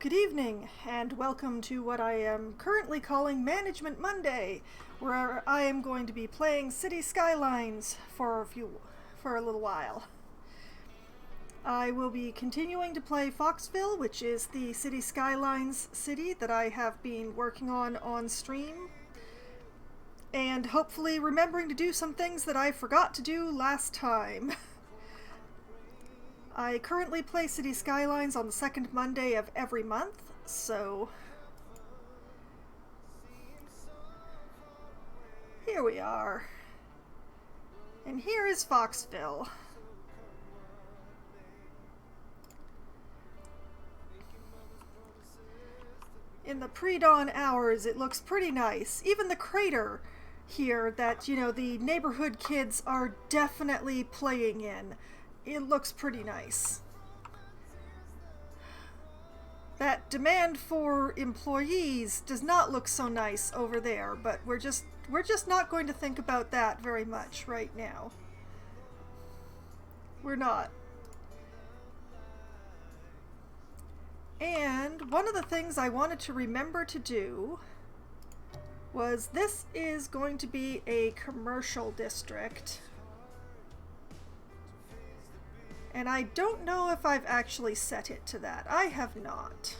Good evening, and welcome to what I am currently calling Management Monday, where I am going to be playing City Skylines for a little while. I will be continuing to play Foxville, which is the City Skylines city that I have been working on stream, and hopefully remembering to do some things that I forgot to do last time. I currently play City Skylines on the second Monday of every month, so here we are. And here is Foxville. In the pre-dawn hours, it looks pretty nice. Even the crater here that, the neighborhood kids are definitely playing in. It looks pretty nice. That demand for employees does not look so nice over there, but we're just not going to think about that very much right now. We're not. And one of the things I wanted to remember to do was this is going to be a commercial district. And I don't know if I've actually set it to that. I have not.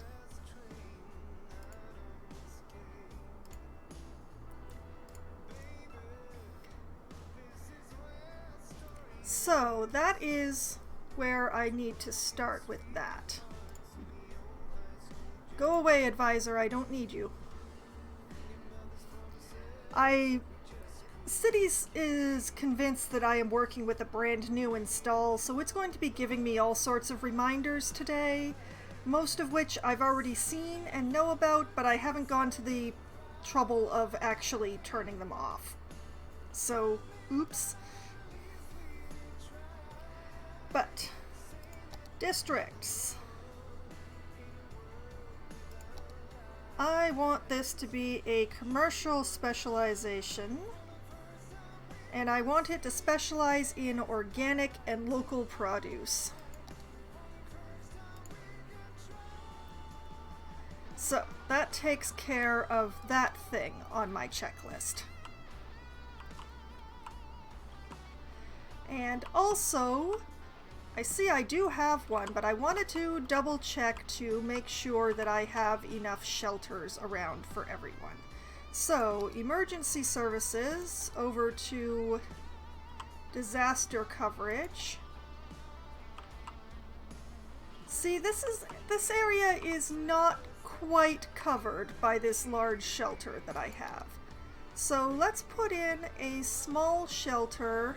So that is where I need to start with that. Go away, advisor. I don't need you. Cities is convinced that I am working with a brand new install, so it's going to be giving me all sorts of reminders today, most of which I've already seen and know about, but I haven't gone to the trouble of actually turning them off. So, oops. But, districts. I want this to be a commercial specialization. And I want it to specialize in organic and local produce. So that takes care of that thing on my checklist. And also, I see I do have one, but I wanted to double check to make sure that I have enough shelters around for everyone. So, emergency services, over to disaster coverage. See, this area is not quite covered by this large shelter that I have. So let's put in a small shelter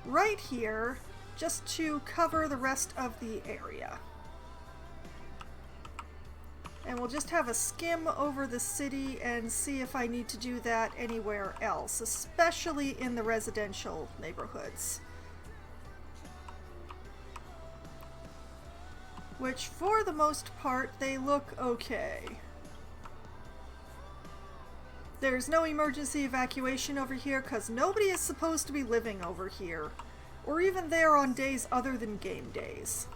right here, just to cover the rest of the area. And we'll just have a skim over the city and see if I need to do that anywhere else, especially in the residential neighborhoods. Which, for the most part, they look okay. There's no emergency evacuation over here because nobody is supposed to be living over here, or even there on days other than game days.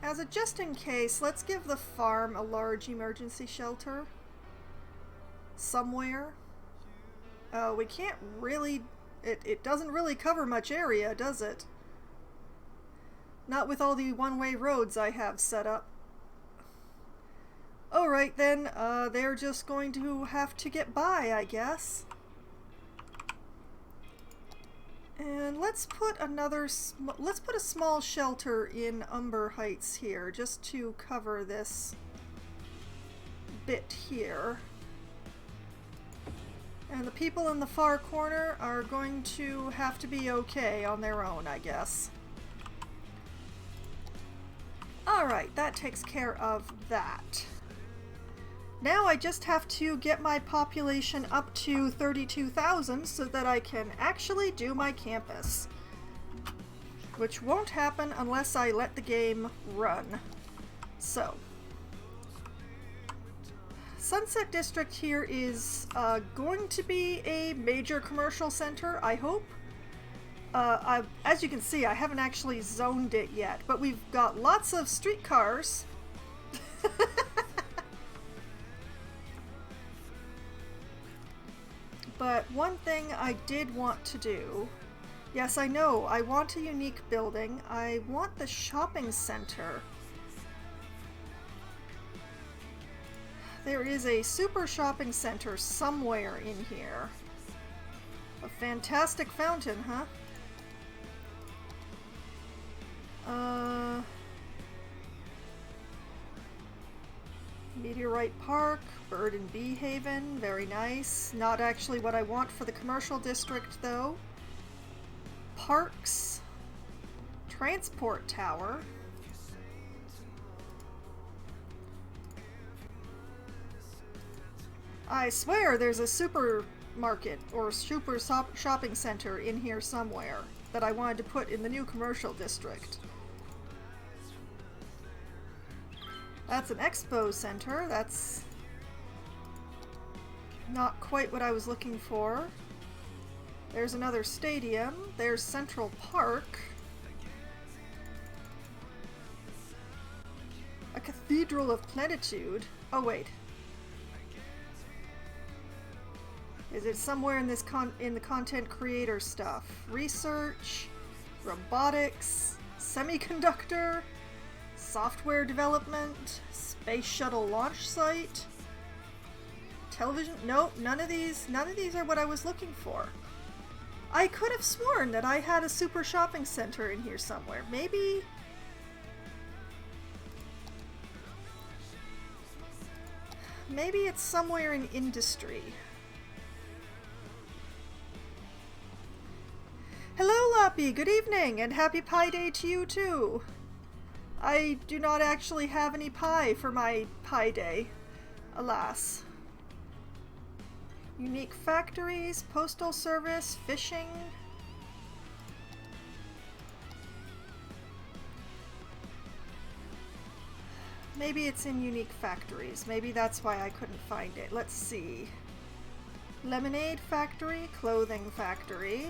As a just in case, let's give the farm a large emergency shelter. Somewhere. We can't really... It doesn't really cover much area, does it? Not with all the one-way roads I have set up. Alright then, they're just going to have to get by, I guess. And let's put a small shelter in Umber Heights here, just to cover this bit here. And the people in the far corner are going to have to be okay on their own, I guess. Alright, that takes care of that. Now I just have to get my population up to 32,000 so that I can actually do my campus. Which won't happen unless I let the game run. So, Sunset District here is going to be a major commercial center, I hope. As you can see, I haven't actually zoned it yet, but we've got lots of streetcars. But one thing I did want to do, yes, I know, I want a unique building. I want the shopping center. There is a super shopping center somewhere in here. A fantastic fountain, huh? Meteorite Park, Bird and Bee Haven, very nice. Not actually what I want for the commercial district, though. Parks, Transport Tower. I swear there's a supermarket or super shopping center in here somewhere that I wanted to put in the new commercial district. That's an expo center. That's not quite what I was looking for. There's another stadium. There's Central Park. A Cathedral of Plenitude. Oh, wait. Is it somewhere in this in the content creator stuff? Research, robotics, semiconductor, software development, space shuttle launch site, television? Nope, none of these are what I was looking for. I could have sworn that I had a super shopping center in here somewhere. Maybe it's somewhere in industry. Hello, Loppy! Good evening, and happy Pi Day to you, too! I do not actually have any pie for my Pi Day, alas. Unique factories, postal service, fishing. Maybe it's in unique factories. Maybe that's why I couldn't find it. Let's see. Lemonade factory, clothing factory.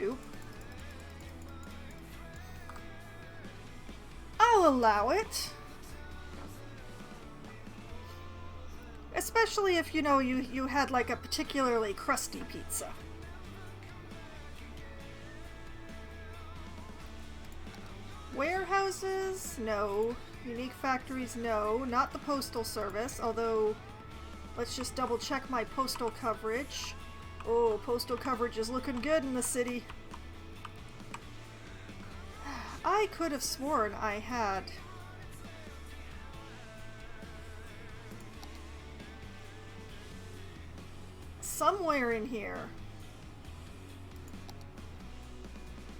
Nope. I'll allow it. Especially if, you know, you had like a particularly crusty pizza. Warehouses? No. Unique factories? No. Not the postal service, although let's just double check my postal coverage. Oh, postal coverage is looking good in the city. I could have sworn I had somewhere in here.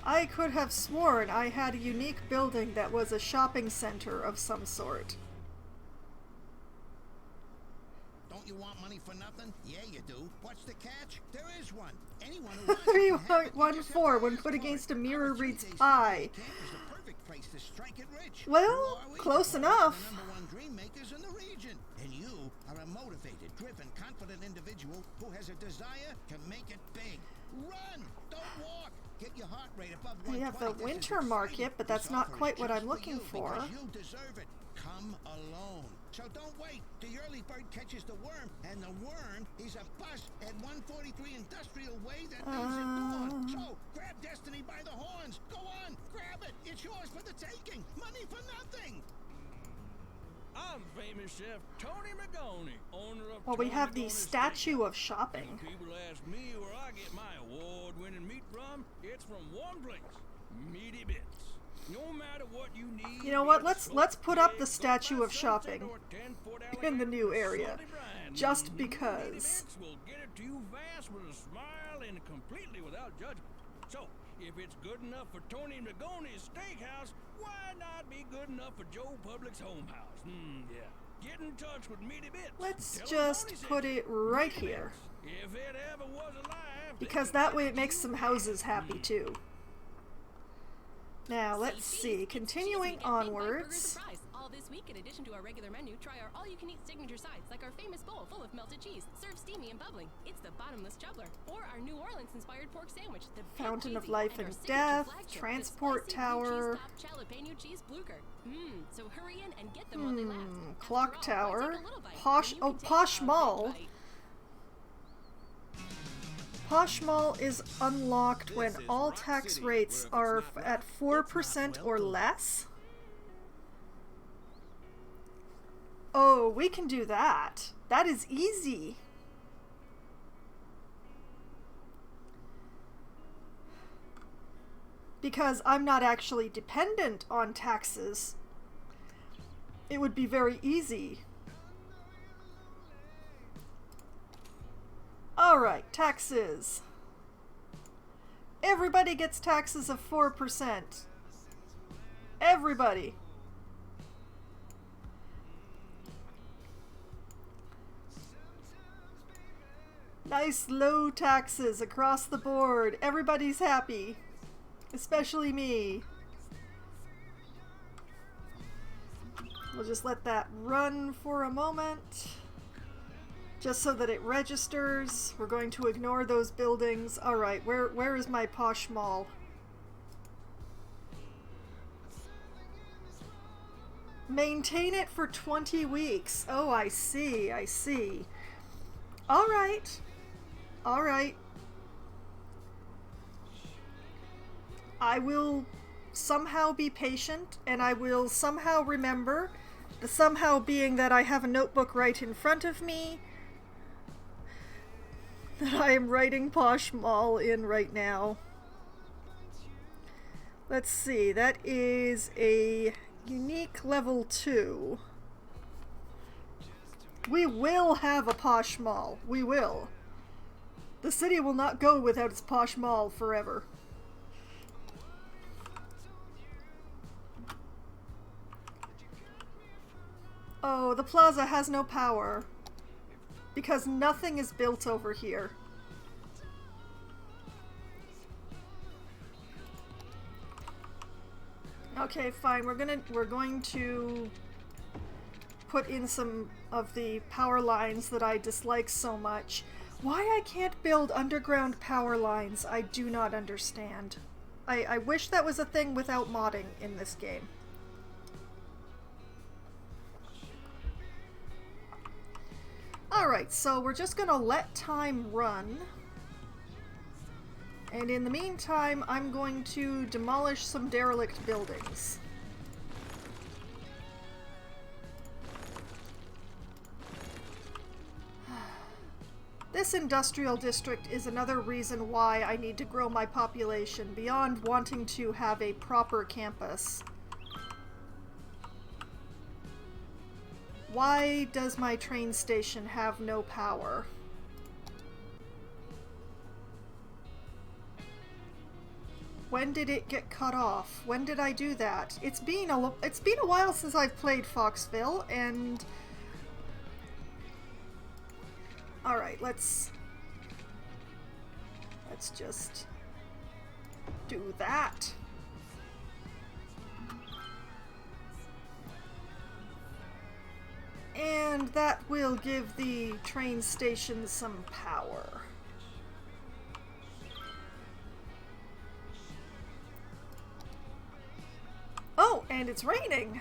I could have sworn I had a unique building that was a shopping center of some sort. Don't you want money for nothing? Yeah, you do. What's the catch? There is one. Anyone who wants 3.14 when put against a mirror reads pie. Well, close enough. Number one dream makers in the region. And you are a motivated, driven, confident individual who has a desire to make it big. Run! Don't walk! Get your heart rate above 120. We have the winter market, but that's not quite what I'm looking for. You deserve it. Come alone. So don't wait. The early bird catches the worm, and the worm is a bus at 143 Industrial Way that leaves at dawn. So grab destiny by the horns. Go on, grab it. It's yours for the taking. Money for nothing. I'm famous chef Tony McGoney, owner of. Well, we have the statue of shopping. When people ask me where I get my award-winning meat from, it's from one place, Meaty Bits. No matter what you need. You know what? Let's put up the statue of shopping in the new area, just because. We'll get it to you fast with a smile and completely without judgment. So, if it's good enough for Tony McGoney's steakhouse, why not be good enough for Joe Public's home house? Yeah. Get in touch with Meaty Bits. Let's just put it right here, if it ever was alive, because that way it makes some houses happy too. Now, let's see. Continuing onwards. Well, this week, in addition to our regular menu, try our all-you-can-eat signature sides, like our famous bowl full of melted cheese, served steamy and bubbling. It's the bottomless juggler. Or our New Orleans-inspired pork sandwich, the Fountain of Life and Death, Transport Tower. Jalapeno cheese blucher. So hurry in and get them while they last. Clock Tower. Posh Mall. Posh Mall is unlocked when all tax rates are at 4% or less. Oh, we can do that. That is easy. Because I'm not actually dependent on taxes. It would be very easy. Alright, taxes. Everybody gets taxes of 4%. Everybody. Nice low taxes across the board. Everybody's happy. Especially me. We'll just let that run for a moment. Just so that it registers. We're going to ignore those buildings. Alright, where is my posh mall? Maintain it for 20 weeks. Oh, I see, I see. Alright. Alright. I will somehow be patient, and I will somehow remember, the somehow being that I have a notebook right in front of me, that I am writing Posh Mall in right now. Let's see, that is a unique level 2. We will have a Posh Mall. We will. The city will not go without its Posh Mall forever. Oh, the plaza has no power. Because nothing is built over here. Okay, fine. We're going to put in some of the power lines that I dislike so much. Why I can't build underground power lines, I do not understand. I wish that was a thing without modding in this game. Alright, so we're just gonna let time run. And in the meantime, I'm going to demolish some derelict buildings. This industrial district is another reason why I need to grow my population, beyond wanting to have a proper campus. Why does my train station have no power? When did it get cut off? When did I do that? It's been a while since I've played Foxville, and alright, let's just do that. And that will give the train station some power. Oh, and it's raining!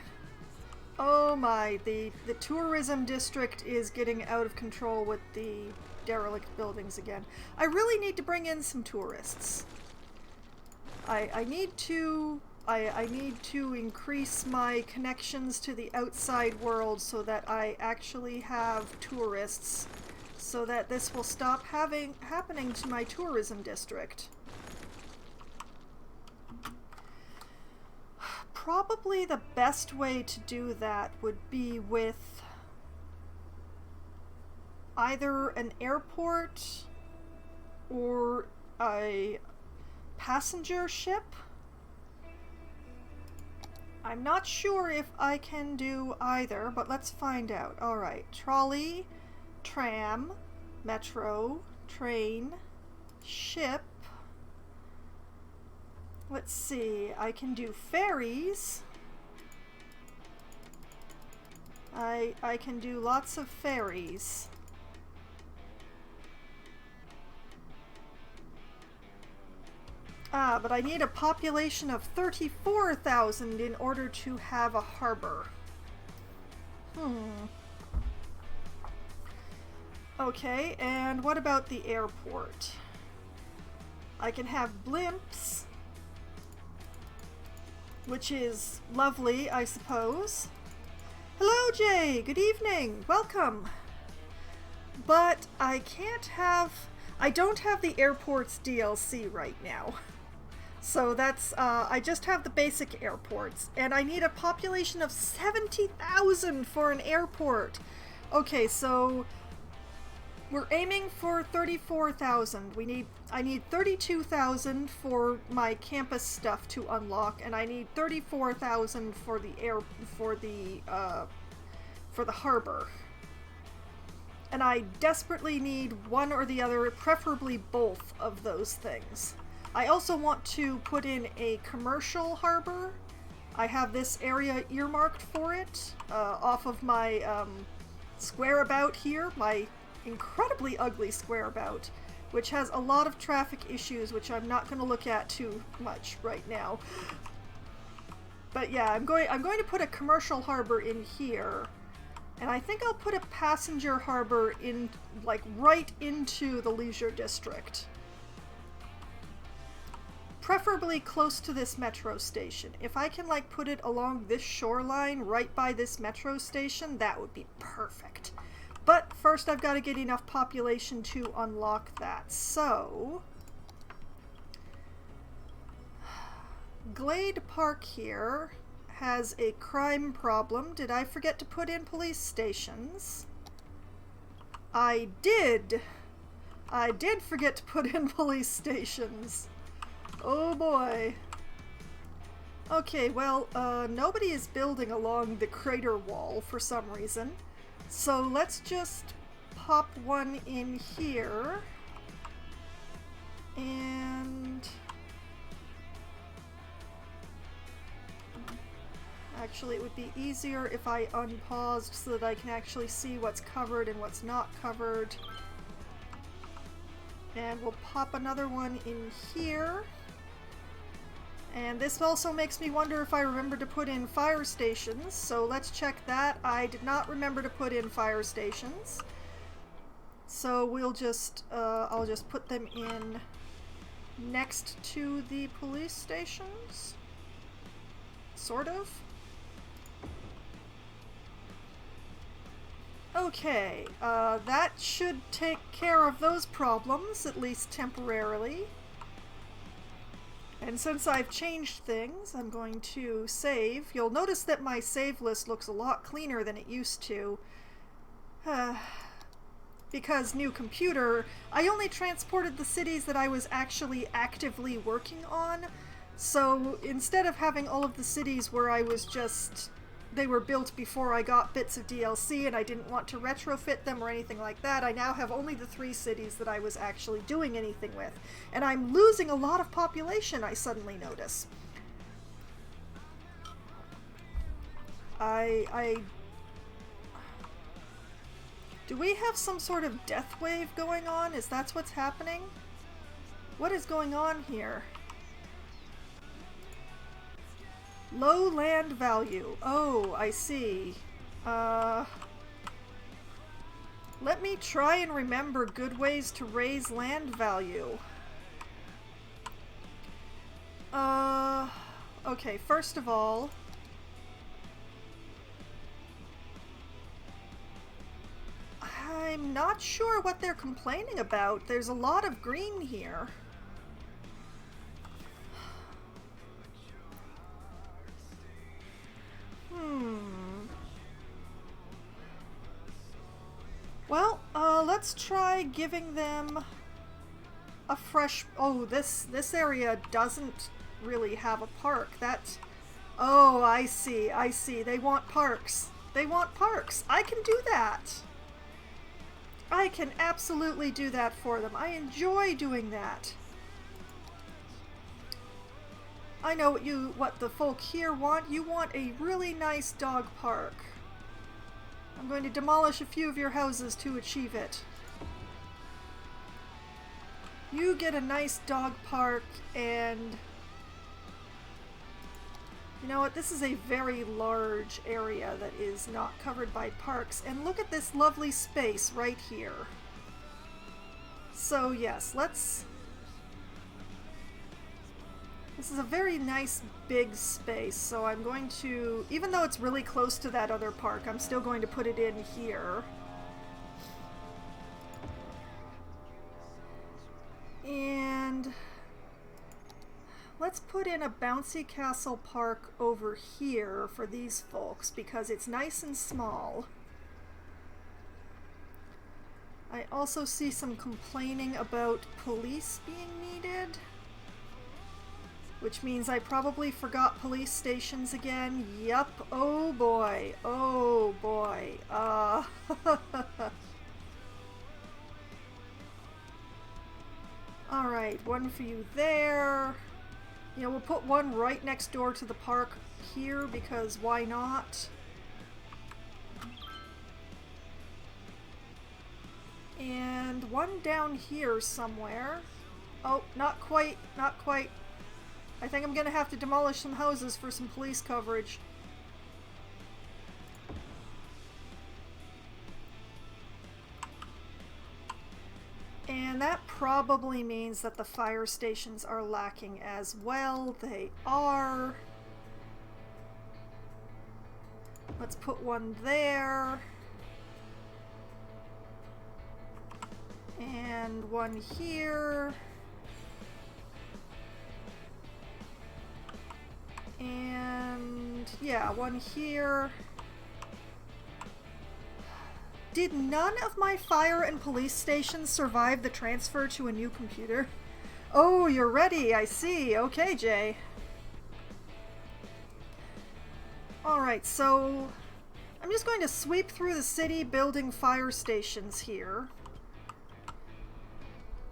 Oh my, the tourism district is getting out of control with the derelict buildings again. I really need to bring in some tourists. I need to increase my connections to the outside world so that I actually have tourists, so that this will stop happening to my tourism district. Probably the best way to do that would be with either an airport or a passenger ship. I'm not sure if I can do either, but let's find out. Alright, trolley, tram, metro, train, ship. Let's see, I can do ferries. I can do lots of ferries. Ah, but I need a population of 34,000 in order to have a harbor. Okay, and what about the airport? I can have Blimps, which is lovely, I suppose. Hello, Jay! Good evening! Welcome! But I don't have the airports DLC right now. So that's, I just have the basic airports, and I need a population of 70,000 for an airport. Okay, so we're aiming for 34,000. I need 32,000 for my campus stuff to unlock, and I need 34,000 for the harbor. And I desperately need one or the other, preferably both of those things. I also want to put in a commercial harbor. I have this area earmarked for it, off of my square about here, my incredibly ugly square about, which has a lot of traffic issues, which I'm not going to look at too much right now. But yeah, I'm going to put a commercial harbor in here, and I think I'll put a passenger harbor in, like, right into the leisure district. Preferably close to this metro station. If I can, like, put it along this shoreline right by this metro station, that would be perfect. But first I've got to get enough population to unlock that. So Glade Park here has a crime problem. Did I forget to put in police stations? I did! I did forget to put in police stations. Oh boy. Okay, well, nobody is building along the crater wall for some reason. So let's just pop one in here. And actually it would be easier if I unpaused so that I can actually see what's covered and what's not covered. And we'll pop another one in here. And this also makes me wonder if I remember to put in fire stations, so let's check that. I did not remember to put in fire stations. So we'll just, I'll just put them in next to the police stations. Sort of. Okay, that should take care of those problems, at least temporarily. And since I've changed things, I'm going to save. You'll notice that my save list looks a lot cleaner than it used to. Because new computer, I only transported the cities that I was actually actively working on. So instead of having all of the cities where I was just... they were built before I got bits of DLC and I didn't want to retrofit them or anything like that, I now have only the 3 cities that I was actually doing anything with. And I'm losing a lot of population, I suddenly notice. Do we have some sort of death wave going on? Is that what's happening? What is going on here? Low land value. Oh, I see. Let me try and remember good ways to raise land value. Okay, first of all, I'm not sure what they're complaining about. There's a lot of green here. Well, let's try giving them a fresh... Oh, this area doesn't really have a park. That's... Oh, I see, I see. They want parks. They want parks. I can do that. I can absolutely do that for them. I enjoy doing that. I know what the folk here want. You want a really nice dog park. I'm going to demolish a few of your houses to achieve it. You get a nice dog park, and you know what? This is a very large area that is not covered by parks, and look at this lovely space right here. So yes, this is a very nice big space, so I'm going to, even though it's really close to that other park, I'm still going to put it in here. And let's put in a bouncy castle park over here for these folks because it's nice and small. I also see some complaining about police being needed, which means I probably forgot police stations again. Yup. Oh boy. Oh boy. Alright, one for you there. You know, we'll put one right next door to the park here because why not? And one down here somewhere. Oh, not quite, not quite. I think I'm gonna have to demolish some houses for some police coverage. And that probably means that the fire stations are lacking as well. They are. Let's put one there. And one here. And yeah, one here. Did none of my fire and police stations survive the transfer to a new computer? Oh, you're ready, I see. Okay, Jay. Alright, so I'm just going to sweep through the city building fire stations here.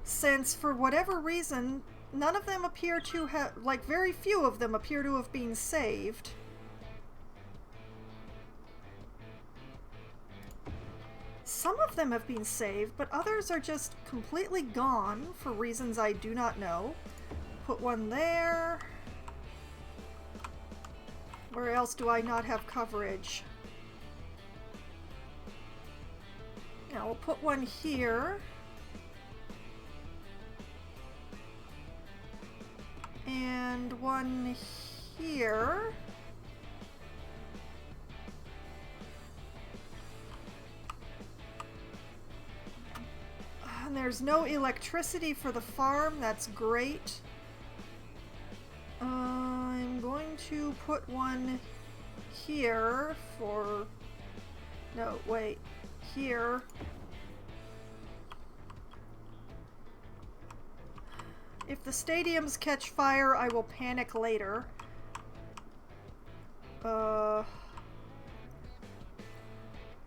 Since, for whatever reason, none of them appear to have, like, very few of them appear to have been saved. Some of them have been saved, but others are just completely gone for reasons I do not know. Put one there. Where else do I not have coverage? Now we'll put one here. And one here. And there's no electricity for the farm. That's great. I'm going to put one here for... No, wait. Here. If the stadiums catch fire, I will panic later.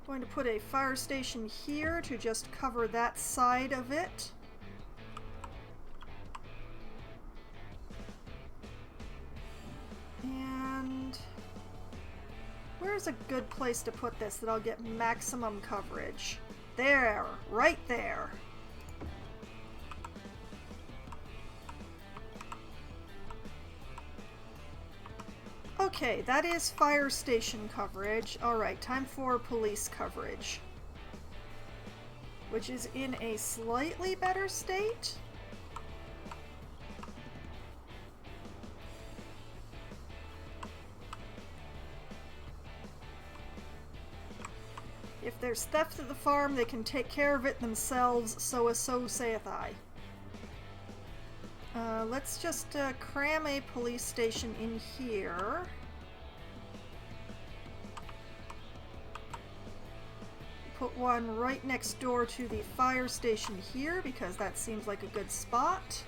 Going to put a fire station here to just cover that side of it. And where's a good place to put this that I'll get maximum coverage? There, right there. Okay, that is fire station coverage. Alright, time for police coverage. Which is in a slightly better state. If there's theft at the farm, they can take care of it themselves, so saith I. Let's just cram a police station in here. Put one right next door to the fire station here because that seems like a good spot.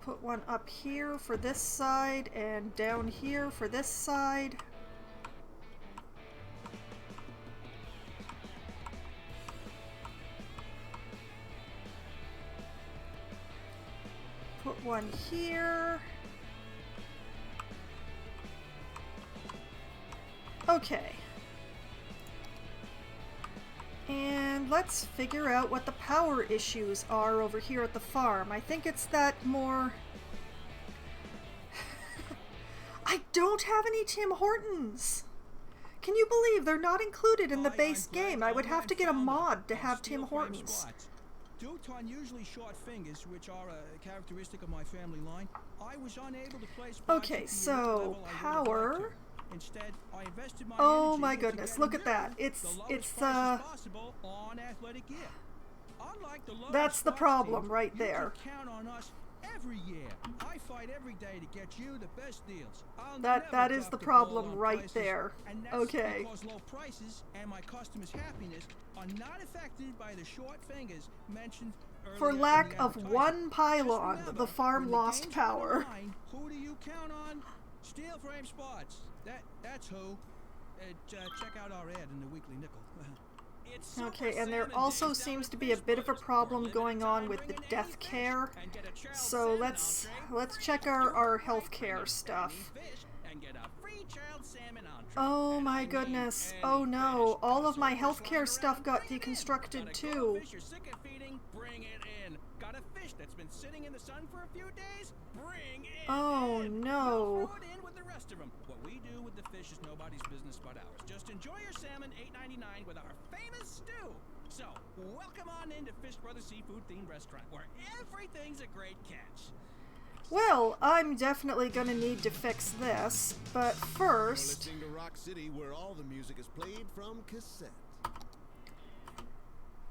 Put one up here for this side and down here for this side. put one here. Okay. And let's figure out what the power issues are over here at the farm. I think it's that more... I don't have any Tim Hortons! Can you believe they're not included in the base game? I would have to get a mod to have Tim Hortons. Due to unusually short fingers, which are a characteristic of my family line, I was unable to place. Okay, so power. Instead, I invested my oh my goodness! Look at that. It's possible on athletic gear. Unlike the that's the problem right there. You can count on us every year. I fight every day to get you the best deals. That is the problem right there. And that's okay. Because low prices and my customers' happiness are not affected by the short fingers mentioned earlier. For lack of one pylon, the farm lost power. Who do you count on? Steel Frame Spots. That's who. Check out our ad in the Weekly Nickel. Okay, and there also seems to be a bit of a problem going on with the death care. So let's check our health care stuff. Oh my goodness. Oh no, all of my health care stuff got deconstructed too. Got a fish that's been sitting in the sun for a few days? Bring it oh in. no. Throw it in with the rest of them. What we do with the fish is nobody's business but ours. Just enjoy your salmon, $8.99 with our famous stew. So, welcome on into Fish Brothers Seafood themed restaurant where everything's a great catch. Well, I'm definitely gonna need to fix this, but first... You're listening to Rock City, where all the music is played from cassette.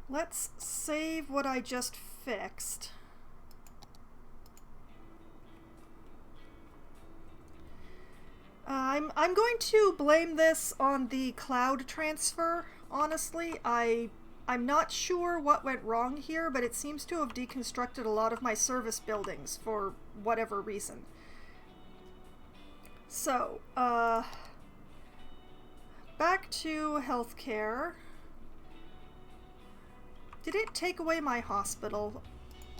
Let's save what I just fixed. I'm going to blame this on the cloud transfer, honestly. I'm not sure what went wrong here, but it seems to have deconstructed a lot of my service buildings for whatever reason. So, back to healthcare. Did it take away my hospital?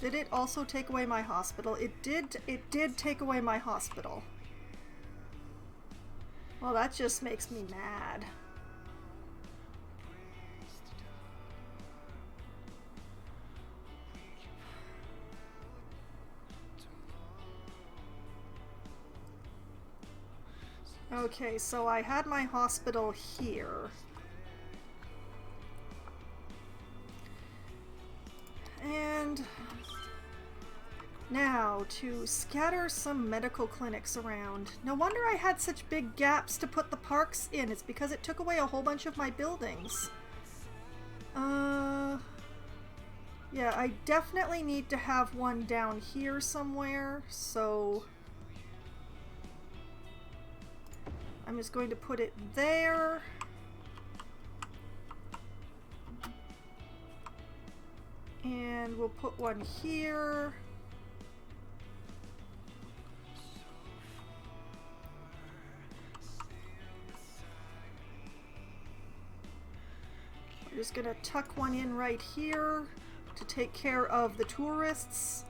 Did it also take away my hospital? It did take away my hospital. Well, that just makes me mad. Okay, so I had my hospital here. And now to scatter some medical clinics around. No wonder I had such big gaps to put the parks in. It's because it took away a whole bunch of my buildings. Yeah, I definitely need to have one down here somewhere, so I'm just going to put it there. And we'll put one here. We're just gonna tuck one in right here to take care of the tourists.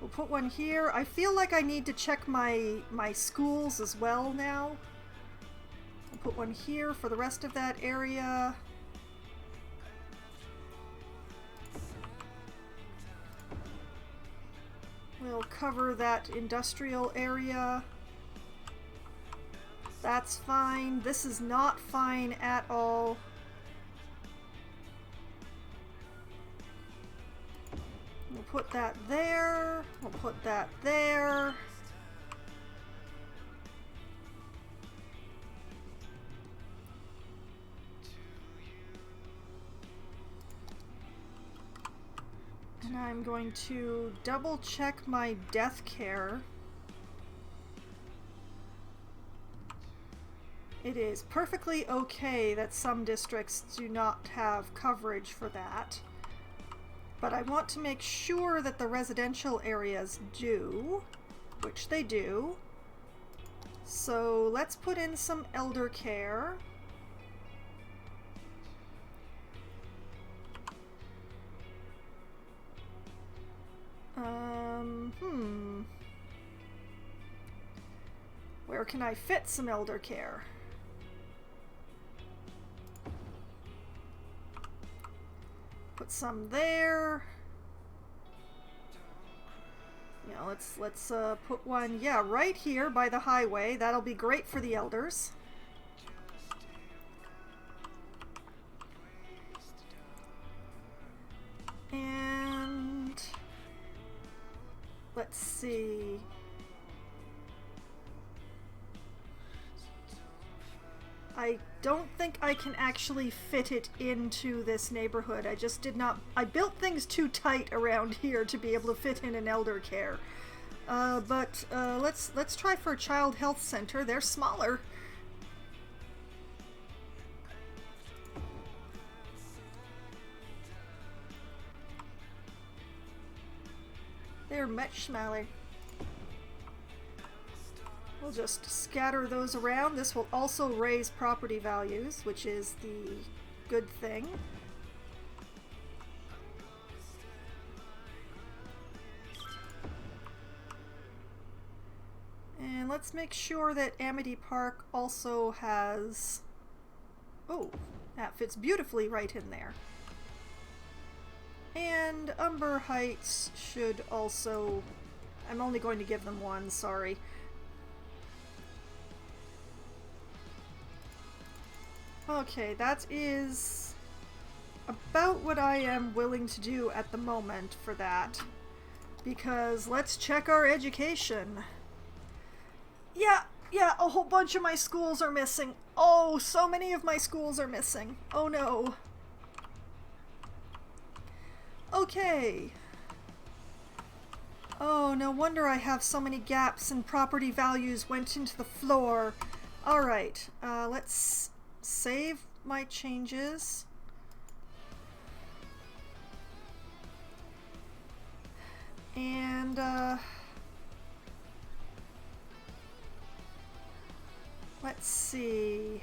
We'll put one here. I feel like I need to check my schools as well now. I'll put one here for the rest of that area. We'll cover that industrial area. That's fine. This is not fine at all. We'll put that there. We'll put that there. And I'm going to double check my death care. It is perfectly okay that some districts do not have coverage for that. But I want to make sure that the residential areas do, which they do. So let's put in some elder care. Where can I fit some elder care? Put some there. Yeah, let's put one, yeah, right here by the highway. That'll be great for the elders. And let's see. I don't think I can actually fit it into this neighborhood. I just did not. I built things too tight around here to be able to fit in an elder care. But let's try for a child health center. They're smaller. They're much smaller. We'll just scatter those around. This will also raise property values, which is the good thing. And let's make sure that Amity Park also has... Oh, that fits beautifully right in there. And Umber Heights should also... I'm only going to give them one, sorry. Okay, that is about what I am willing to do at the moment for that. Because let's check our education. Yeah, a whole bunch of my schools are missing. Oh, so many of my schools are missing. Oh no. Okay. Oh, no wonder I have so many gaps and property values went into the floor. Alright, let's save my changes. And, let's see.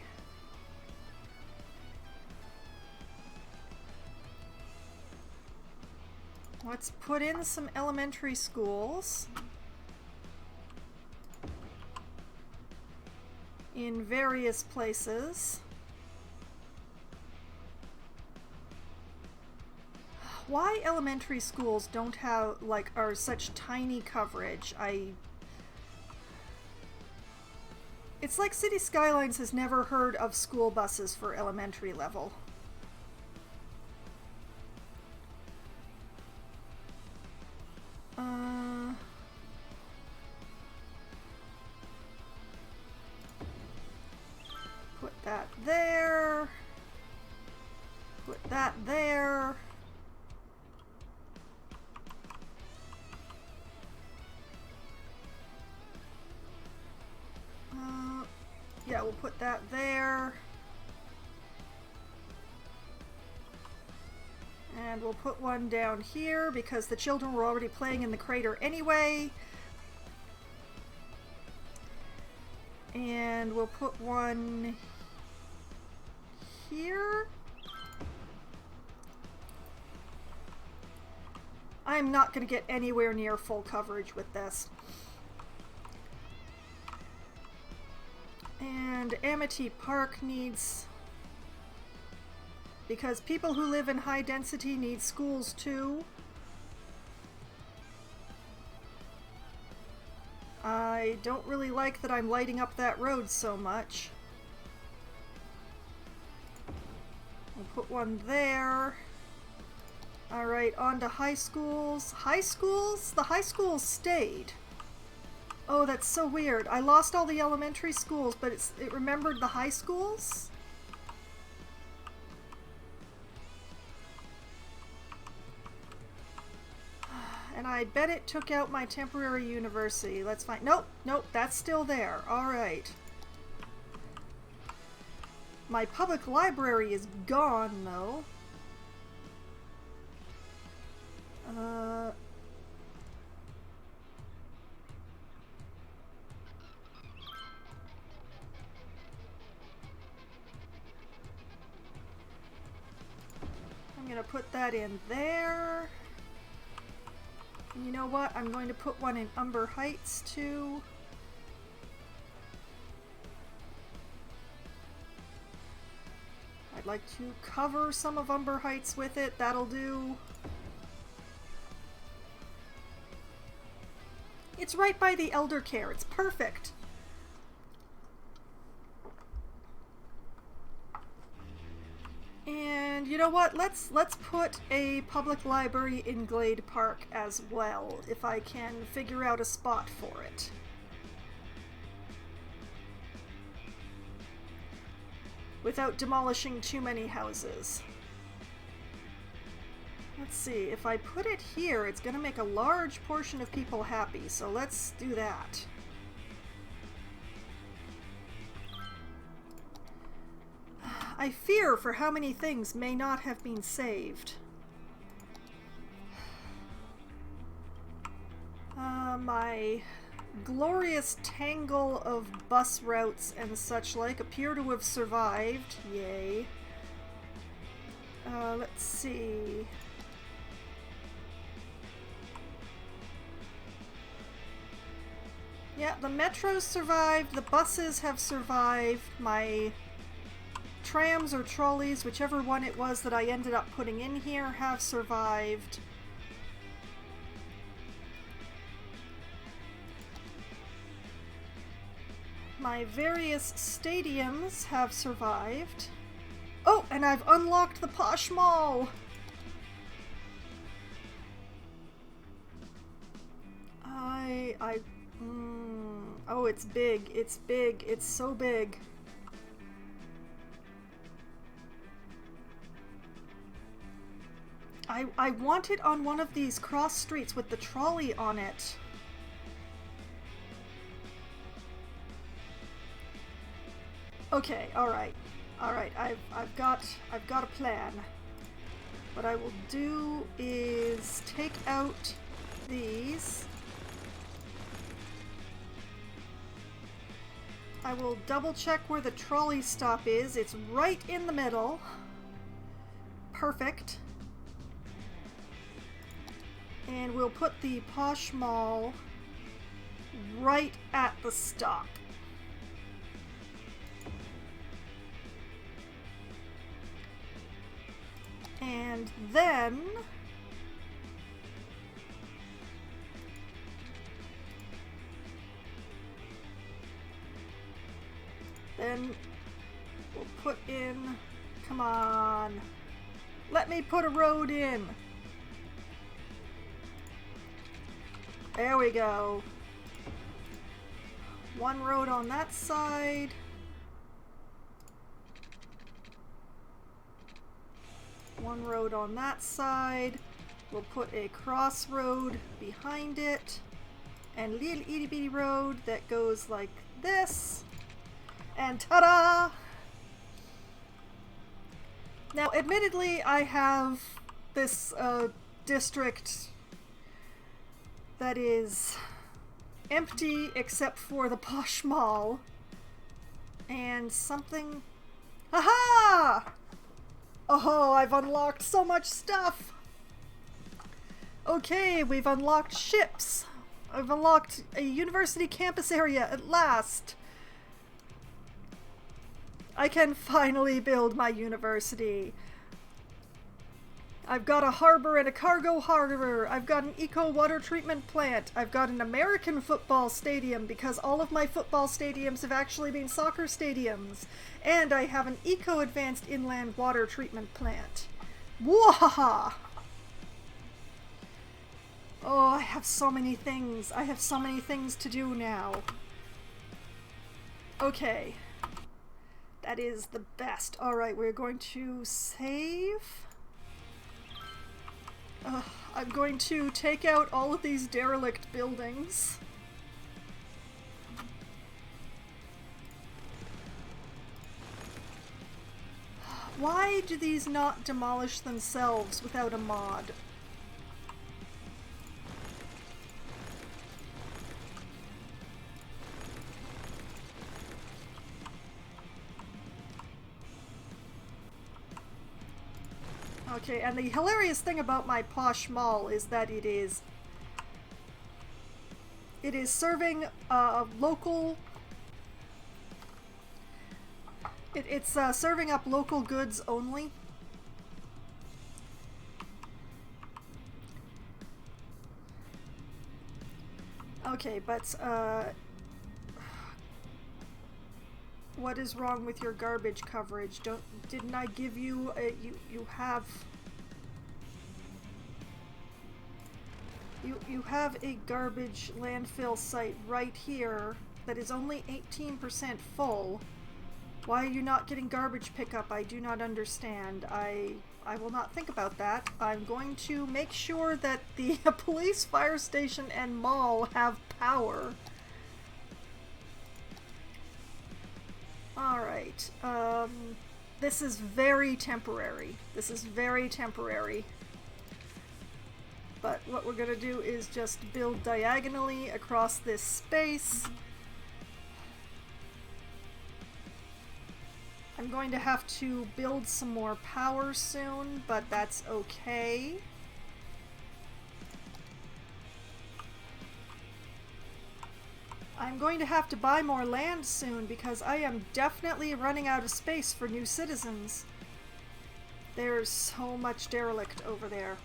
Let's put in some elementary schools in various places. Why elementary schools don't have, like, are such tiny coverage? It's like City Skylines has never heard of school buses for elementary level. Put that there. Put that there. Yeah, we'll put that there. And we'll put one down here because the children were already playing in the crater anyway. And we'll put one here. I'm not going to get anywhere near full coverage with this. And Amity Park needs... because people who live in high density need schools too. I don't really like that I'm lighting up that road so much. We'll put one there. Alright, on to high schools. High schools? The high schools stayed. Oh, that's so weird. I lost all the elementary schools, but it remembered the high schools? And I bet it took out my temporary university. Let's find... Nope, that's still there. Alright. My public library is gone, though. I'm gonna put that in there. You know what? I'm going to put one in Umber Heights too. I'd like to cover some of Umber Heights with it. That'll do. It's right by the elder care. It's perfect. And you know what? Let's put a public library in Glade Park as well, if I can figure out a spot for it. Without demolishing too many houses. Let's see, if I put it here, it's going to make a large portion of people happy, so let's do that. I fear for how many things may not have been saved. My glorious tangle of bus routes and such like appear to have survived. Yay. Let's see. Yeah, the metros survived, the buses have survived, my trams or trolleys, whichever one it was that I ended up putting in here, have survived. My various stadiums have survived. Oh, and I've unlocked the Posh Mall! Oh, it's big. It's big. It's so big. I want it on one of these cross streets with the trolley on it. Okay, alright. Alright, I've got a plan. What I will do is take out these. I will double check where the trolley stop is. It's right in the middle. Perfect. And we'll put the Posh Mall right at the stop. And then we'll put in, come on, let me put a road in. There we go. One road on that side. One road on that side. We'll put a crossroad behind it. And a little itty bitty road that goes like this. And ta-da! Now, admittedly, I have this district that is empty except for the Posh Mall. And something... Aha! Oh, I've unlocked so much stuff! Okay, we've unlocked ships. I've unlocked a university campus area at last. I can finally build my university. I've got a harbor and a cargo harbor. I've got an eco water treatment plant. I've got an American football stadium because all of my football stadiums have actually been soccer stadiums. And I have an eco advanced inland water treatment plant. Wahaha! Oh, I have so many things. I have so many things to do now. Okay. That is the best. Alright, we're going to save. I'm going to take out all of these derelict buildings. Why do these not demolish themselves without a mod? Okay, and the hilarious thing about my Posh Mall is that it is it is serving local. It's serving up local goods only. Okay, but what is wrong with your garbage coverage? Didn't I give you you have a garbage landfill site right here that is only 18% full. Why are you not getting garbage pickup? I do not understand. I will not think about that. I'm going to make sure that the police, fire station, and mall have power. Alright, this is very temporary. This is very temporary. But what we're gonna do is just build diagonally across this space. I'm going to have to build some more power soon, but that's okay. I'm going to have to buy more land soon because I am definitely running out of space for new citizens. There's so much derelict over there.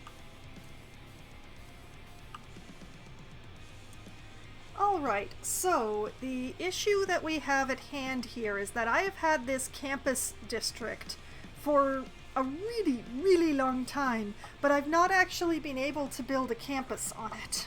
Alright, so the issue that we have at hand here is that I have had this campus district for a really, really long time, but I've not actually been able to build a campus on it.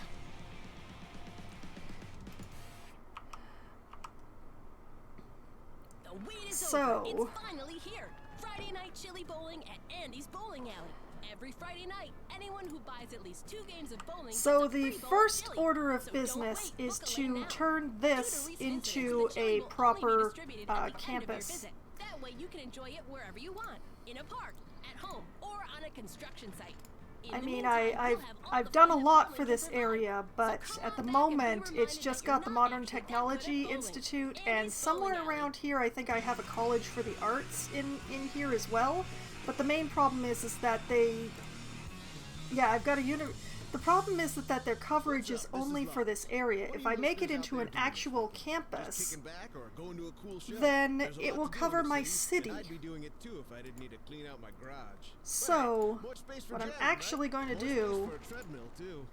The wait is So, over. It's finally here. Friday night chili bowling at Andy's Bowling Alley. Every Friday night, anyone who buys at least 2 games of bowling so gets a the free bowl of first chili. order of So don't business wait, is book a lane to now. turn Due to this recent into incidents, the chili a will only be proper distributed at the end of your campus. visit. That way you can enjoy it wherever you want. In a park, at home, or on a construction site. In I the mean, meantime, you'll have all I've the done a fun that lot bowling for can this provide. area, but So come at the on back and be moment it's reminded just that you're got the not Modern actually that good at Technology bowling. Institute, and Andy's somewhere Bowling Alley. around here I think I have a college for the arts in here as well. But the main problem is that I've got the problem is that their coverage is only for this area. If I make it into an actual campus, Kicking back or going to a cool show? then There's a it lot will to do in cover the my city, and city. I'd be doing it too if I didn't need to clean out my garage. So, More space for what I'm Jen, actually right? going to More space do for a treadmill too.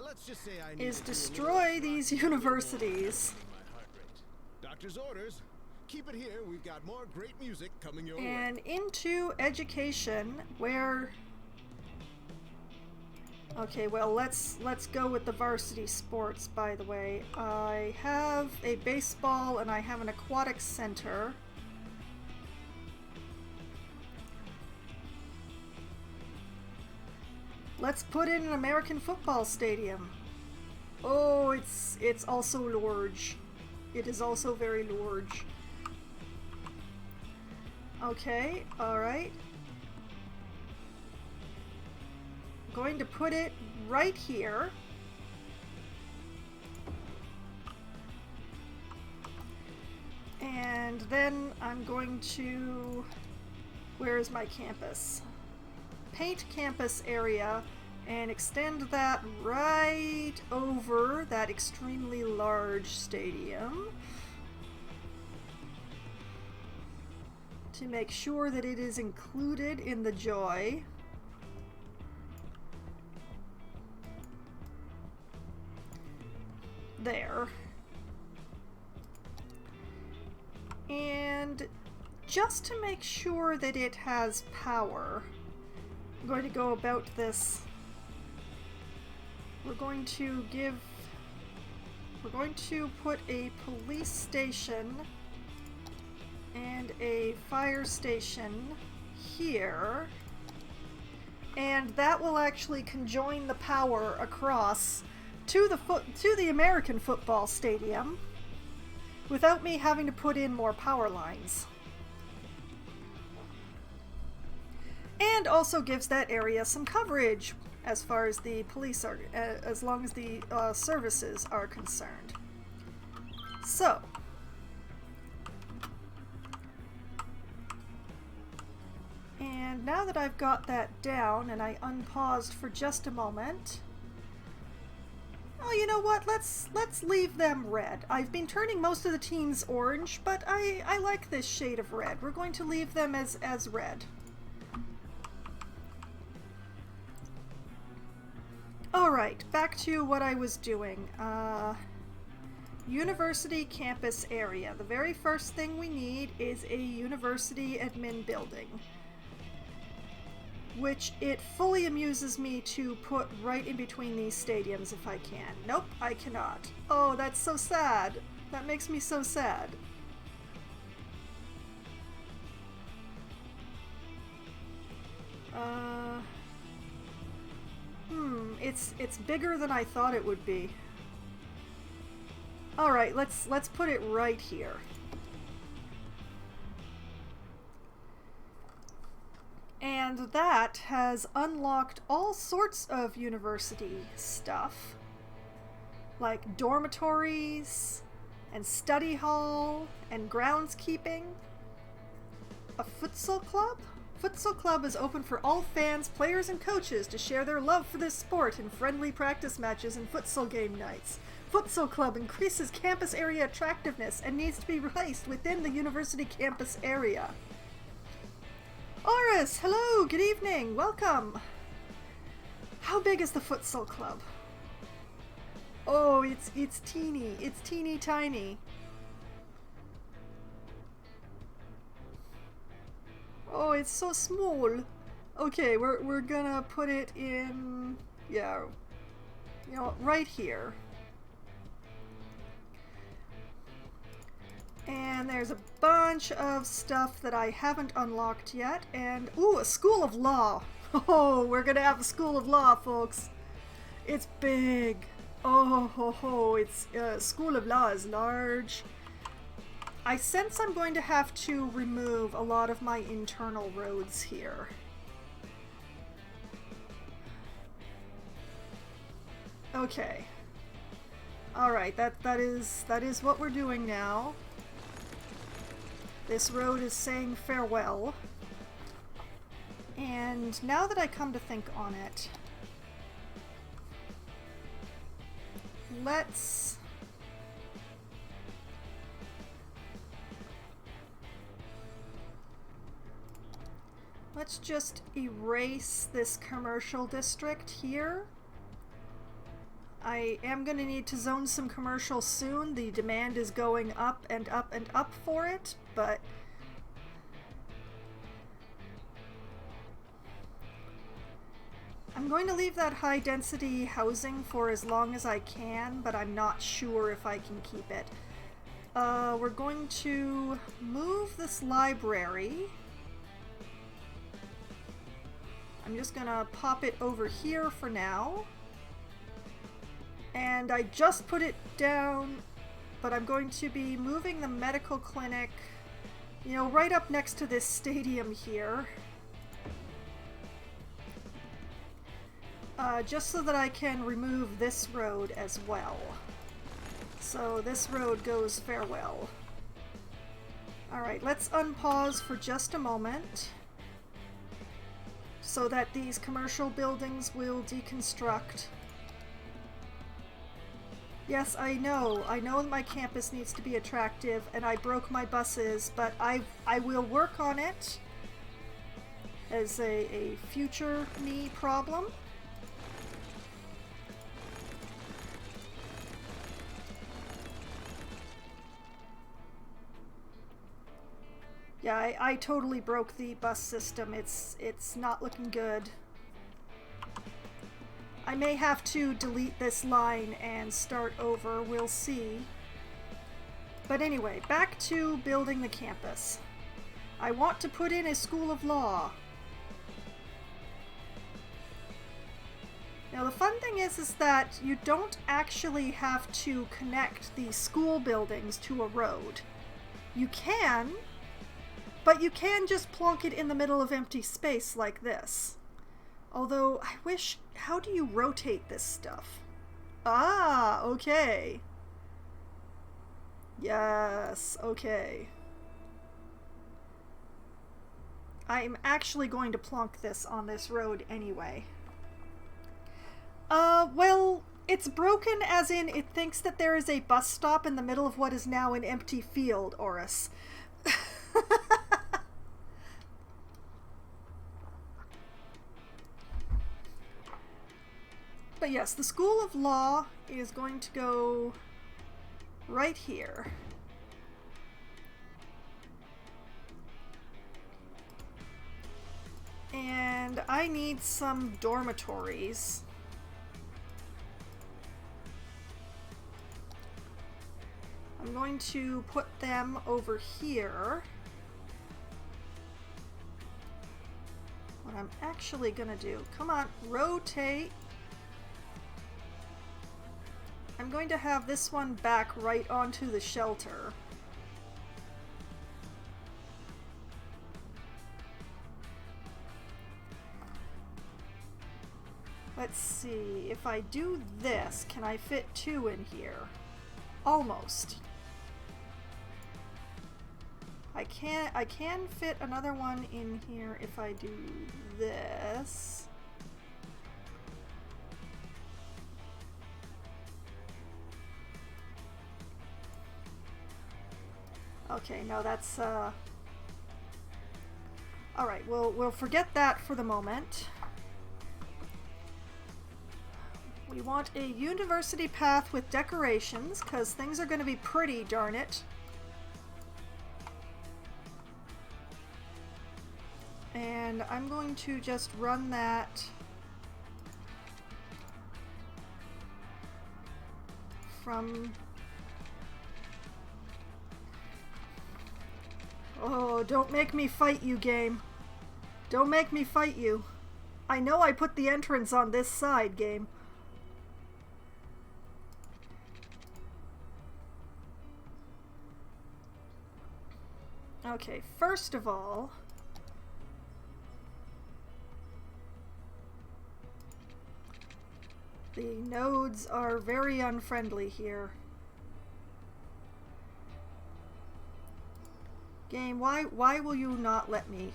Let's just say I need is to do a little destroy extra these rocking, a little more universities. raising my heart rate. Doctor's orders. Keep it here. We've got more great music coming your way. And into education, where... Okay, well, let's go with the varsity sports, by the way. I have a baseball and I have an aquatic center. Let's put in an American football stadium. Oh, it's also large. It is also very large. Okay, alright. Going to put it right here. And then I'm going to... Where is my campus? Paint campus area and extend that right over that extremely large stadium to make sure that it is included in the joy. There. And just to make sure that it has power, I'm going to go about this. We're going to put a police station and a fire station here, and that will actually conjoin the power across to the American football stadium without me having to put in more power lines. And also gives that area some coverage as far as the police are, as long as the services are concerned. So, and now that I've got that down and I unpaused for just a moment, Oh, you know what? Let's leave them red. I've been turning most of the teams orange, but I like this shade of red. We're going to leave them as red. Alright, back to what I was doing. University campus area. The very first thing we need is a university admin building, which it fully amuses me to put right in between these stadiums if I can. Nope, I cannot. Oh, that's so sad. That makes me so sad. It's bigger than I thought it would be. All right, let's put it right here. And that has unlocked all sorts of university stuff, like dormitories and study hall and groundskeeping. A futsal club? Futsal Club is open for all fans, players, and coaches to share their love for this sport in friendly practice matches and futsal game nights. Futsal Club increases campus area attractiveness and needs to be placed within the university campus area. Oris, hello, good evening, welcome. How big is the Futsal Club? Oh, it's teeny tiny. Oh, it's so small. Okay, we're gonna put it in, yeah, you know, right here. And there's a bunch of stuff that I haven't unlocked yet, and ooh, a school of law. Oh, we're gonna have a school of law, folks. It's big. Oh ho ho, it's school of law is large. I sense I'm going to have to remove a lot of my internal roads here. Okay. Alright, that is what we're doing now. This road is saying farewell. And now that I come to think on it, let's just erase this commercial district here. I am going to need to zone some commercial soon. The demand is going up and up and up for it, but I'm going to leave that high density housing for as long as I can, but I'm not sure if I can keep it. We're going to move this library. I'm just gonna pop it over here for now. And I just put it down, but I'm going to be moving the medical clinic, you know, right up next to this stadium here. Just so that I can remove this road as well. So this road goes farewell. Alright, let's unpause for just a moment so that these commercial buildings will deconstruct. Yes, I know my campus needs to be attractive, and I broke my buses, but I will work on it as a future me problem. Yeah, I totally broke the bus system. It's not looking good. I may have to delete this line and start over. We'll see. But anyway, back to building the campus. I want to put in a school of law. Now the fun thing is that you don't actually have to connect the school buildings to a road. You can, but you can just plonk it in the middle of empty space like this. Although, I wish... How do you rotate this stuff? Ah, okay. Yes, okay. I'm actually going to plonk this on this road anyway. Well, It's broken as in it thinks that there is a bus stop in the middle of what is now an empty field, Oris. But yes, the School of Law is going to go right here. And I need some dormitories. I'm going to put them over here. What I'm actually gonna do, come on, rotate. I'm going to have this one back right onto the shelter. Let's see, if I do this, can I fit 2 in here? Almost. I can fit another one in here if I do this. Okay, no, that's alright, we'll forget that for the moment. We want a university path with decorations, because things are going to be pretty, darn it. And I'm going to just run that from... Oh, don't make me fight you, game. Don't make me fight you. I know I put the entrance on this side, game. Okay, first of all, the nodes are very unfriendly here. Game, why will you not let me?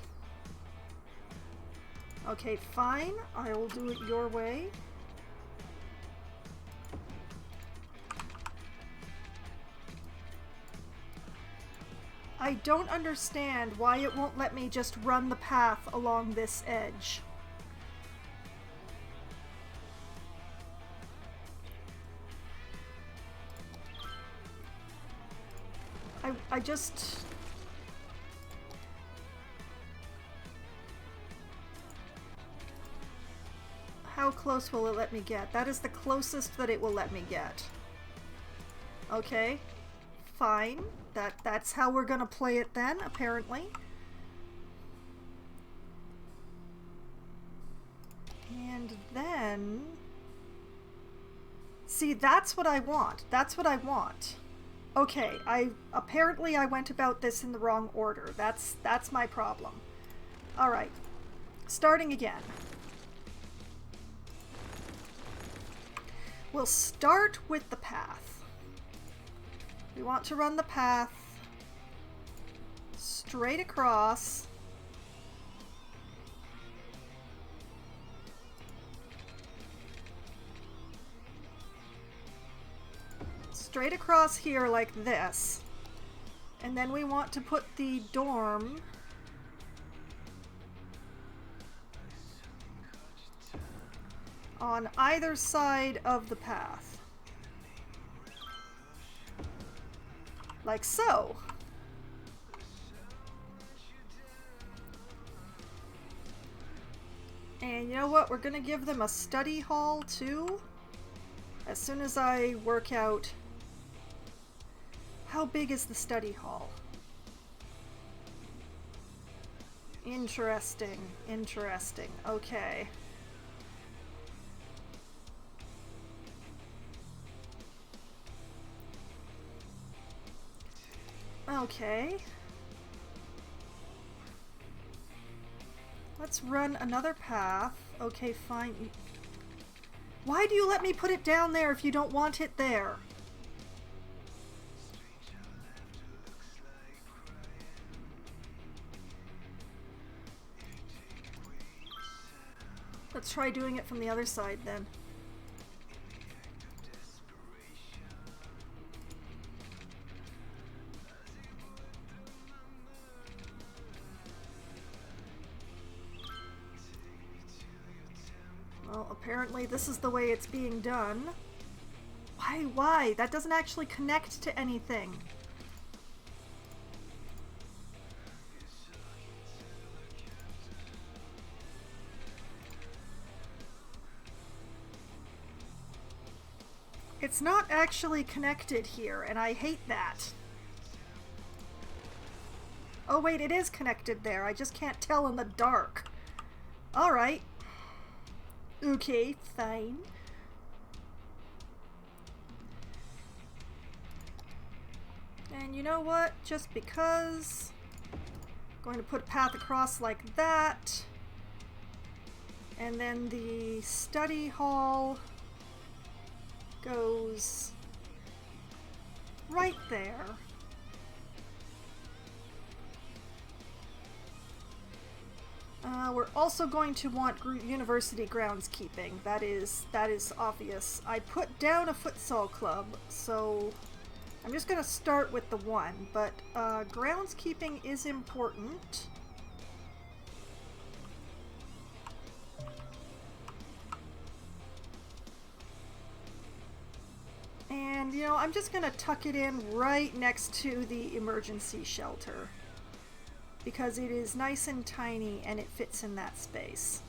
Okay, fine. I will do it your way. I don't understand why it won't let me just run the path along this edge. I just... How close will it let me get? That is the closest that it will let me get. Okay, fine. That's how we're gonna play it then, apparently. And then... See, that's what I want. That's what I want. Okay, apparently I went about this in the wrong order. That's my problem. Alright. Starting again. We'll start with the path. We want to run the path straight across. Straight across here like this. And then we want to put the dorm on either side of the path. Like so. And you know what? We're gonna give them a study hall too. As soon as I work out how big is the study hall. Interesting, interesting. Okay. Okay. Let's run another path. Okay, fine. Why do you let me put it down there if you don't want it there? Let's try doing it from the other side then. Well, apparently this is the way it's being done. Why? That doesn't actually connect to anything. It's not actually connected here, and I hate that. Oh wait, it is connected there. I just can't tell in the dark. Alright. Okay, fine. And you know what? Just because... I'm going to put a path across like that. And then the study hall goes right there. We're also going to want university groundskeeping. That is obvious. I put down a futsal club, so I'm just going to start with the one, but groundskeeping is important. And, you know, I'm just going to tuck it in right next to the emergency shelter, because it is nice and tiny and it fits in that space.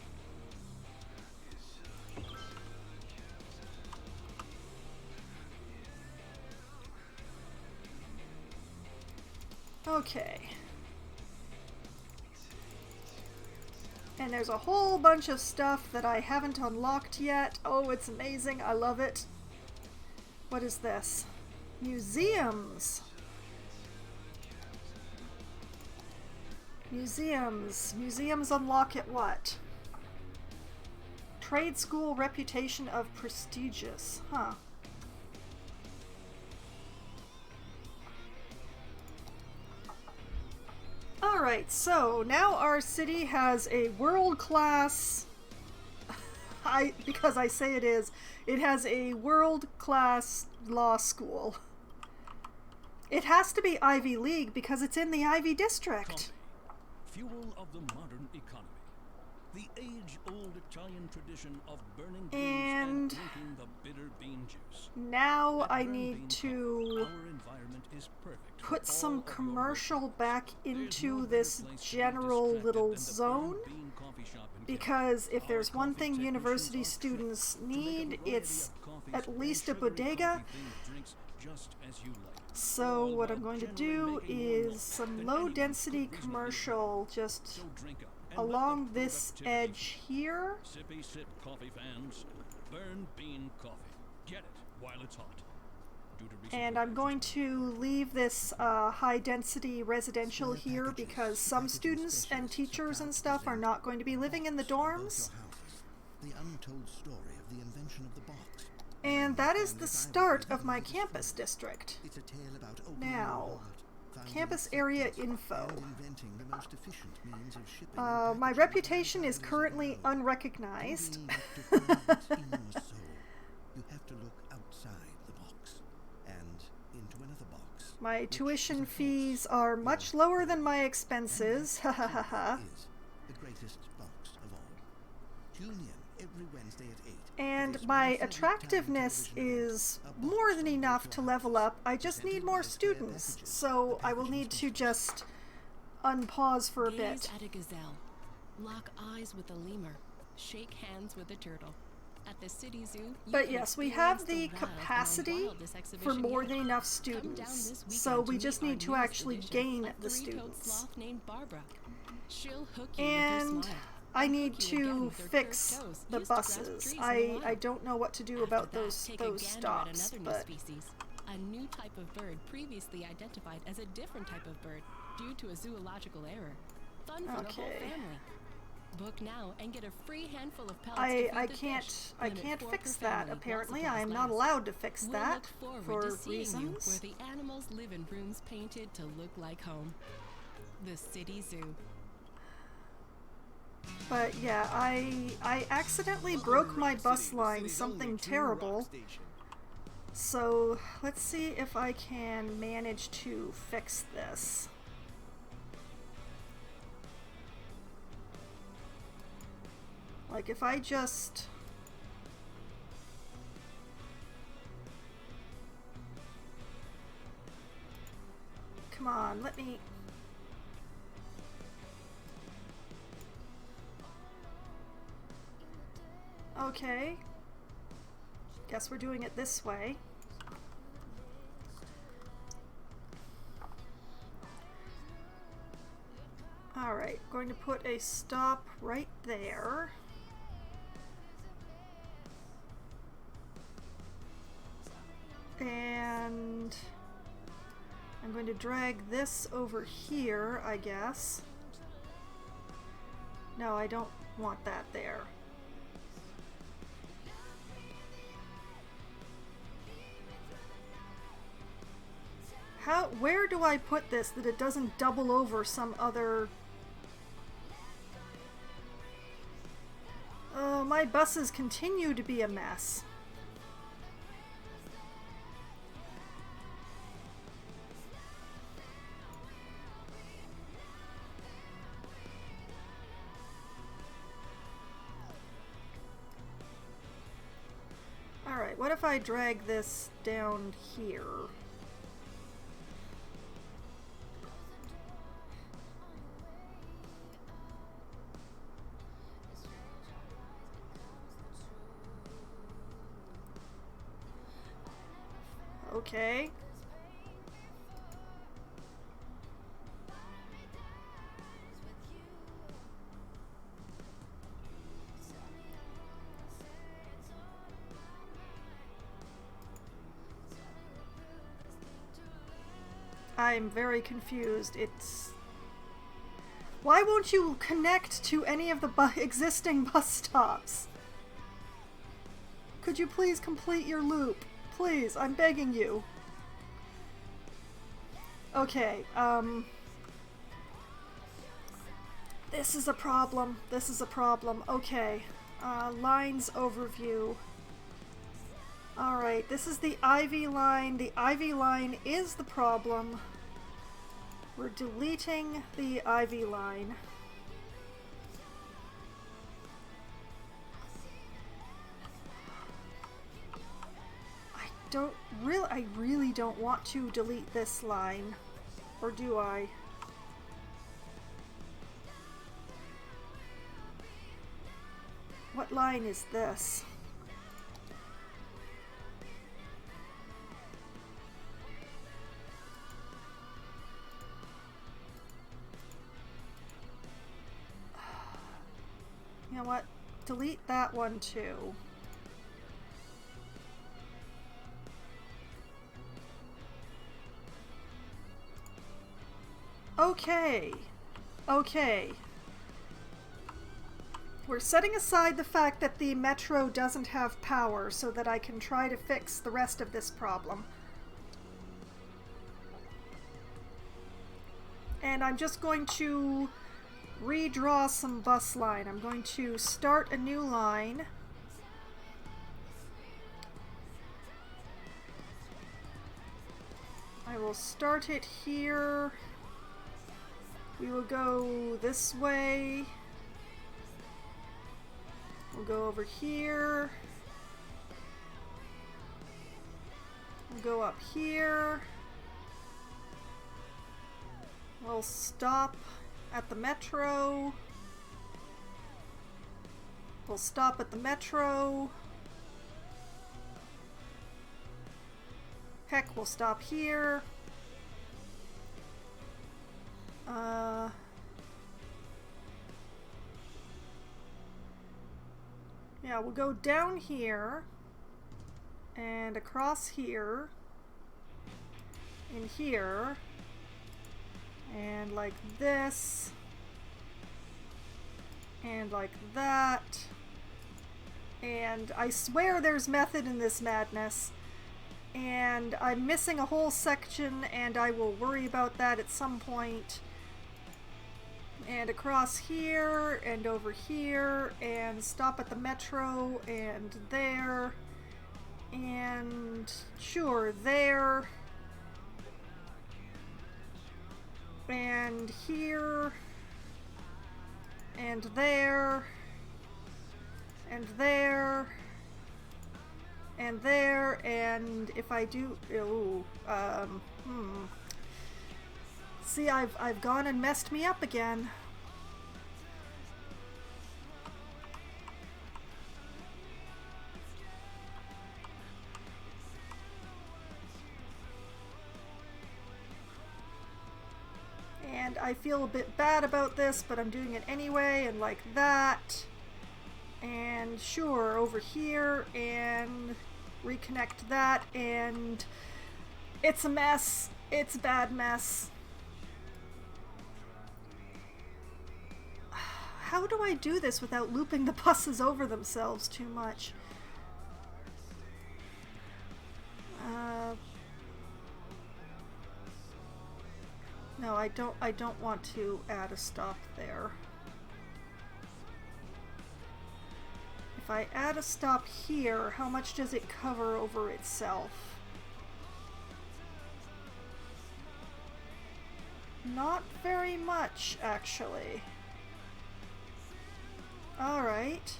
Okay. And there's a whole bunch of stuff that I haven't unlocked yet. Oh, it's amazing. I love it. What is this? Museums. Museums unlock at what? Trade school reputation of prestigious. Huh. Alright, so now our city has a world-class... because I say it has a world-class law school. It has to be Ivy League because it's in the Ivy District. Fuel of the modern economy. The age-old Italian tradition of burning beans And drinking the bitter bean juice. now I Burn need bean to coffee, our environment is perfect for put some all of your commercial work. back There's into no this better place to be general distracted little than the zone, Burn Bean Coffee Shop in because if Our there's one coffee thing technicians university are students trained to make a need, variety it's of coffees at and least a sugary bodega. coffee-themed drinks just as you like. So All what while I'm going to generally do making more is money some than low anyone density could reasonably commercial afford. just So drink up and let the along this productivity edge here. Sippy sip coffee fans. Burn bean coffee. Get it while it's hot. Due to recent And I'm going revisions, to leave this high density residential here because some students and teachers and stuff are not going to be living in the dorms. The untold story of the invention of the box. And that is the start of my campus district. It's a tale about opening Now, your heart, finding campus area acceptance, info. and inventing the most efficient means of shipping and My packaging reputation is values currently in the world. unrecognized. To find what's in your soul, you have to look outside the box and into another box. My which tuition is, of course, fees are much lower than my expenses. Ha ha ha ha. is the greatest box of all. Tune in every Wednesday at 8. And my attractiveness is more than enough to level up. I just need more students, so I will need to just unpause for a Gaze bit. at a gazelle. Lock eyes with a lemur. Shake hands with a turtle. At the city zoo, you But can yes, we experience have the wild in our capacity wildest for exhibition more yet. than enough Come down students, this so weekend we to just meet need our to newest actually addition, gain a the three-toed students. sloth named Barbara. She'll hook you And with her smile. I and need hook you again to with her fix curved toes, the used to grasp buses. trees in the I wild. don't know what to do After about that, those take a gander at stops, another new but species, a new type of bird previously identified as a different type of bird due to a zoological error. Fun for the whole Okay. family. Book now and get a free handful of pellets to I feed the can't fish. I Limit can't 4 fix per that family while apparently. supplies I am not last. allowed to fix We'll that look forward for to seeing you reasons. where the animals live in rooms painted to look like home. The City Zoo. But yeah, I accidentally broke my bus line, something terrible. So let's see if I can manage to fix this. Like if I just on, let me... Okay. Guess we're doing it this way. Alright, going to put a stop right there. And I'm going to drag this over here, I guess. No, I don't want that there. Where do I put this that it doesn't double over some other... Oh, my buses continue to be a mess. Alright, what if I drag this down here? Okay. I'm very confused. Why won't you connect to any of the existing bus stops? Could you please complete your loop? Please, I'm begging you. Okay, this is a problem. This is a problem. Okay, lines overview. Alright, this is the Ivy line. The Ivy line is the problem. We're deleting the Ivy line. I really don't want to delete this line. Or do I? What line is this? You know what? Delete that one too. Okay. Okay. We're setting aside the fact that the metro doesn't have power so that I can try to fix the rest of this problem. And I'm just going to redraw some bus line. I'm going to start a new line. I will start it here. We will go this way. We'll go over here. We'll go up here. We'll stop at the metro. We'll stop at the metro. Heck, we'll stop here. Yeah, we'll go down here and across here and here and like this and like that, and I swear there's method in this madness, and I'm missing a whole section, and I will worry about that at some point. And across here and over here and stop at the metro and there and sure there and here and there and there and there, and if I do See, I've gone and messed me up again. And I feel a bit bad about this, but I'm doing it anyway, and like that. And sure, over here, and reconnect that, and it's a mess. It's a bad mess. How do I do this without looping the buses over themselves too much? No, I don't want to add a stop there. If I add a stop here, how much does it cover over itself? Not very much, actually. Alright.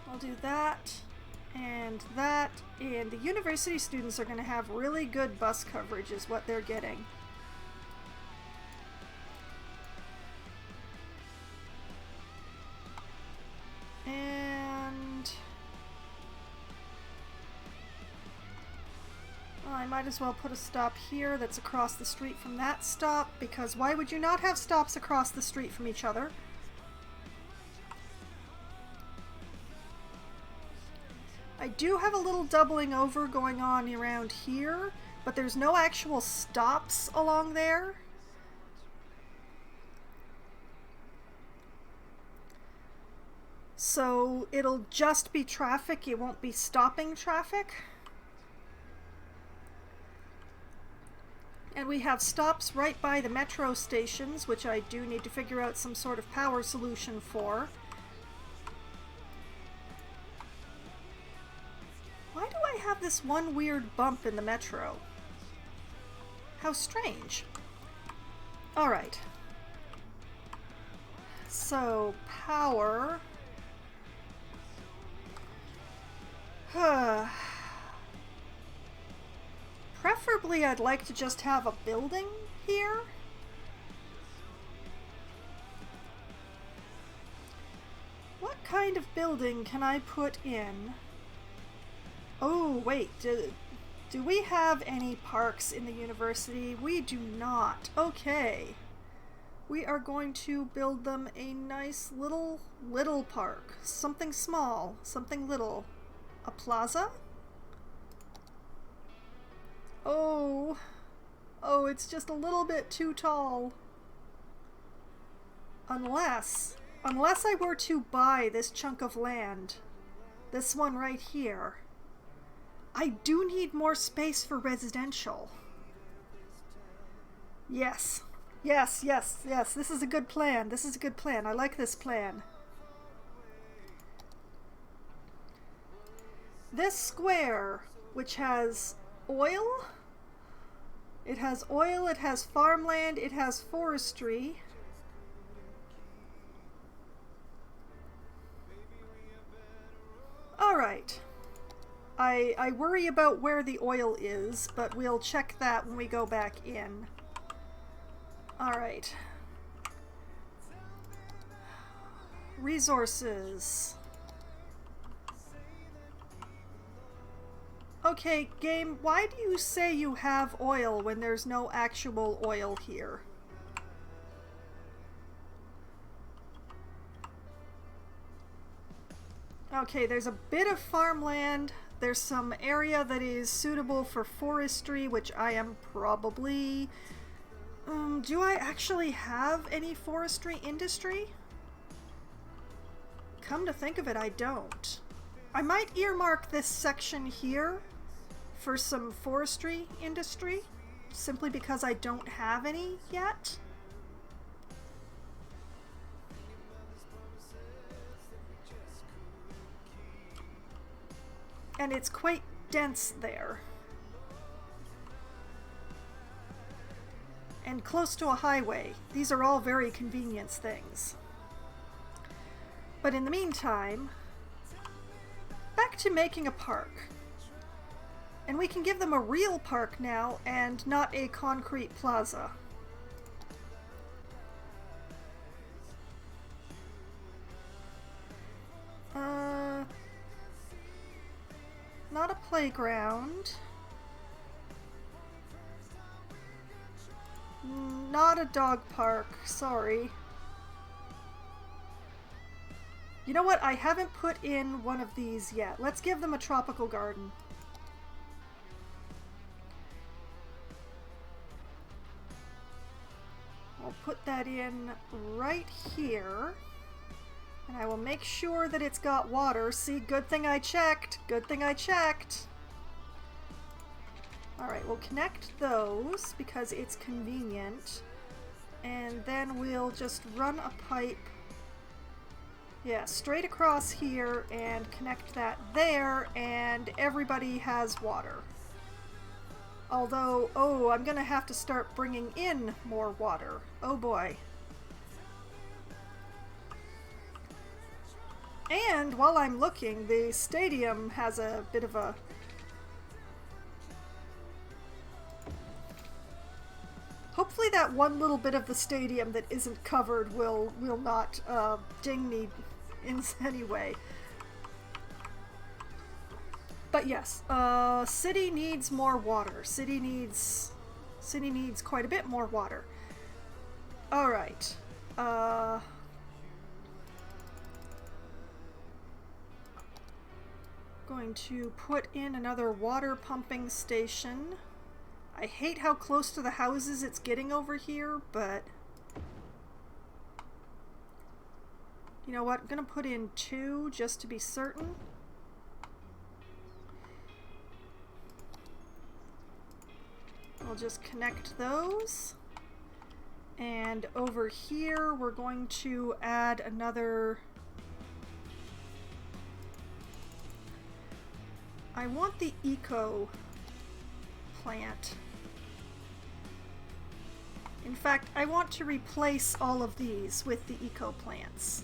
I'll do that, and the university students are going to have really good bus coverage is what they're getting. And well, I might as well put a stop here that's across the street from that stop, because why would you not have stops across the street from each other? I do have a little doubling over going on around here, but there's no actual stops along there. So it'll just be traffic, it won't be stopping traffic. And we have stops right by the metro stations, which I do need to figure out some sort of power solution for. Why do I have this one weird bump in the metro? How strange. Alright. So, power. Preferably, I'd like to just have a building here. What kind of building can I put in? Oh, wait, do we have any parks in the university? We do not. Okay. We are going to build them a nice little park. Something small, something little. A plaza? Oh, it's just a little bit too tall. Unless I were to buy this chunk of land, this one right here. I do need more space for residential. Yes. Yes, yes, yes. This is a good plan. This is a good plan. I like this plan. This square, which has oil, it has oil, it has farmland, it has forestry. Alright. I worry about where the oil is, but we'll check that when we go back in. Alright. Resources. Okay, game, why do you say you have oil when there's no actual oil here? Okay, there's a bit of farmland. There's some area that is suitable for forestry, which I am probably... do I actually have any forestry industry? Come to think of it, I don't. I might earmark this section here for some forestry industry, simply because I don't have any yet. And it's quite dense there. And close to a highway. These are all very convenience things. But in the meantime, back to making a park. And we can give them a real park now and not a concrete plaza. Not a playground. Not a dog park, sorry. You know what? I haven't put in one of these yet. Let's give them a tropical garden. I'll put that in right here. And I will make sure that it's got water. See, good thing I checked. Good thing I checked. Alright, we'll connect those because it's convenient. And then we'll just run a pipe, yeah, straight across here and connect that there, and everybody has water. Although, oh, I'm gonna have to start bringing in more water. Oh boy. And while I'm looking, the stadium has a bit of a... Hopefully that one little bit of the stadium that isn't covered will not ding me in any way. But yes, city needs more water. City needs quite a bit more water. All right. Going to put in another water pumping station. I hate how close to the houses it's getting over here, but you know what? I'm gonna put in 2 just to be certain. I'll just connect those. And over here, we're going to add another... I want the eco plant. In fact, I want to replace all of these with the eco plants.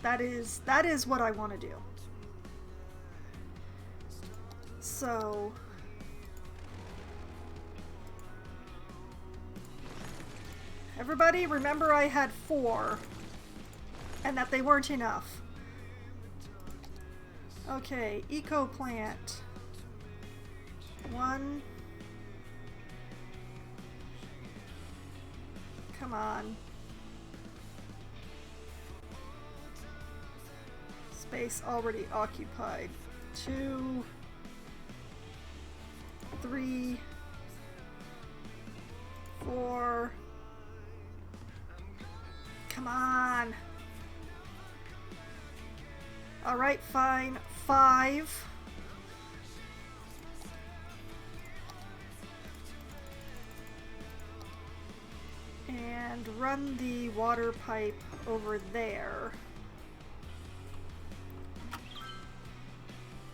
That is what I want to do. So everybody remember I had 4 and that they weren't enough. Okay, eco plant. 1. Come on. Space already occupied. 2. 3. 4. Come on. All right, fine. 5. And run the water pipe over there.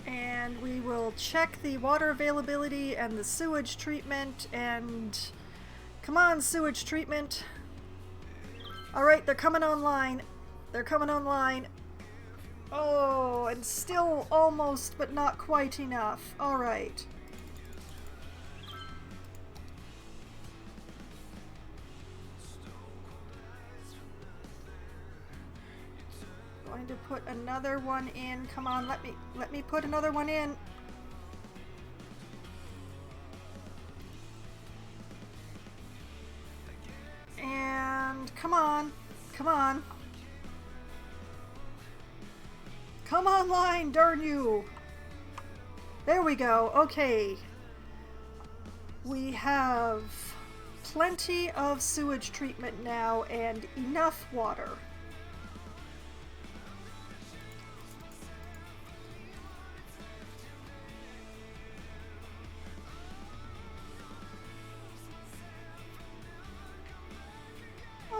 And we will check the water availability and the sewage treatment, and come on, sewage treatment. All right, they're coming online. They're coming online. Oh, and still almost, but not quite enough. All right. Going to put another one in. Come on, let me put another one in. And come on. Come on. Come online, darn you! There we go. Okay. We have plenty of sewage treatment now and enough water.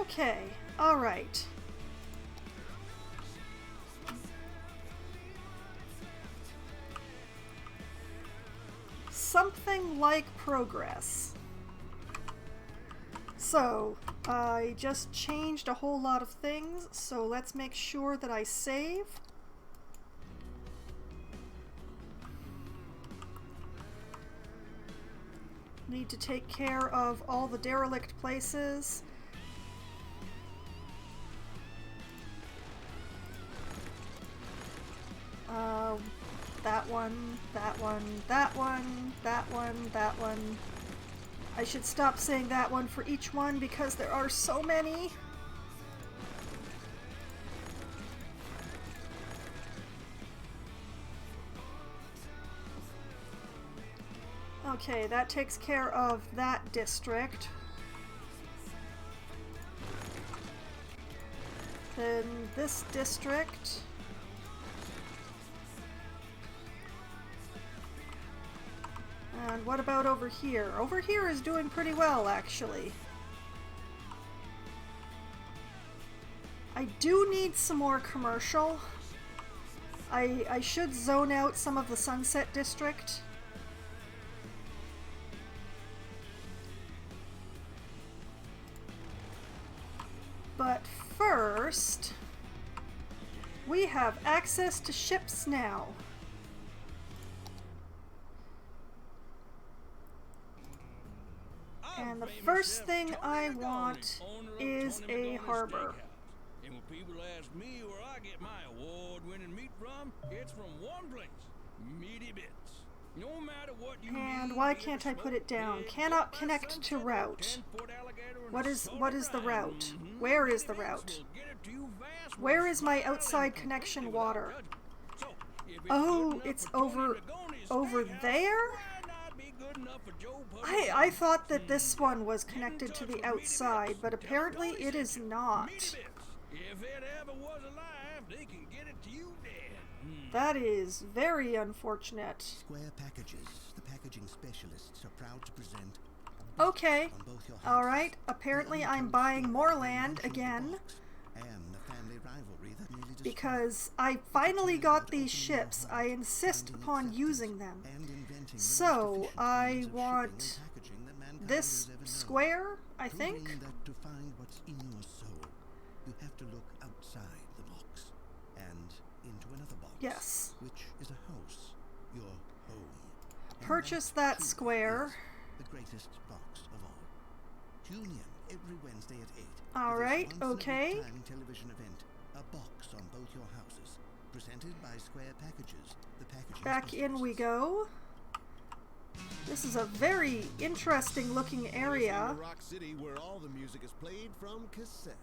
Okay, all right. Something like progress. So, I just changed a whole lot of things, so let's make sure that I save. Need to take care of all the derelict places. That one, that one, that one, that one, that one. I should stop saying that one for each one because there are so many. Okay, that takes care of that district. Then this district. And what about over here? Over here is doing pretty well, actually. I do need some more commercial. I should zone out some of the Sunset District. But first, we have access to ships now. And the first thing I want is a harbor. And when people ask me where I get my award-winning meat from, it's from one place, Meaty Bits. No matter what you And why can't I put it down? Cannot connect to route. What is the route? Where is the route? Where is my outside connection water? Oh, it's over there? I thought that this one was connected to the outside, but apparently it is not. If it ever was alive, they can get it to you dead. That is very unfortunate. Square Packages, the packaging specialists, are proud to present. Okay. On both your Alright, apparently I'm buying more land again. And the family rivalry that nearly destroyed Because I finally got these ships. I insist upon using them. and inventing the So, most efficient I means of want shipping and packaging that mankind this has ever known. square, I think. Proving that to find what's in your soul, you have to look outside the box and into another box. Yes. Which is a house, your home. And Purchase that too, square. is the greatest box of all. Tune in every Wednesday at 8. All for this right, okay. once-in-a-lifetime television event, A Box on Both Your Houses, presented by Square Packages, the packaging Back in we specialists. go. This is a very interesting looking area. The Rock City where all the music is played from cassette.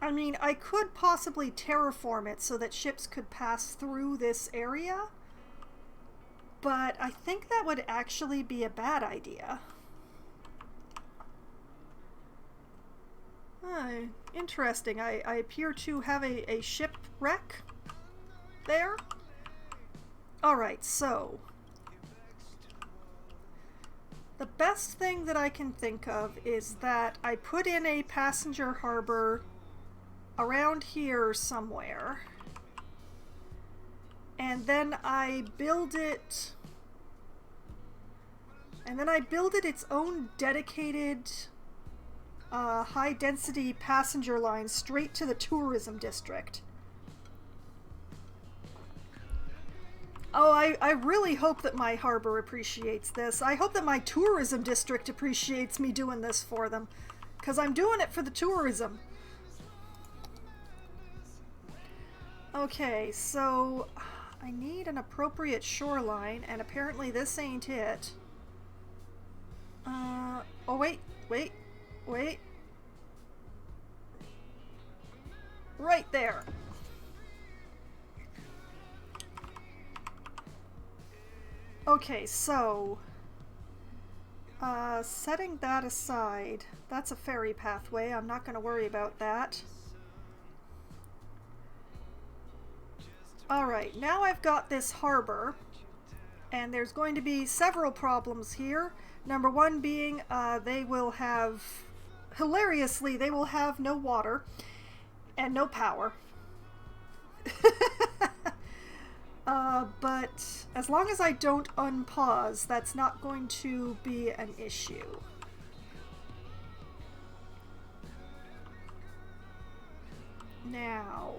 I mean, I could possibly terraform it so that ships could pass through this area, but I think that would actually be a bad idea. Interesting. I appear to have a shipwreck there. Alright, so the best thing that I can think of is that I put in a passenger harbor around here somewhere, and then I build it its own dedicated high density passenger line straight to the tourism district. Oh, I really hope that my harbor appreciates this. I hope that my tourism district appreciates me doing this for them, because I'm doing it for the tourism. Okay, so I need an appropriate shoreline, and apparently this ain't it. Oh wait. Right there. Okay, so setting that aside, that's a ferry pathway. I'm not going to worry about that. Alright, now I've got this harbor, and there's going to be several problems here. Number one being they will have, hilariously, they will have no water and no power. But as long as I don't unpause, that's not going to be an issue. Now,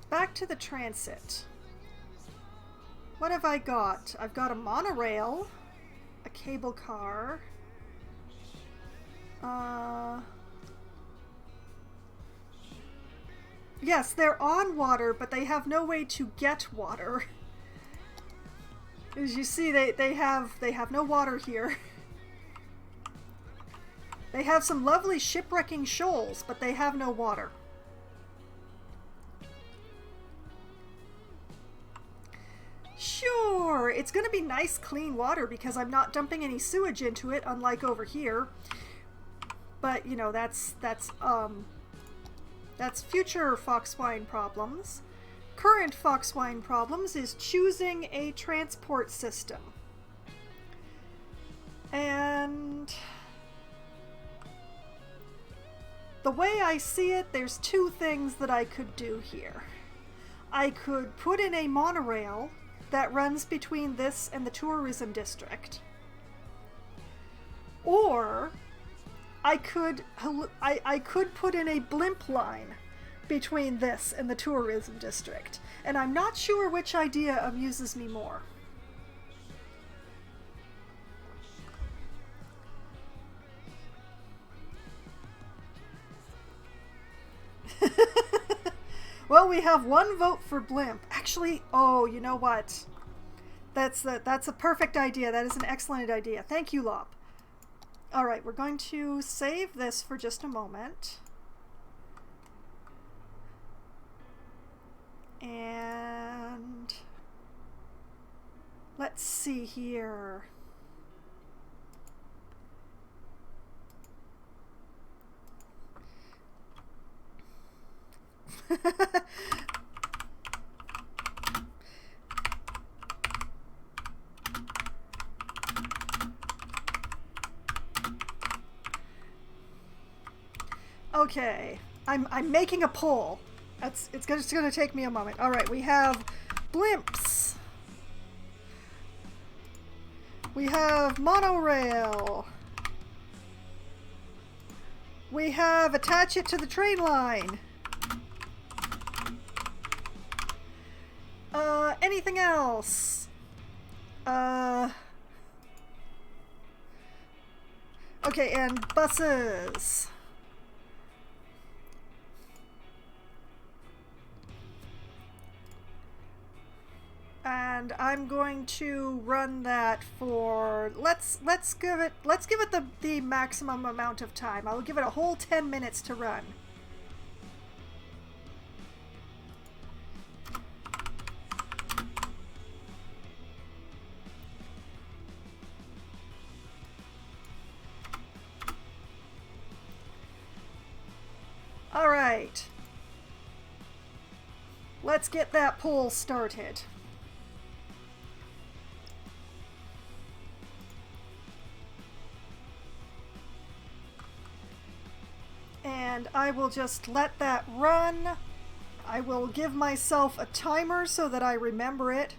back to the transit. What have I got? I've got a monorail, a cable car, yes, they're on water, but they have no way to get water. As you see, they have no water here. They have some lovely shipwrecking shoals, but they have no water. Sure, it's going to be nice clean water because I'm not dumping any sewage into it, unlike over here. But, you know, that's future Foxwine problems. Current Foxwine problems is choosing a transport system. And the way I see it, there's two things that I could do here. I could put in a monorail that runs between this and the tourism district. Or I could put in a blimp line between this and the tourism district. And I'm not sure which idea amuses me more. Well, we have one vote for blimp. Actually, oh, you know what? That's a perfect idea. That is an excellent idea. Thank you, Lop. All right, we're going to save this for just a moment. And let's see here. Okay, I'm making a poll. It's just gonna take me a moment. All right, we have blimps. We have monorail. We have attach it to the train line. Anything else? Okay, and buses. And I'm going to run that for let's give it the maximum amount of time. I'll give it a whole 10 minutes to run. All right. Let's get that poll started. And I will just let that run. I will give myself a timer so that I remember it.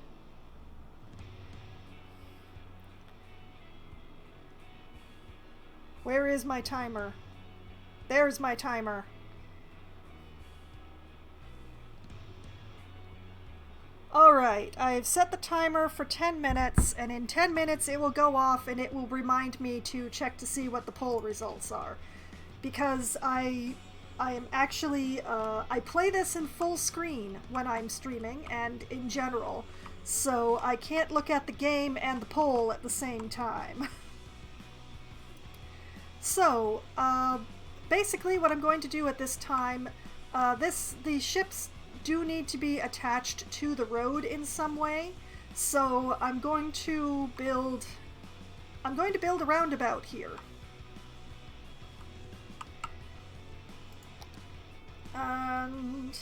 Where is my timer? There's my timer. Alright, I've set the timer for 10 minutes, and in 10 minutes it will go off and it will remind me to check to see what the poll results are. Because I am actually, I play this in full screen when I'm streaming and in general, so I can't look at the game and the poll at the same time. So, basically what I'm going to do at this time, the ships do need to be attached to the road in some way, so I'm going to build a roundabout here. And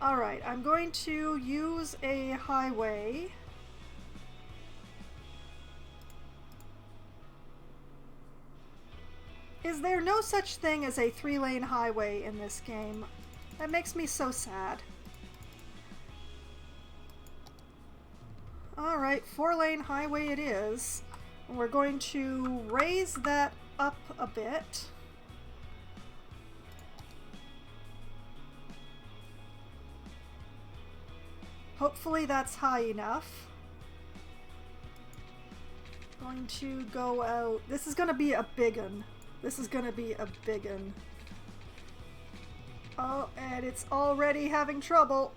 alright, I'm going to use a highway. Is there no such thing as a 3-lane highway in this game? That makes me so sad. Alright, 4-lane highway it is. We're going to raise that up a bit. Hopefully that's high enough. Going to go out. This is going to be a big one. This is going to be a big one. Oh, and it's already having trouble.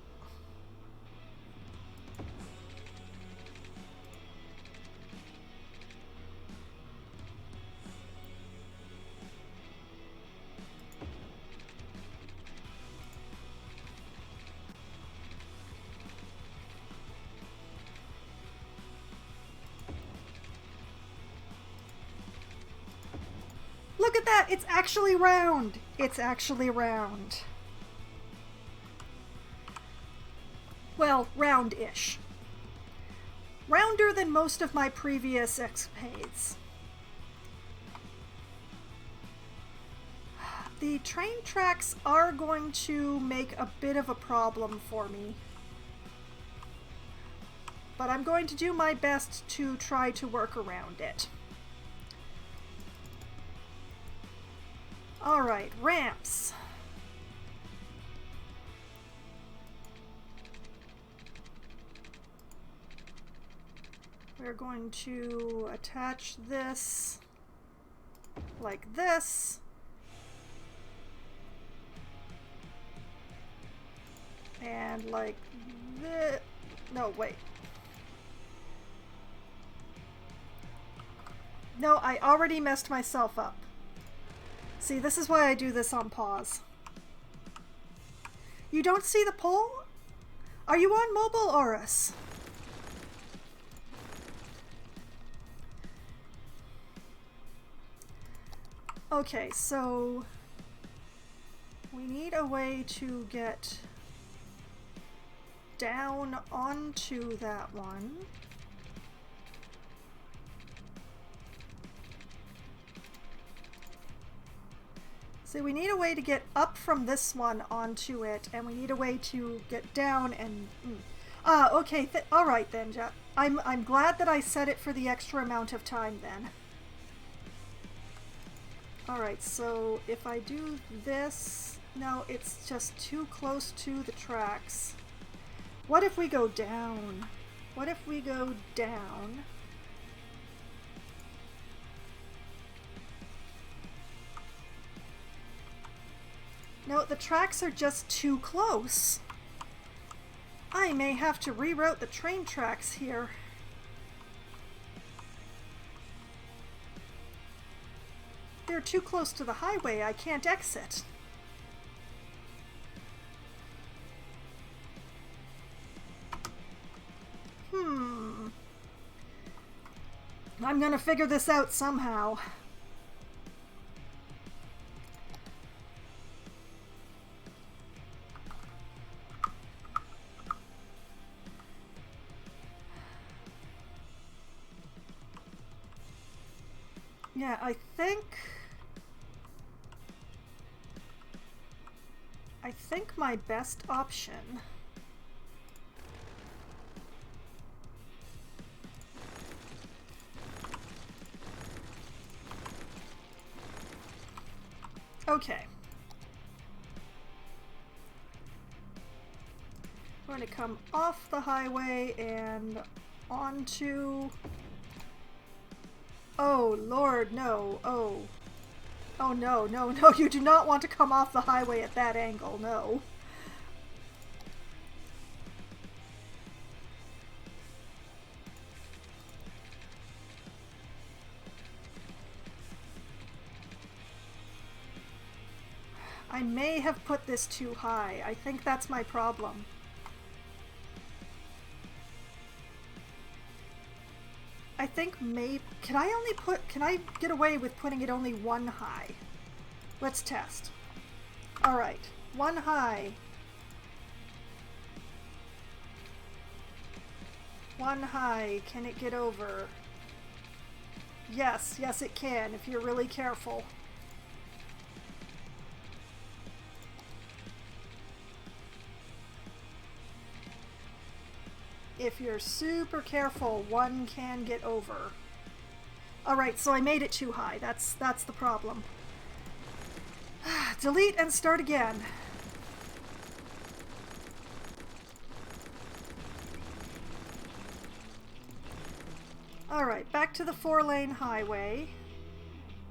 Look at that! It's actually round! It's actually round. Well, round-ish. Rounder than most of my previous escapades. The train tracks are going to make a bit of a problem for me. But I'm going to do my best to try to work around it. Alright, ramps. We're going to attach this like this. And like this. No, wait. No, I already messed myself up. See, this is why I do this on pause. You don't see the pole? Are you on mobile, Oris? Okay, so we need a way to get down onto that one. So we need a way to get up from this one onto it, and we need a way to get down and... okay, alright then, Jeff. I'm glad that I set it for the extra amount of time then. Alright, so if I do this... No, it's just too close to the tracks. What if we go down? What if we go down? No, the tracks are just too close. I may have to reroute the train tracks here. They're too close to the highway. I can't exit. I'm gonna figure this out somehow. Yeah, I think my best option okay. I'm going to come off the highway and onto... Oh, Lord, no. Oh. Oh, no, no, no. You do not want to come off the highway at that angle, no. I may have put this too high. I think that's my problem. I think maybe... Can I get away with putting it only one high? Let's test. Alright, one high. One high. Can it get over? Yes, yes it can, if you're really careful. If you're super careful, one can get over. Alright, so I made it too high. That's the problem. Delete and start again. Alright, back to the 4-lane highway.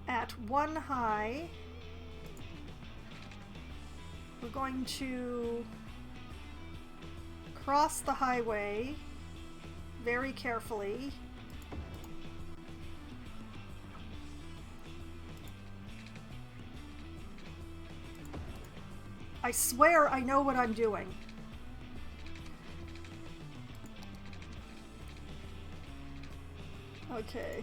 At 1 high, we're going to cross the highway very carefully. I swear I know what I'm doing. Okay.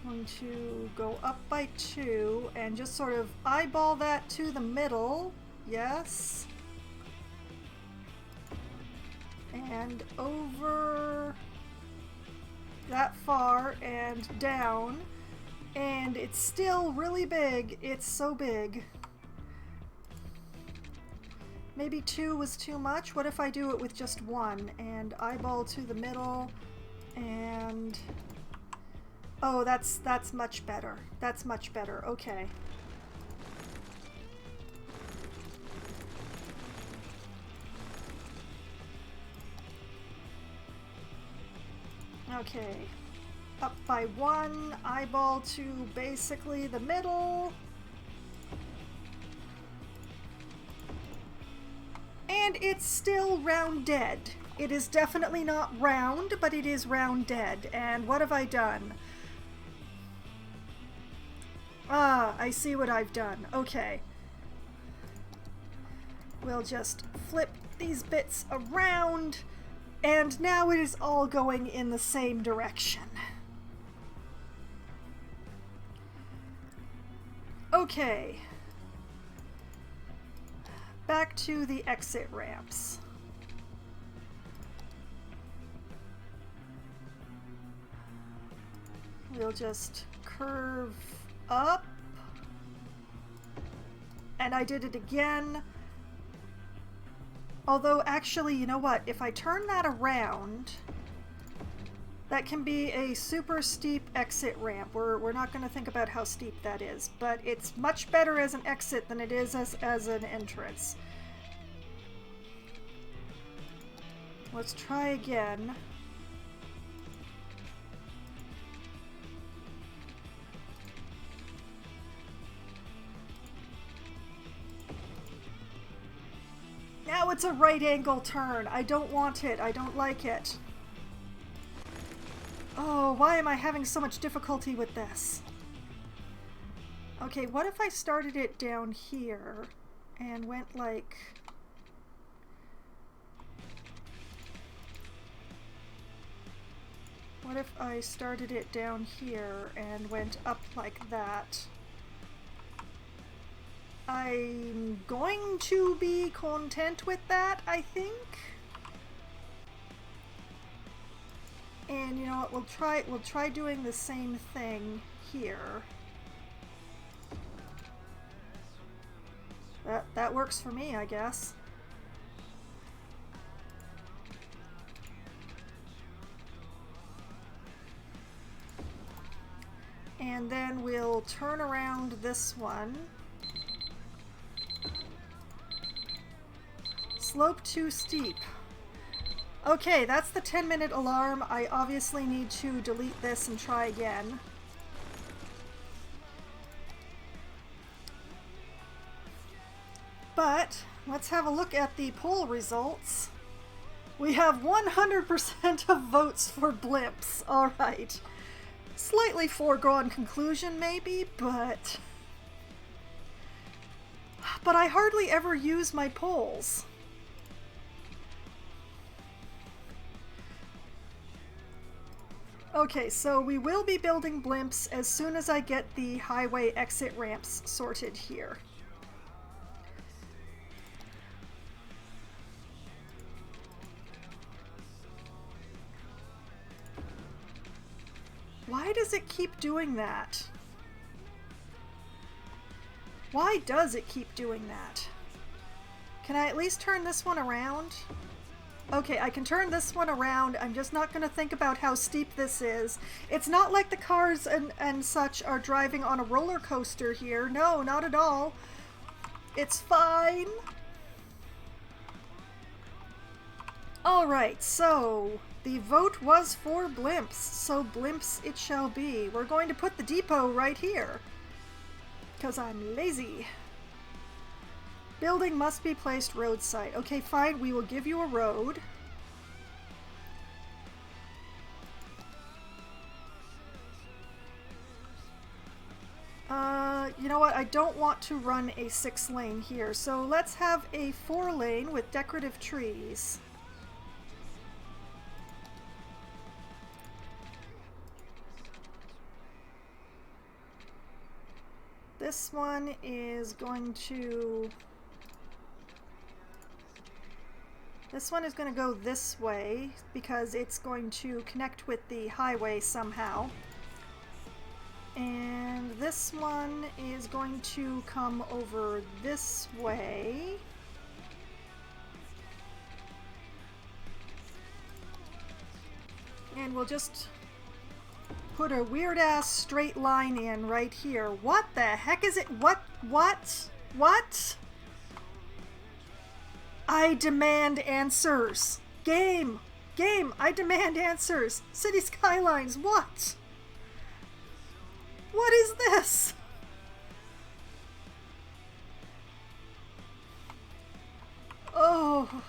Going to go up by 2 and just sort of eyeball that to the middle. Yes. And over that far and down. And it's still really big. It's so big. Maybe 2 was too much. What if I do it with just 1 and eyeball to the middle and... Oh, that's much better. That's much better. Okay. Okay. Up by 1, eyeball to basically the middle. And it's still round dead. It is definitely not round, but it is round dead. And what have I done? Ah, I see what I've done. Okay. We'll just flip these bits around, and now it is all going in the same direction. Okay. Back to the exit ramps. We'll just curve up. And I did it again. Although, actually, you know what? If I turn that around, that can be a super steep exit ramp. We're not going to think about how steep that is, but it's much better as an exit than it is as an entrance. Let's try again. Now it's a right angle turn. I don't want it. I don't like it. Oh, why am I having so much difficulty with this? Okay, what if I started it down here and went like... What if I started it down here and went up like that? I'm going to be content with that, I think. And you know what, we'll try doing the same thing here. That works for me, I guess. And then we'll turn around this one. Slope too steep. Okay, that's the 10-minute alarm. I obviously need to delete this and try again. But let's have a look at the poll results. We have 100% of votes for Blimps. All right. Slightly foregone conclusion maybe, but I hardly ever use my polls. Okay, so we will be building Blimps as soon as I get the highway exit ramps sorted here. Why does it keep doing that? Why does it keep doing that? Can I at least turn this one around? Okay, I can turn this one around. I'm just not going to think about how steep this is. It's not like the cars and such are driving on a roller coaster here. No, not at all. It's fine. Alright, so the vote was for Blimps, so Blimps it shall be. We're going to put the depot right here, because I'm lazy. Building must be placed roadside. Okay, fine, we will give you a road. You know what? I don't want to run a 6-lane here, so let's have a 4-lane with decorative trees. This one is going to... This one is going to go this way because it's going to connect with the highway somehow. And this one is going to come over this way. And we'll just put a weird-ass straight line in right here. What the heck is it? What? I demand answers. Game, I demand answers. City Skylines, what? What is this? Oh.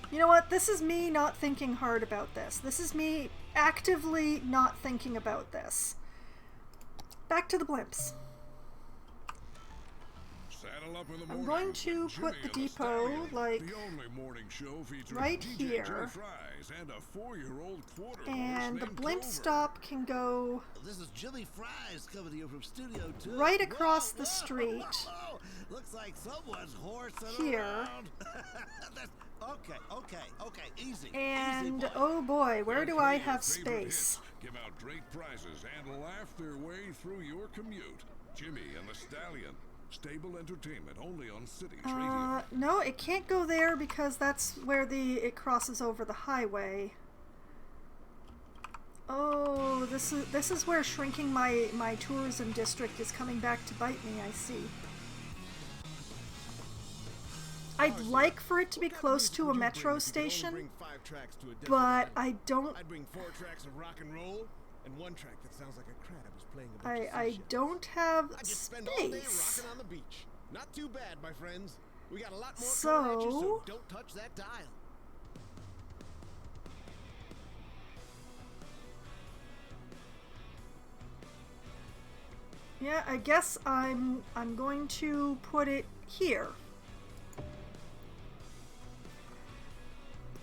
You know what? This is me not thinking hard about this. This is me actively not thinking about this. Back to the Blimps. Saddle up in the I'm morning going to with put Jimmy the and depot, Stallion, like, the only morning show featuring right DJ here. Joe Fries and a 4-year-old quarter And the horse named Blimp Clover. stop can go This is Jimmy Fries coming to you from Studio 2. right across the Whoa. street. Looks like someone's horsing Here. around. Okay, easy. And, easy, boy. oh boy, where do Play I your have favorite space? hits, give out great prizes, and laugh their way through your commute. Jimmy and the Stallion. Stable entertainment only on Cities Radio. No, it can't go there because that's where it crosses over the highway. Oh, this is where shrinking my tourism district is coming back to bite me, I see. I'd like for it to be close to a metro station, but I don't... I'd bring 4 tracks of rock and roll and 1 track that sounds like a crab is playing a bunch of I seashells. don't have I could spend all day space. rocking on the beach. Not too bad, my friends. We got a lot more So- coming at you, so don't touch that dial. Yeah, I guess I'm going to put it here.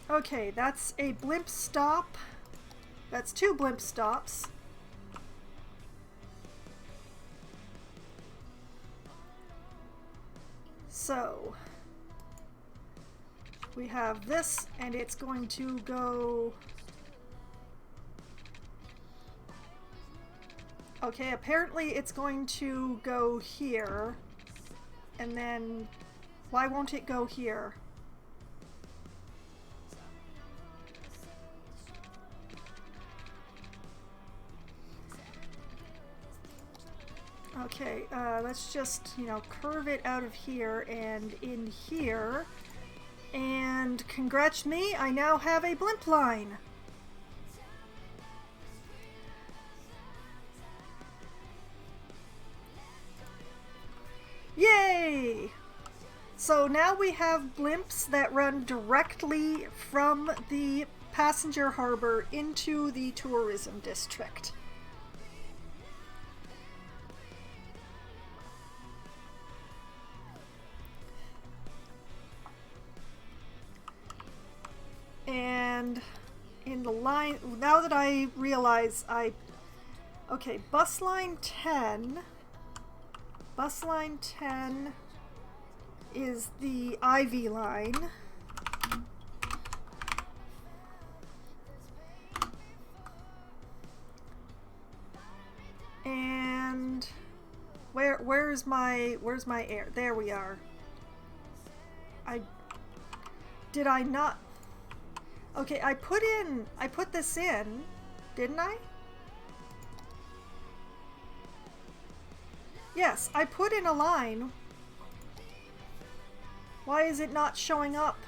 Okay, that's a blimp stop. That's 2 blimp stops. So, we have this, and it's going to go... Okay, apparently it's going to go here, and then why won't it go here? Okay, let's just, curve it out of here and in here, and congrats me, I now have a blimp line! Yay! So now we have blimps that run directly from the passenger harbor into the tourism district. And in the line, now that I realize okay, bus line 10 is the Ivy line. And where's my air? There we are. Did I not? Okay, I put this in, didn't I? Yes, I put in a line. Why is it not showing up?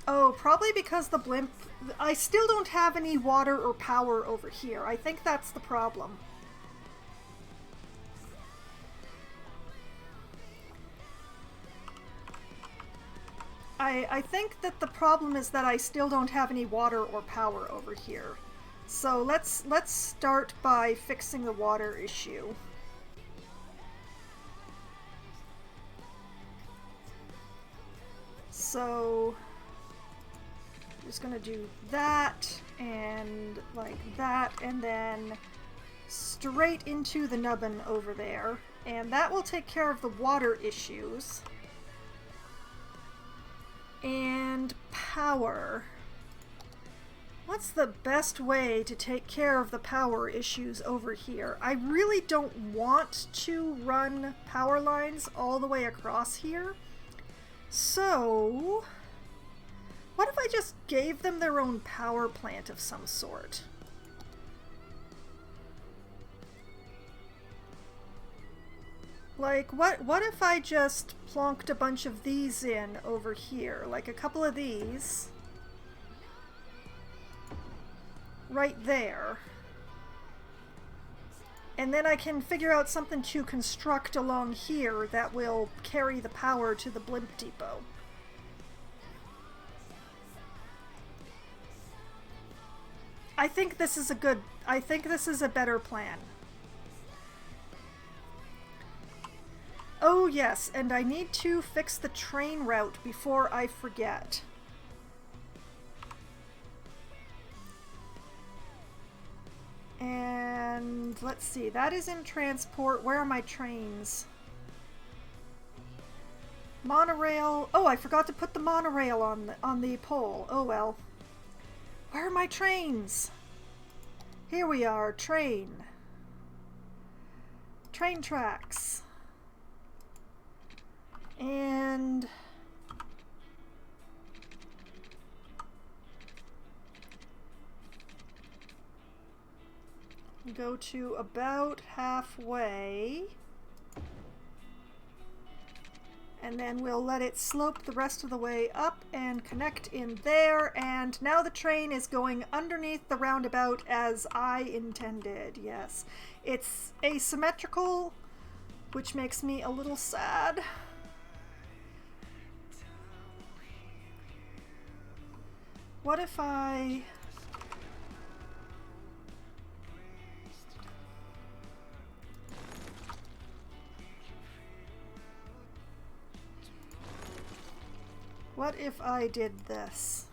Oh, probably because the blimp... I still don't have any water or power over here. I think that's the problem. I think that the problem is that I still don't have any water or power over here. So let's start by fixing the water issue. So I'm just gonna do that and like that, and then straight into the nubbin over there, and that will take care of the water issues. And power. What's the best way to take care of the power issues over here? I really don't want to run power lines all the way across here. So, what if I just gave them their own power plant of some sort? Like, what if I just plonked a bunch of these in over here? Like a couple of these. Right there. And then I can figure out something to construct along here that will carry the power to the blimp depot. I think this is a better plan. Oh yes, and I need to fix the train route before I forget. And let's see, that is in transport. Where are my trains? Monorail. Oh, I forgot to put the monorail on the pole. Oh well. Where are my trains? Here we are, train. Train tracks. And go to about halfway, and then we'll let it slope the rest of the way up and connect in there, and now the train is going underneath the roundabout as I intended. Yes, it's asymmetrical, which makes me a little sad. What if I... What if I did this?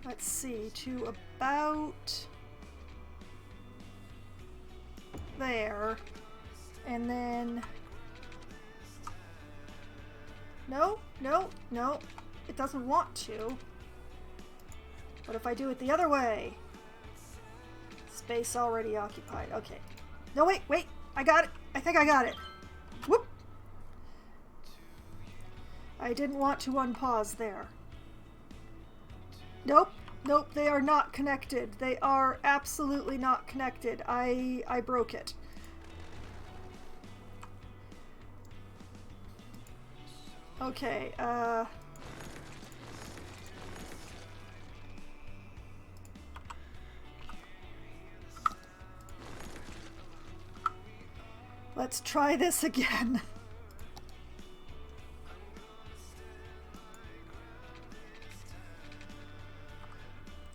Let's see, to about there, and then... No, no, no. It doesn't want to. What if I do it the other way? Space already occupied. Okay. No, wait. I got it. I think I got it. Whoop. I didn't want to unpause there. Nope. They are not connected. They are absolutely not connected. I broke it. Okay, let's try this again.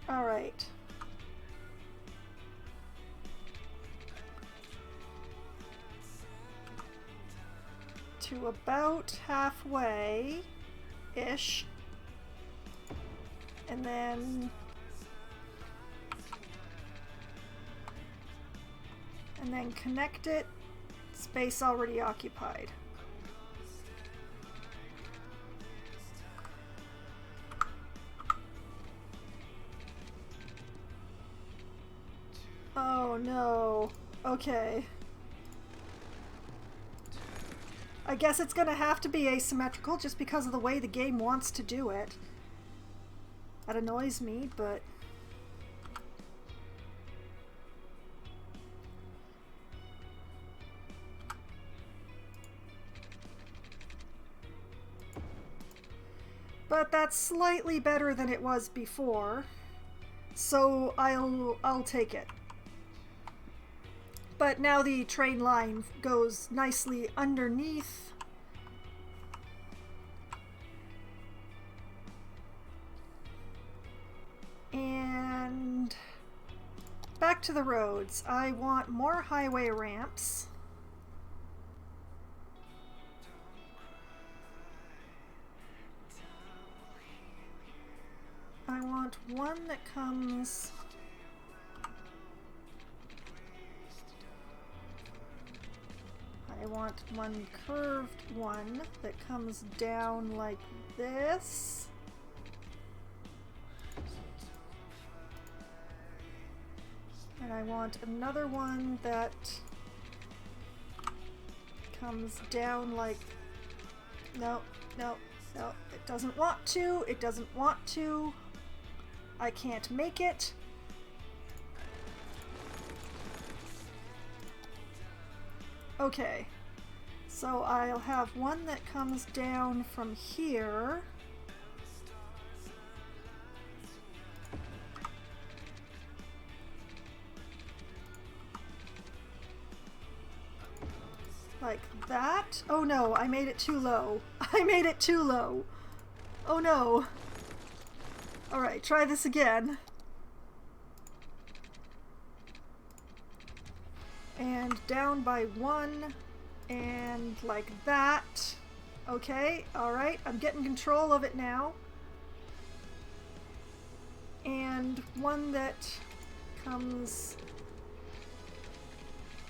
All right. To about halfway-ish. And then connect it. Space already occupied. Oh no. Okay. I guess it's gonna have to be asymmetrical just because of the way the game wants to do it. That annoys me, but... But that's slightly better than it was before, so I'll take it. But now the train line goes nicely underneath. And back to the roads. I want more highway ramps. I want one that comes... I want one curved one that comes down like this. And I want another one that comes down like... No, no, no. It doesn't want to. It doesn't want to. I can't make it. Okay. So I'll have one that comes down from here. Like that? Oh no, I made it too low. I made it too low. Oh no. Alright, try this again. And down by one, and like that. Okay, alright, I'm getting control of it now. And one that comes...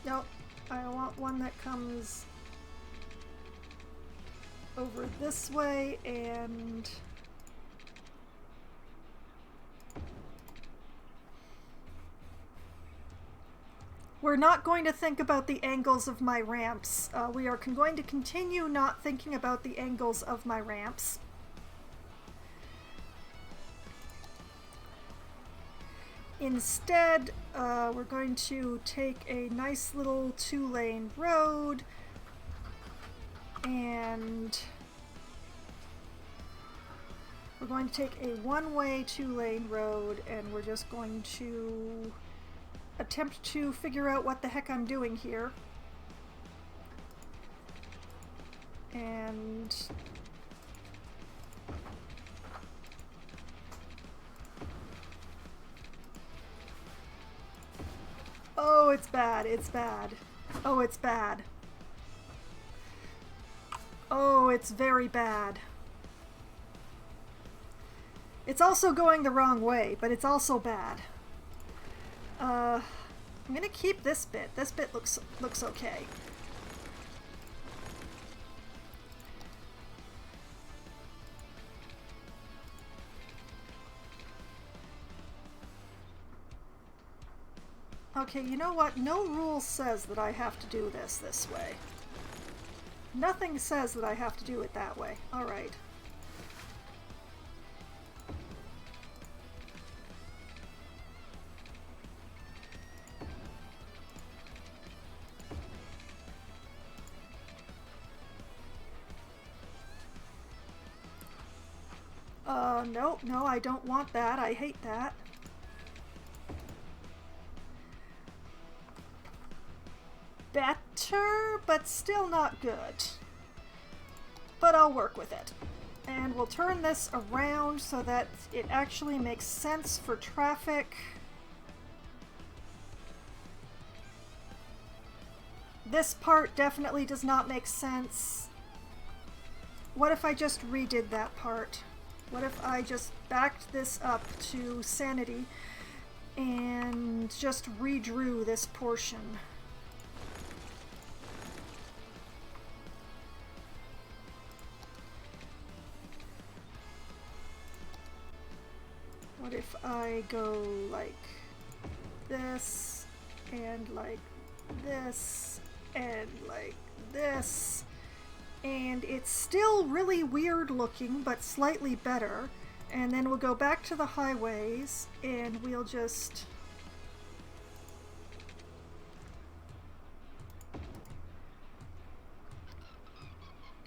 Nope, I want one that comes over this way and... We're not going to think about the angles of my ramps. We are going to continue not thinking about the angles of my ramps. Instead, we're going to take a nice little two-lane road and we're going to take a one-way two-lane road and we're just going to attempt to figure out what the heck I'm doing here. And oh, it's bad, it's bad. Oh, it's bad. Oh, it's very bad. It's also going the wrong way, but it's also bad. I'm gonna keep this bit. This bit looks okay. Okay, you know what? No rule says that I have to do this way. Nothing says that I have to do it that way. Alright. No, I don't want that. I hate that. Better, but still not good. But I'll work with it. And we'll turn this around so that it actually makes sense for traffic. This part definitely does not make sense. What if I just redid that part? What if I just backed this up to sanity and just redrew this portion? What if I go like this and like this and like this? And it's still really weird looking, but slightly better. And then we'll go back to the highways and we'll just...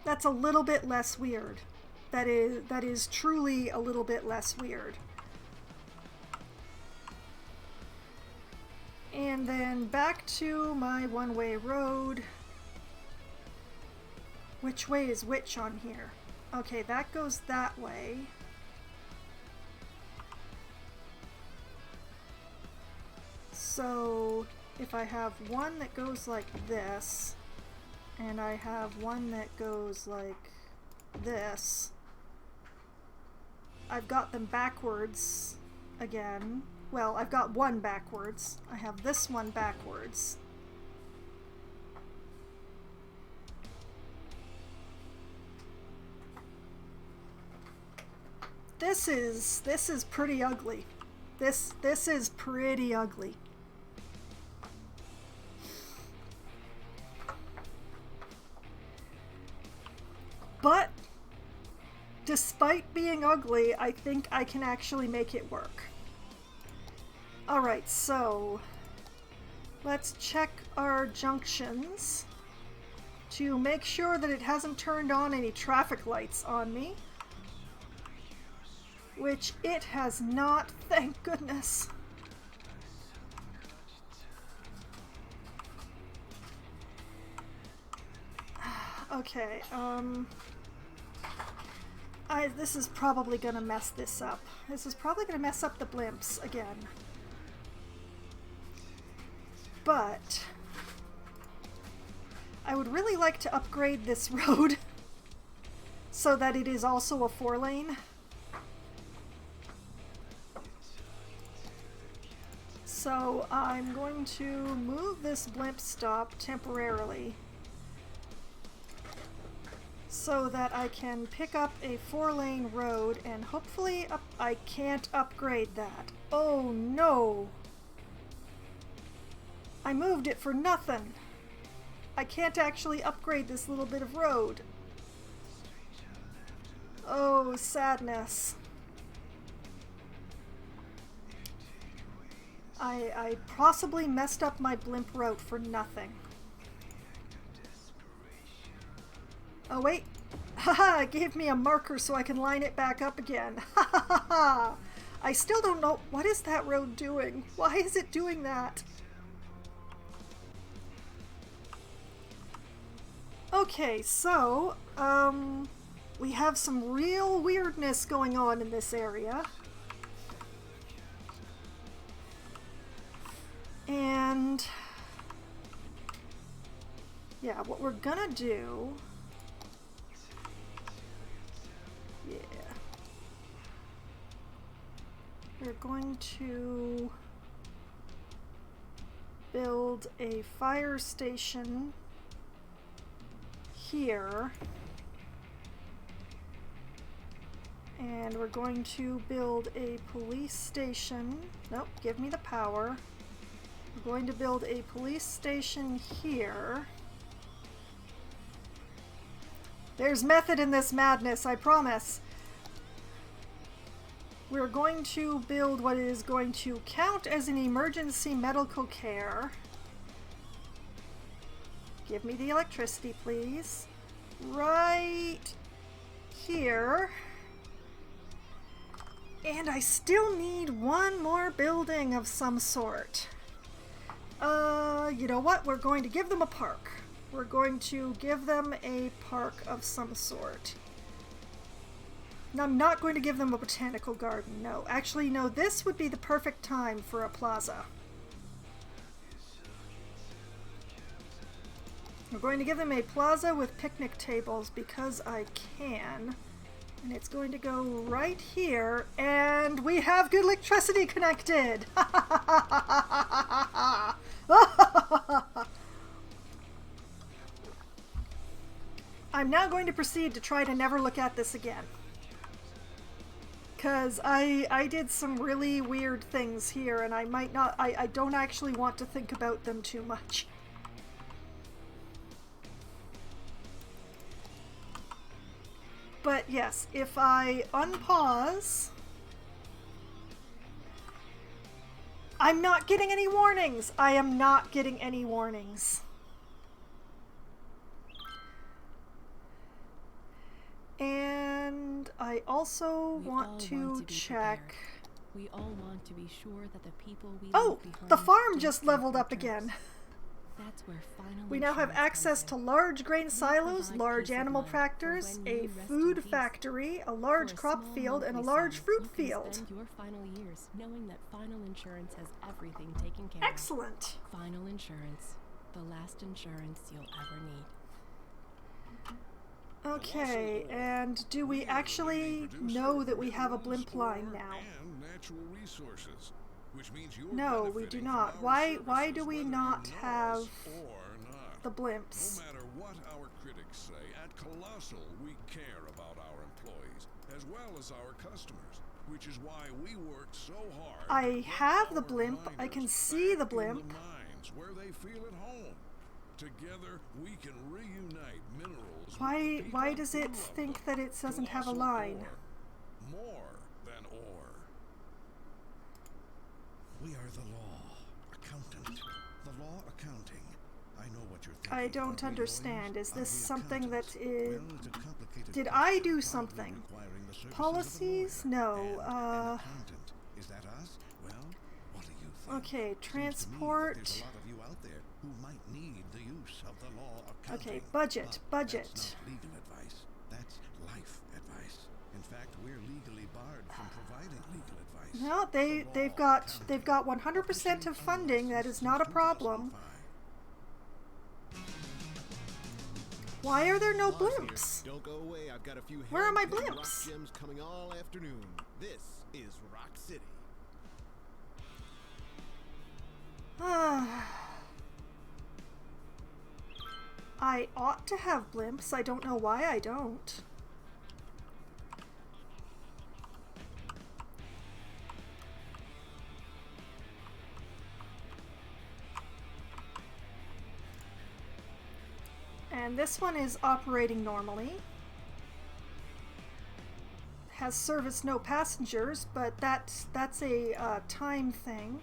That's a little bit less weird. that is truly a little bit less weird. And then back to my one-way road. Which way is which on here? Okay, that goes that way. So if I have one that goes like this, and I have one that goes like this, I've got them backwards again. Well, I've got one backwards. I have this one backwards. This is pretty ugly. This is pretty ugly. But despite being ugly, I think I can actually make it work. Alright, so let's check our junctions to make sure that it hasn't turned on any traffic lights on me. Which it has not, thank goodness. Okay, this is probably gonna mess this up. This is probably gonna mess up the blimps again. But I would really like to upgrade this road so that it is also a 4-lane. So I'm going to move this blimp stop temporarily so that I can pick up a 4-lane road, and hopefully I can't upgrade that. Oh no! I moved it for nothing. I can't actually upgrade this little bit of road. Oh, sadness. I possibly messed up my blimp route for nothing. Oh wait, haha, it gave me a marker so I can line it back up again. Ha ha ha ha! I still don't know, what is that road doing? Why is it doing that? Okay, so, we have some real weirdness going on in this area. And yeah, what we're gonna do, we're going to build a fire station here, and we're going to build a police station. Nope, give me the power. We're going to build a police station here. There's method in this madness, I promise. We're going to build what is going to count as an emergency medical care. Give me the electricity, please. Right here. And I still need one more building of some sort. You know what? We're going to give them a park. We're going to give them a park of some sort. Now, I'm not going to give them a botanical garden, no. Actually, no, this would be the perfect time for a plaza. We're going to give them a plaza with picnic tables because I can. And it's going to go right here, and we have good electricity connected! I'm now going to proceed to try to never look at this again. Because I did some really weird things here, and I might not, I don't actually want to think about them too much. But yes, if I unpause, I'm not getting any warnings. I am not getting any warnings. And I also We all want to be check. prepared. We all want to be sure that the people we Oh, leave behind the farm don't just take leveled their up again. turfs. That's where final We now have insurance access comes to in. large grain We silos, provide large peace of animal mind for tractors, when a you rest in food peace. factory, a For large a crop small field, and a monthly large sum, fruit you can field. spend your final years knowing that Final Insurance has everything taken care Excellent. of. Final Insurance, the last insurance you'll ever need. Okay, and do we actually know that we have a blimp line now? And natural resources, which means you're No, we do benefiting not. from our Why do services, we whether not you know have us or not. the blimps? No matter what our critics say, at Colossal we care about our employees as well as our customers, which is why we work so hard. I to get have the our blimp. I miners can see the back in blimp. the mines where they feel at home. Together we can reunite minerals. with the Why people does who it love think them. that it doesn't have a Colossal line? ore. More than ore. We are the law. Accountant. The law accounting. I know what you're thinking. I don't Are we understand. lawyers? Is Are this we something that accountants? is... Well, it's a complicated Did question, I do probably something? requiring the services of a Policies? lawyer No. and an accountant. Is that us? Well, what do you think? Okay, Seems to me that transport. there's a lot of you out there who might need the use of the law accounting. Okay, budget, But budget. That's not legal advice. That's life advice. In fact, we're legally barred from providing legal advice. No, they've got 100% of funding. That is not a problem. Why are there no Pause here. blimps? Don't go away. I've got a few Where are my hand-picked blimps? rock gems coming all afternoon. This is Rock City. I ought to have blimps. I don't know why I don't. And this one is operating normally. Has service no passengers, but that's a time thing.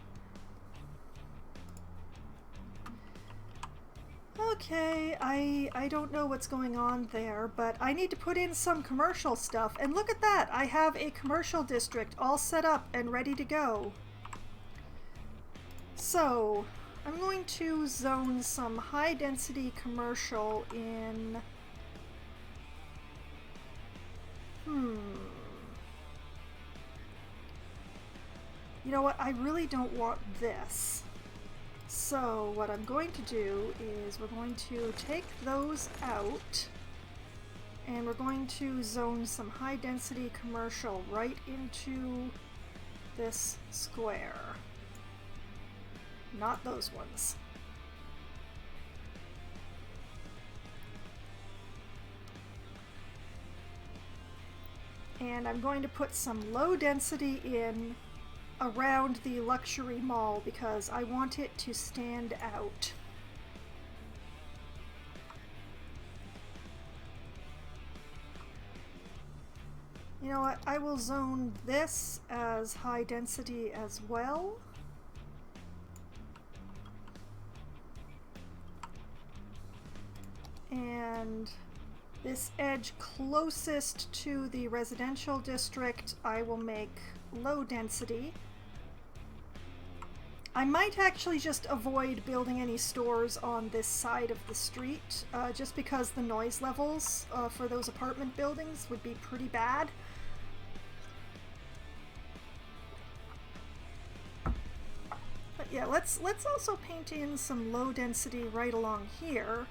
Okay, I don't know what's going on there, but I need to put in some commercial stuff. And look at that! I have a commercial district all set up and ready to go. So, I'm going to zone some high-density commercial in... You know what? I really don't want this. So what I'm going to do is we're going to take those out and we're going to zone some high-density commercial right into this square. Not those ones. And I'm going to put some low density in around the luxury mall because I want it to stand out. You know what? I will zone this as high density as well. And this edge closest to the residential district I will make low density. I might actually just avoid building any stores on this side of the street, just because the noise levels for those apartment buildings would be pretty bad. But yeah, let's also paint in some low density right along here.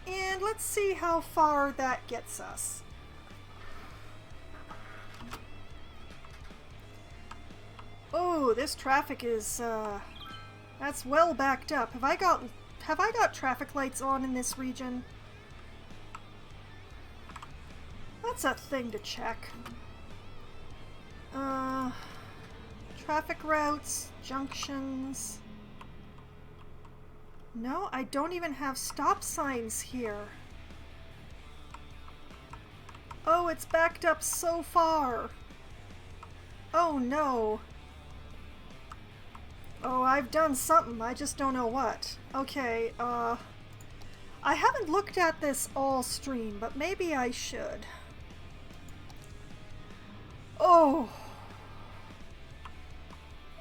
And let's see how far that gets us. Oh, this traffic is that's well backed up. Have I got traffic lights on in this region? That's a thing to check. Traffic routes, junctions. No, I don't even have stop signs here. Oh, it's backed up so far. Oh no. Oh, I've done something. I just don't know what. Okay, I haven't looked at this all stream, but maybe I should. Oh.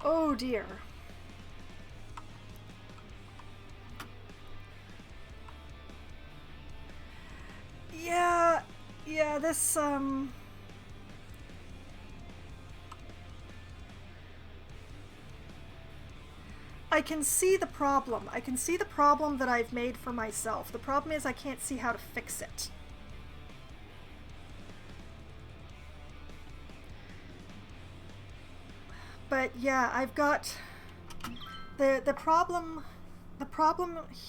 Oh dear. Yeah, this, I can see the problem. I can see the problem that I've made for myself. The problem is I can't see how to fix it. But yeah, I've got the problem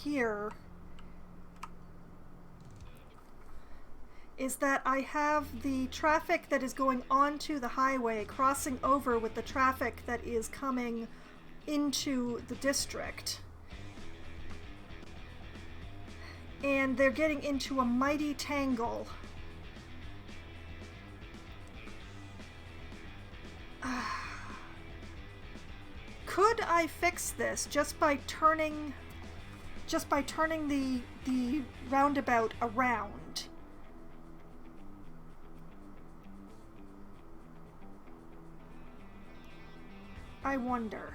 here is that I have the traffic that is going onto the highway crossing over with the traffic that is coming into the district. And they're getting into a mighty tangle. Could I fix this just by turning the roundabout around? I wonder.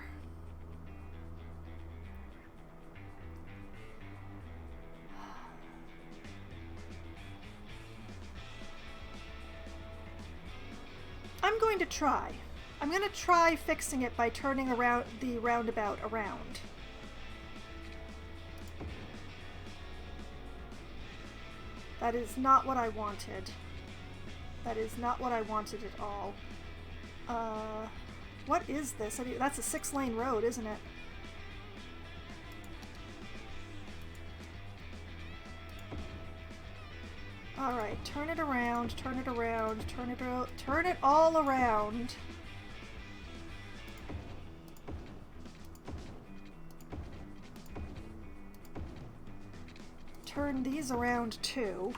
I'm going to try. I'm going to try fixing it by turning around the roundabout around. That is not what I wanted. That is not what I wanted at all. What is this? That's a 6-lane road, isn't it? Alright, turn it around, turn it around, turn it all around. Turn these around too.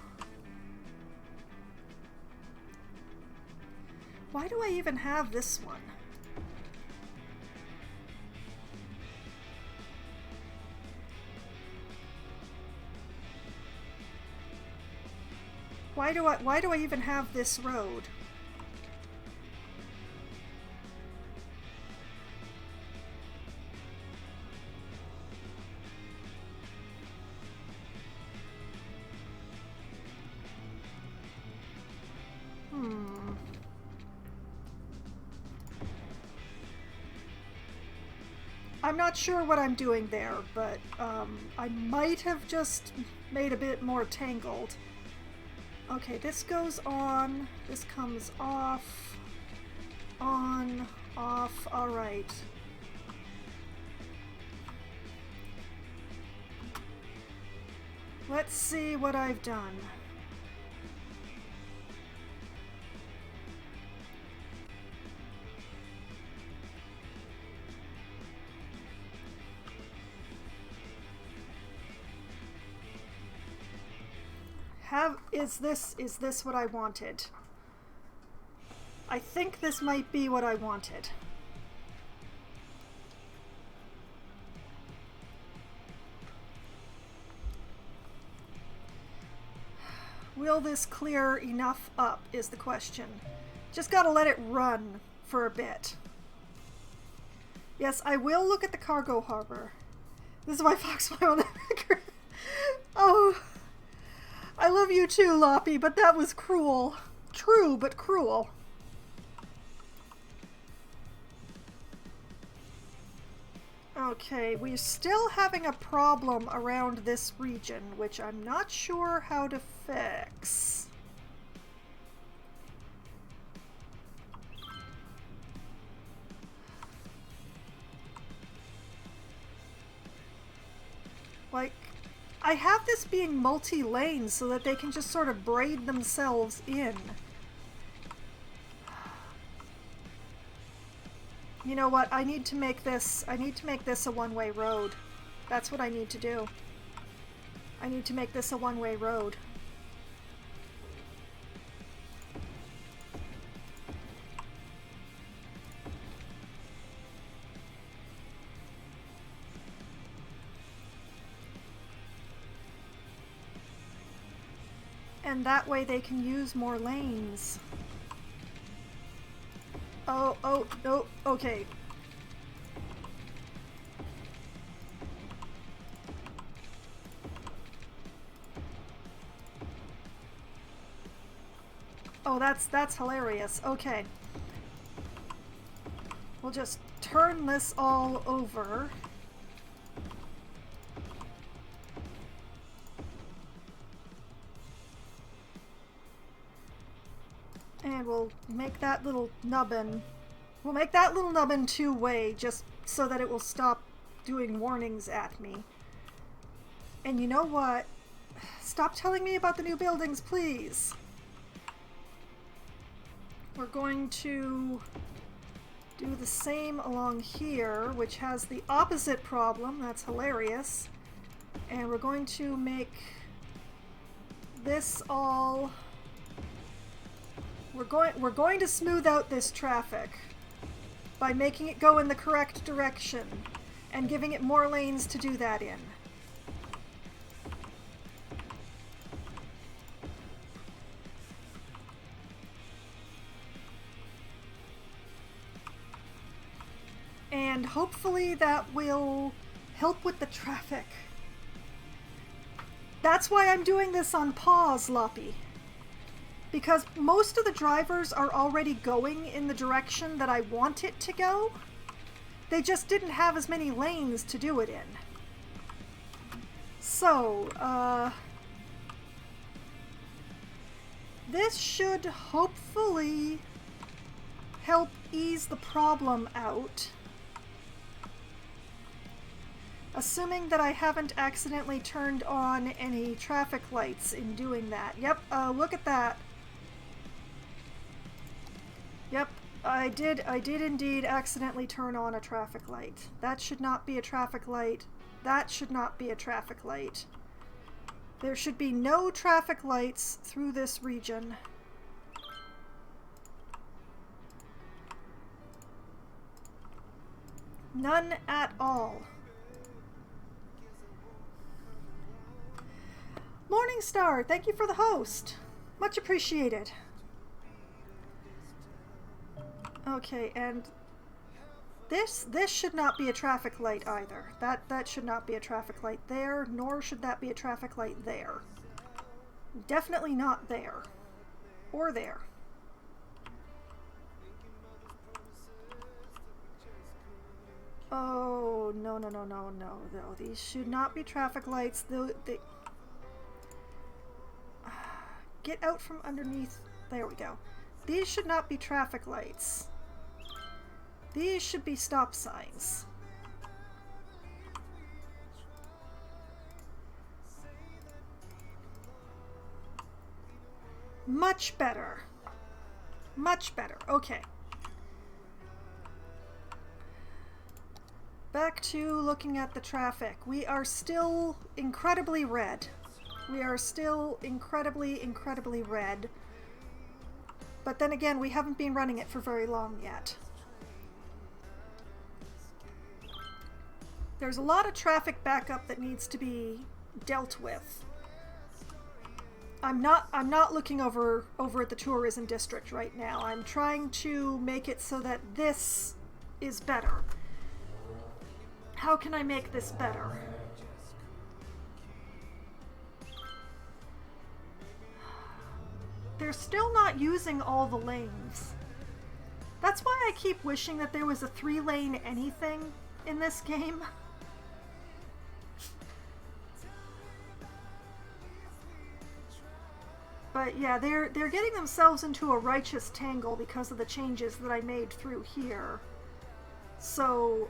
Why do I even have this one? Why do I even have this road? I'm not sure what I'm doing there, but I might have just made a bit more tangled. Okay, this goes on, this comes off, on, off, alright. Let's see what I've done. Is this what I wanted? I think this might be what I wanted. Will this clear enough up is the question. Just gotta let it run for a bit. Yes, I will look at the cargo harbor. This is why Foxville on the record. Oh, I love you too, Loppy, but that was cruel. True, but cruel. Okay, we're still having a problem around this region, which I'm not sure how to fix. Like, I have this being multi-lane so that they can just sort of braid themselves in. You know what? I need to make this a one-way road. That's what I need to do. I need to make this a one-way road. And that way they can use more lanes. Oh, no, okay. Oh, that's hilarious. Okay. We'll just turn this all over. And we'll make that little nubbin. We'll make that little nubbin two-way just so that it will stop doing warnings at me. And you know what? Stop telling me about the new buildings, please. We're going to do the same along here, which has the opposite problem. That's hilarious. And we're going to make this all... We're going to smooth out this traffic by making it go in the correct direction and giving it more lanes to do that in. And hopefully that will help with the traffic. That's why I'm doing this on pause, Loppy. Because most of the drivers are already going in the direction that I want it to go. They just didn't have as many lanes to do it in. So, this should hopefully help ease the problem out. Assuming that I haven't accidentally turned on any traffic lights in doing that. Yep, look at that. Yep, I did indeed accidentally turn on a traffic light. That should not be a traffic light. That should not be a traffic light. There should be no traffic lights through this region. None at all. Morningstar, thank you for the host. Much appreciated. Okay, and this should not be a traffic light either. That should not be a traffic light there, nor should that be a traffic light there. Definitely not there. Or there. Oh, no. These should not be traffic lights. They get out from underneath. There we go. These should not be traffic lights. These should be stop signs. Much better. Much better. Okay. Back to looking at the traffic. We are still incredibly red. We are still incredibly red. But then again, we haven't been running it for very long yet. There's a lot of traffic backup that needs to be dealt with. I'm not looking over at the tourism district right now. I'm trying to make it so that this is better. How can I make this better? They're still not using all the lanes. That's why I keep wishing that there was a 3-lane anything in this game. But yeah, they're getting themselves into a righteous tangle because of the changes that I made through here. So,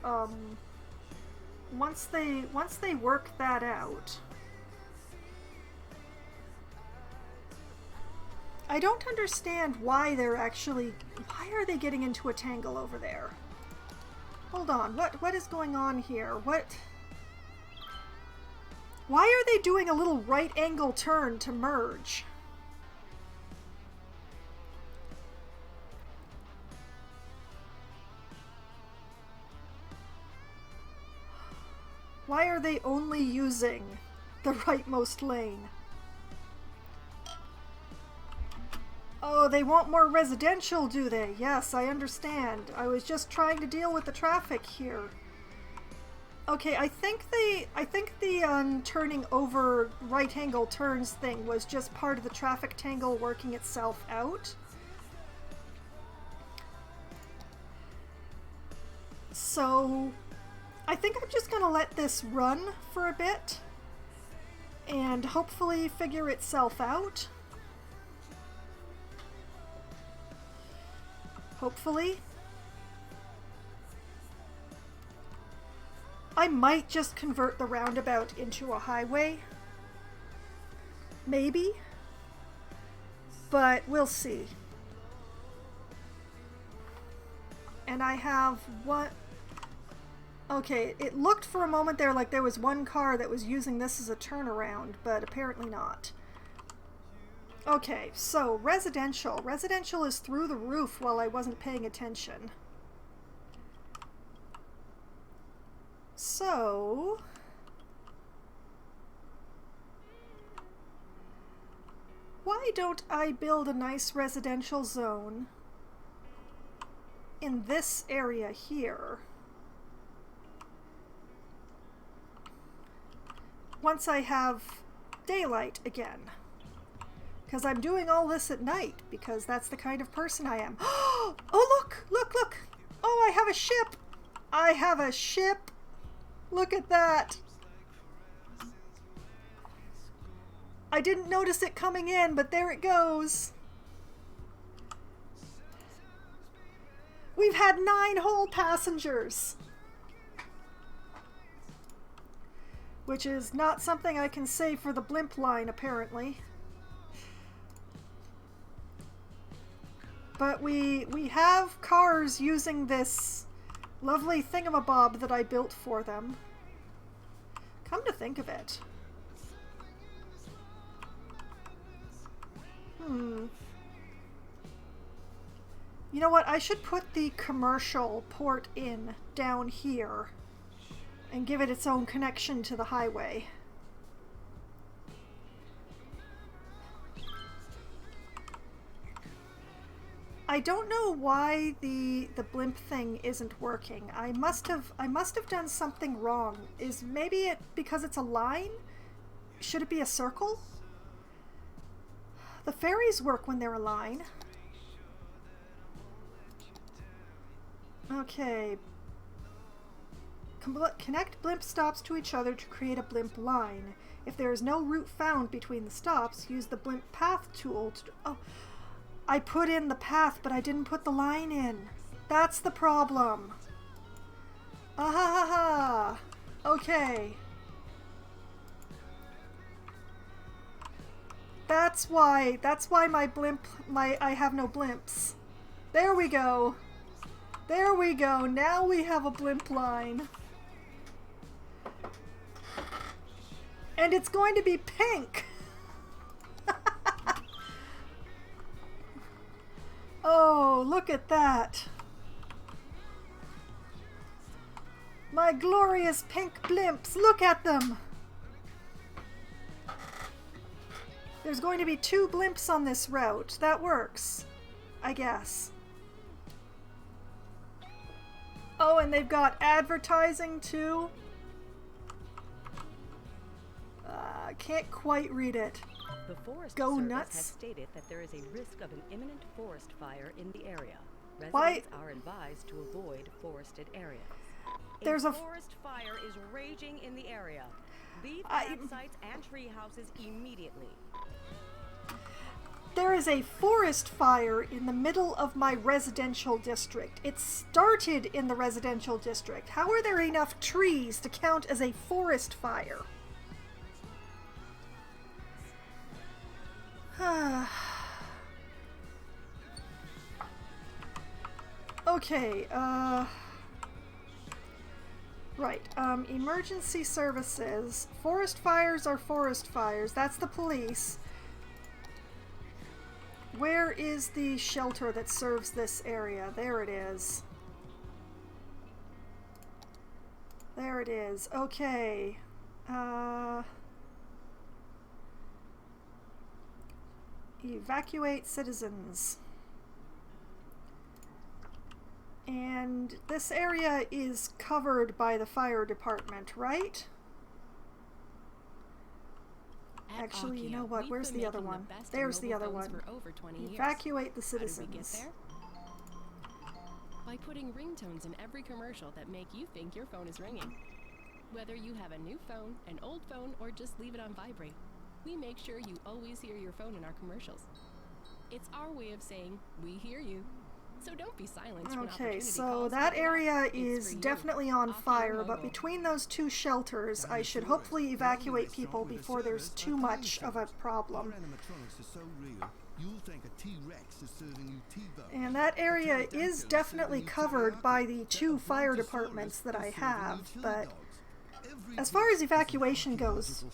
once they work that out, I don't understand why why are they getting into a tangle over there? Hold on, what is going on here? Why are they doing a little right angle turn to merge? Why are they only using the rightmost lane? Oh, they want more residential, do they? Yes, I understand. I was just trying to deal with the traffic here. Okay, I think the turning over right angle turns thing was just part of the traffic tangle working itself out. So I think I'm just gonna let this run for a bit and hopefully figure itself out. Hopefully. I might just convert the roundabout into a highway. Maybe. But we'll see. And I have what? Okay, it looked for a moment there like there was one car that was using this as a turnaround, but apparently not. Okay, so residential. Residential is through the roof while I wasn't paying attention. So why don't I build a nice residential zone in this area here? Once I have daylight again. Because I'm doing all this at night, because that's the kind of person I am. Oh, look, look, look. Oh, I have a ship. I have a ship. Look at that. I didn't notice it coming in, but there it goes. We've had 9 whole passengers. Which is not something I can say for the blimp line, apparently. But we have cars using this lovely thingamabob that I built for them. Come to think of it. You know what? I should put the commercial port in down here and give it its own connection to the highway. I don't know why the blimp thing isn't working. I must have done something wrong. Is maybe it because it's a line? Should it be a circle? The ferries work when they're a line. Okay. Connect blimp stops to each other to create a blimp line. If there is no route found between the stops, use the blimp path tool to... Oh, I put in the path, but I didn't put the line in. That's the problem. Ah ha ha ha. Okay. That's why I have no blimps. There we go. There we go. Now we have a blimp line. And it's going to be pink. Oh, look at that. My glorious pink blimps. Look at them. There's going to be 2 blimps on this route. That works, I guess. Oh, and they've got advertising too. Can't quite read it. The Forest Go Service nuts. has stated that there is a risk of an imminent forest fire in the area. Residents Why? are advised to avoid forested areas. There's a forest fire is raging in the area. Leave campsites and tree houses immediately. There is a forest fire in the middle of my residential district. It started in the residential district. How are there enough trees to count as a forest fire? Okay, right, emergency services. Forest fires are forest fires. That's the police. Where is the shelter that serves this area? There it is. There it is. Okay. Evacuate citizens. And this area is covered by the fire department, right? Actually, you know what? Where's the other one? There's the other one. Evacuate the citizens. How did we get there? By putting ringtones in every commercial that make you think your phone is ringing. Whether you have a new phone, an old phone, or just leave it on vibrate, we make sure you always hear your phone in our commercials. It's our way of saying, we hear you. So don't be silenced. Okay, so that area is definitely on fire, but between those two shelters, I should hopefully evacuate people before there's too much of a problem. And that area is definitely covered by the two fire departments that I have, but as far as evacuation goes,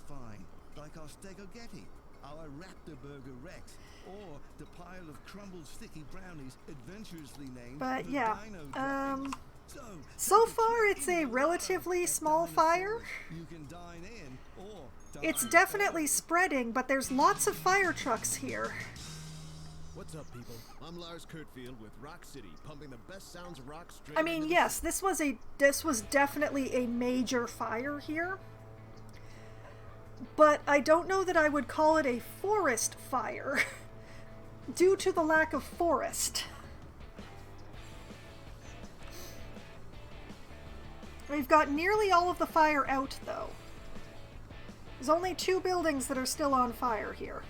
our Raptor Burger Rex, or the pile of crumbled sticky brownies adventurously named. But yeah, so far it's a relatively small fire. You can dine in or it's definitely spreading, but there's lots of fire trucks here. What's up, people? I'm Lars Kurtfield with Rock City, pumping the best sounds of rock straight. I mean, yes, this was definitely a major fire here. But I don't know that I would call it a forest fire due to the lack of forest. We've got nearly all of the fire out, though. There's only 2 buildings that are still on fire here.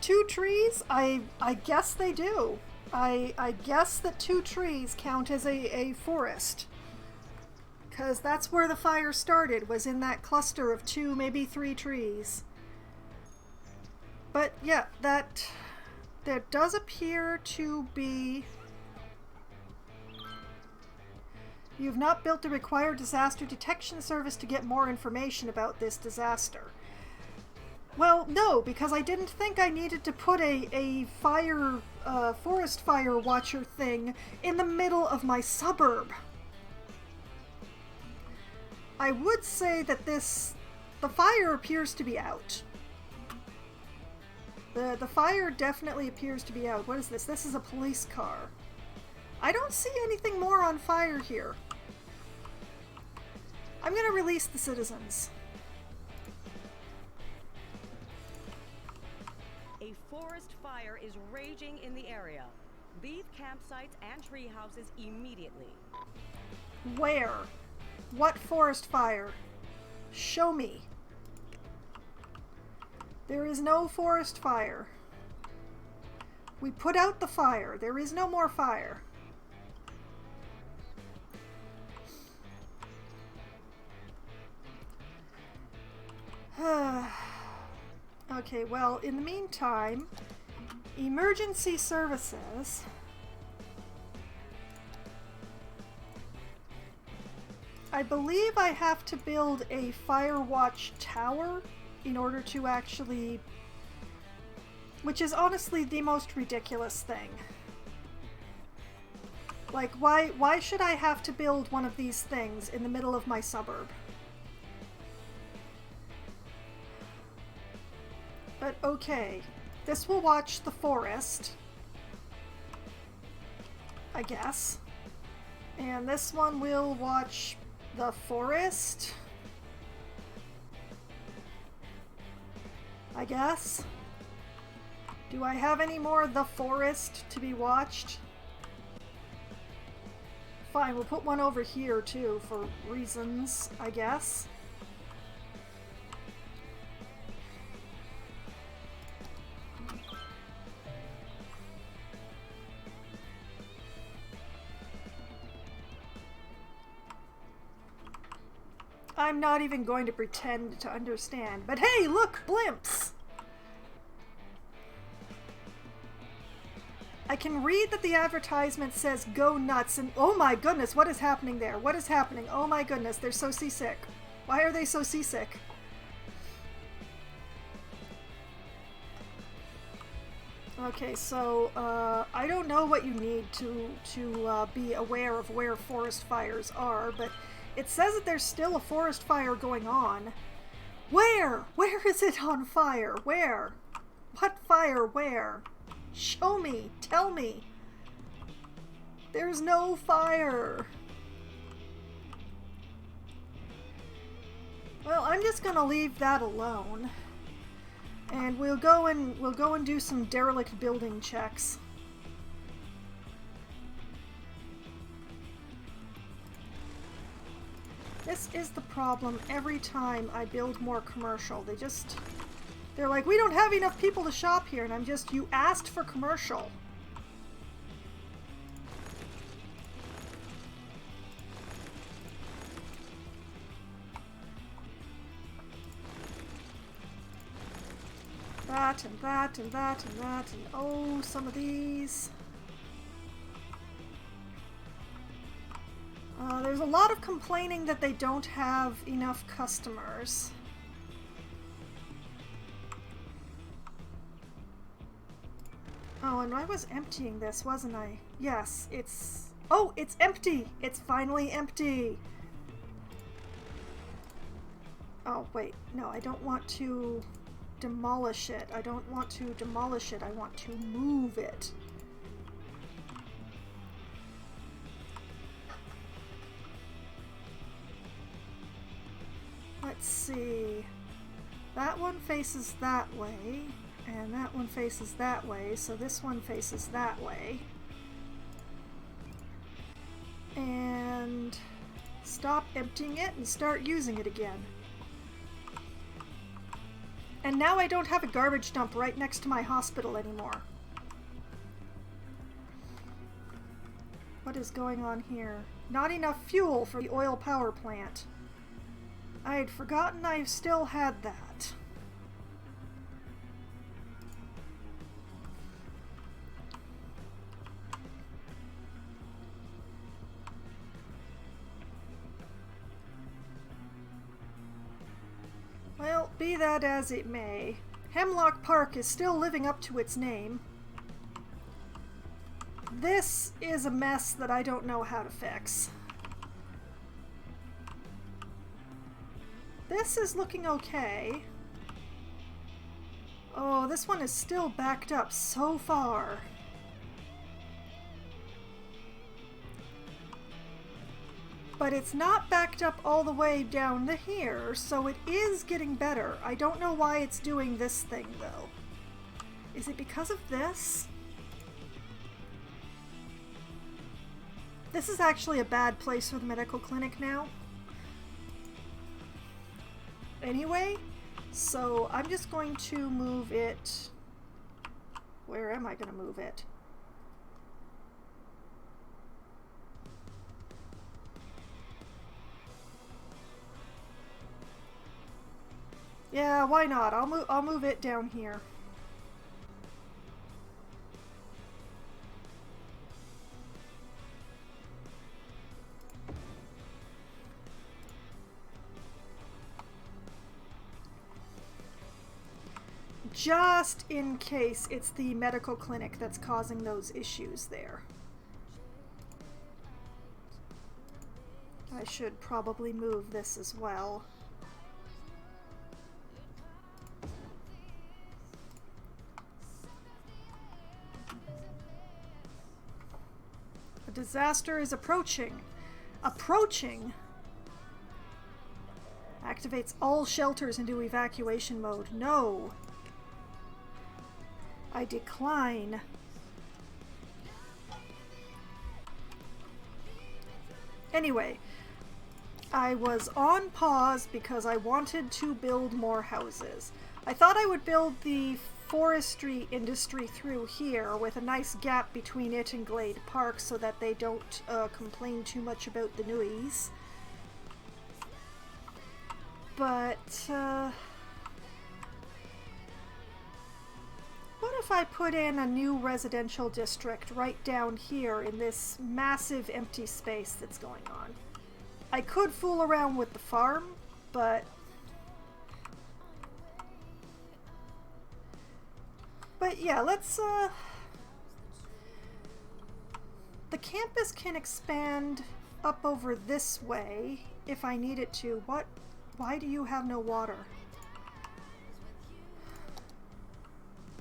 Two trees? I guess they do. I guess that 2 trees count as a forest. Because that's where the fire started, was in that cluster of 2, maybe 3 trees. But yeah, there does appear to be... You've not built the required disaster detection service to get more information about this disaster. Well, no, because I didn't think I needed to put a forest fire watcher thing in the middle of my suburb. I would say that the fire appears to be out. The fire definitely appears to be out. What is this? This is a police car. I don't see anything more on fire here. I'm gonna release the citizens. A forest fire is raging in the area. Leave campsites and tree houses immediately. Where? What forest fire? Show me. There is no forest fire. We put out the fire. There is no more fire. Okay, well, in the meantime, emergency services. I believe I have to build a fire watch tower in order to actually... Which is honestly the most ridiculous thing. Like, why should I have to build one of these things in the middle of my suburb? But okay, this will watch the forest, I guess. And this one will watch the forest, I guess. Do I have any more of the forest to be watched? Fine, we'll put one over here too for reasons, I guess. I'm not even going to pretend to understand. But hey, look, Blimps! I can read that the advertisement says go nuts, and oh my goodness, what is happening there? What is happening? Oh my goodness, they're so seasick. Why are they so seasick? Okay, so I don't know what you need to be aware of where forest fires are, but It says that there's still a forest fire going on. Where? Where is it on fire? Where? What fire? Where? Show me. Tell me. There's no fire. Well, I'm just gonna leave that alone. And we'll go and do some derelict building checks. This is the problem every time I build more commercial. They're like, we don't have enough people to shop here, and I'm just, you asked for commercial. That and that and that and that and oh, some of these. There's a lot of complaining that they don't have enough customers. Oh, and I was emptying this, wasn't I? Yes, it's... Oh, it's empty! It's finally empty! Oh, wait. No, I don't want to demolish it. I don't want to demolish it. I want to move it. Let's see. That one faces that way, and that one faces that way, so this one faces that way. And stop emptying it and start using it again. And now I don't have a garbage dump right next to my hospital anymore. What is going on here? Not enough fuel for the oil power plant. I had forgotten I still had that. Well, be that as it may, Hemlock Park is still living up to its name. This is a mess that I don't know how to fix. This is looking okay. Oh, this one is still backed up so far. But it's not backed up all the way down to here, so it is getting better. I don't know why it's doing this thing, though. Is it because of this? This is actually a bad place for the medical clinic now. Anyway, so I'm just going to move it. Where am I going to move it? Yeah, why not? I'll move it down here. Just in case it's the medical clinic that's causing those issues there. I should probably move this as well. A disaster is approaching. Approaching? Activates all shelters into evacuation mode. No. I decline. Anyway, I was on pause because I wanted to build more houses. I thought I would build the forestry industry through here with a nice gap between it and Glade Park so that they don't complain too much about the noise. But, what if I put in a new residential district right down here in this massive empty space that's going on? I could fool around with the farm, but yeah, let's the campus can expand up over this way if I need it to. What? Why do you have no water?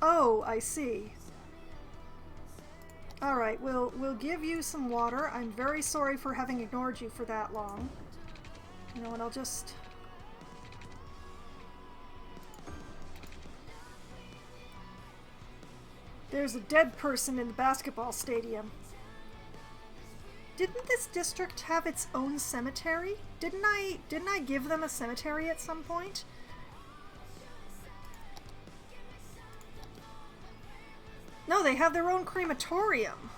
Oh, I see. Alright, we'll give you some water. I'm very sorry for having ignored you for that long. You know what, I'll just... There's a dead person in the basketball stadium. Didn't this district have its own cemetery? Didn't I give them a cemetery at some point? No, they have their own crematorium.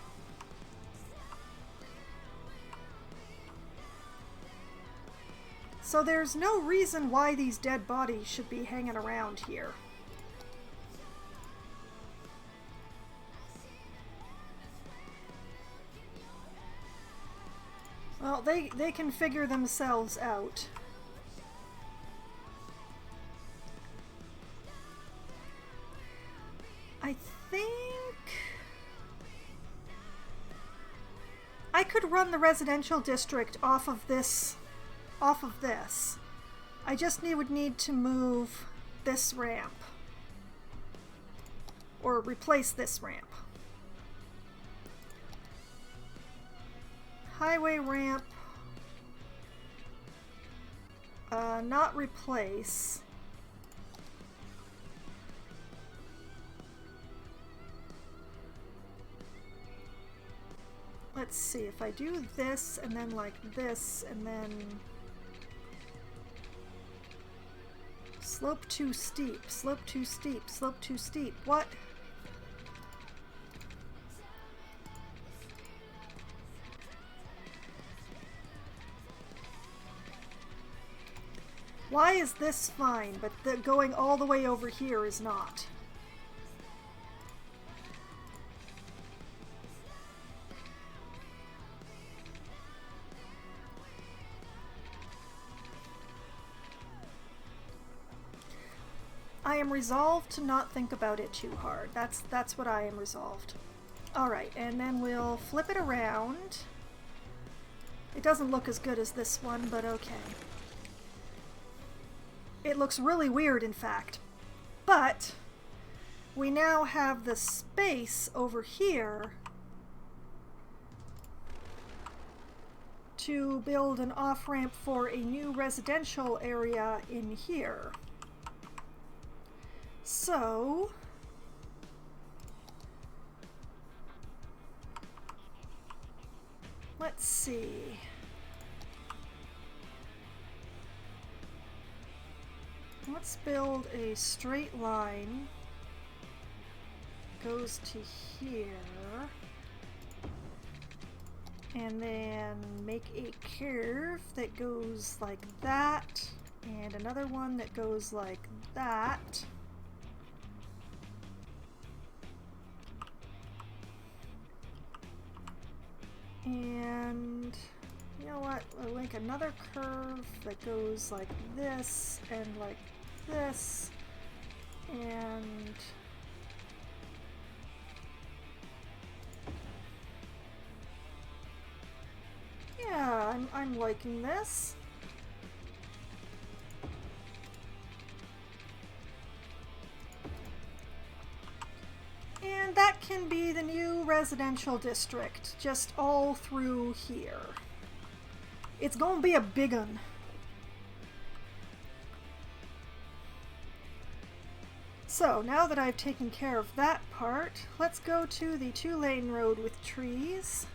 So there's no reason why these dead bodies should be hanging around here. Well, they can figure themselves out. I think I could run the residential district off of this. I just would need to move this ramp. Or replace this ramp. Highway ramp. Not replace. Let's see, if I do this and then like this and then slope too steep, slope too steep, slope too steep. What? Why is this fine, but the going all the way over here is not? I am resolved to not think about it too hard. That's what I am resolved. Alright, and then we'll flip it around. It doesn't look as good as this one, but okay. It looks really weird, in fact. But we now have the space over here to build an off-ramp for a new residential area in here. So let's see. Let's build a straight line. Goes to here. And then make a curve that goes like that. And another one that goes like that. And you know what? We'll make another curve that goes like this and like this. And yeah, I'm liking this. And that can be the new residential district, just all through here. It's gonna be a big one. So, now that I've taken care of that part, let's go to the 2-lane road with trees.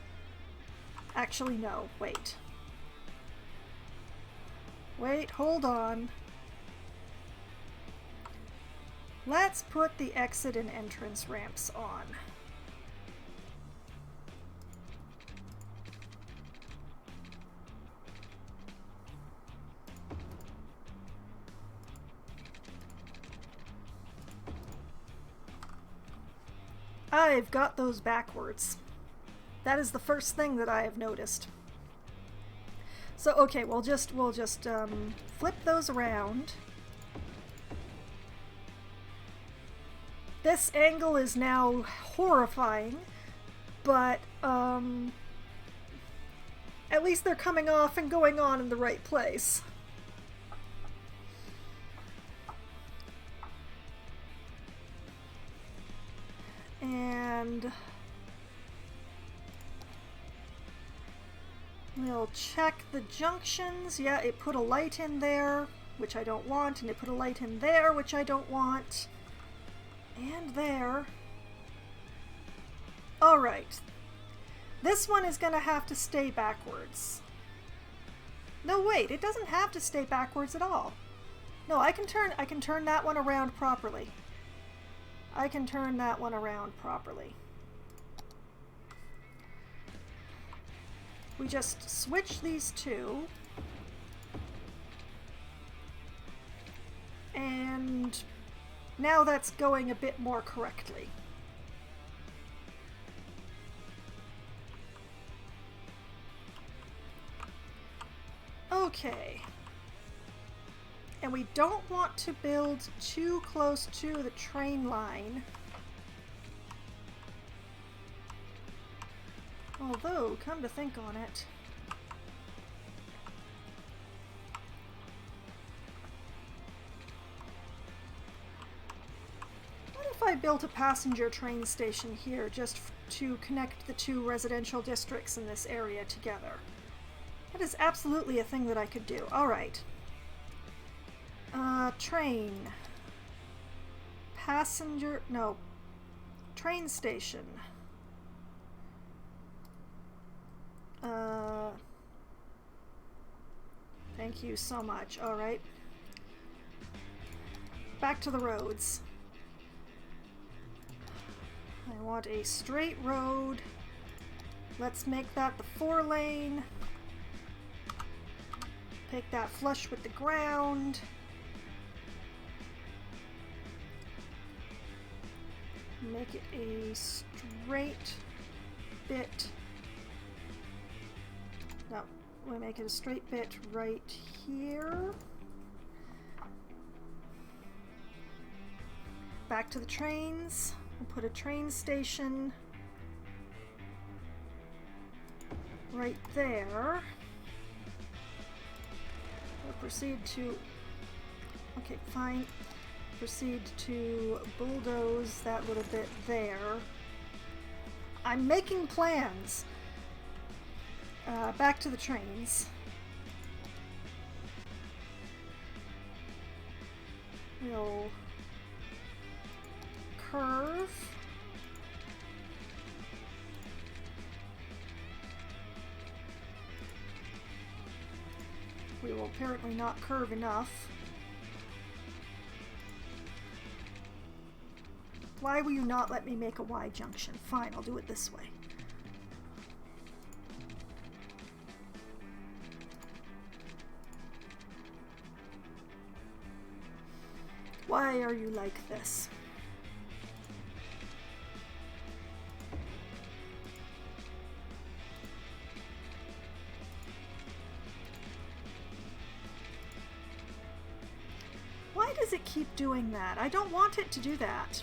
Actually, no, wait. Wait, hold on. Let's put the exit and entrance ramps on. I've got those backwards. That is the first thing that I have noticed. So, okay, we'll just flip those around. This angle is now horrifying, but at at least they're coming off and going on in the right place. And we'll check the junctions. Yeah, it put a light in there, which I don't want, and it put a light in there, which I don't want, and there. Alright. This one is gonna have to stay backwards. No, wait, it doesn't have to stay backwards at all. No, I can turn that one around properly. I can turn that one around properly. We just switch these two. And now that's going a bit more correctly. Okay. And we don't want to build too close to the train line. Although, come to think on it, what if I built a passenger train station here just to connect the two residential districts in this area together? That is absolutely a thing that I could do. Alright. Train. Passenger, no. Train station. Thank you so much. Alright. Back to the roads. I want a straight road. Let's make that the 4-lane. Take that flush with the ground. Make it a straight bit. No, we'll make it a straight bit right here. Back to the trains. We'll put a train station right there. We'll proceed to, okay, fine. Proceed to bulldoze that little bit there. I'm making plans. Back to the trains. We'll curve. We will apparently not curve enough. Why will you not let me make a Y junction? Fine, I'll do it this way. Why are you like this? Why does it keep doing that? I don't want it to do that.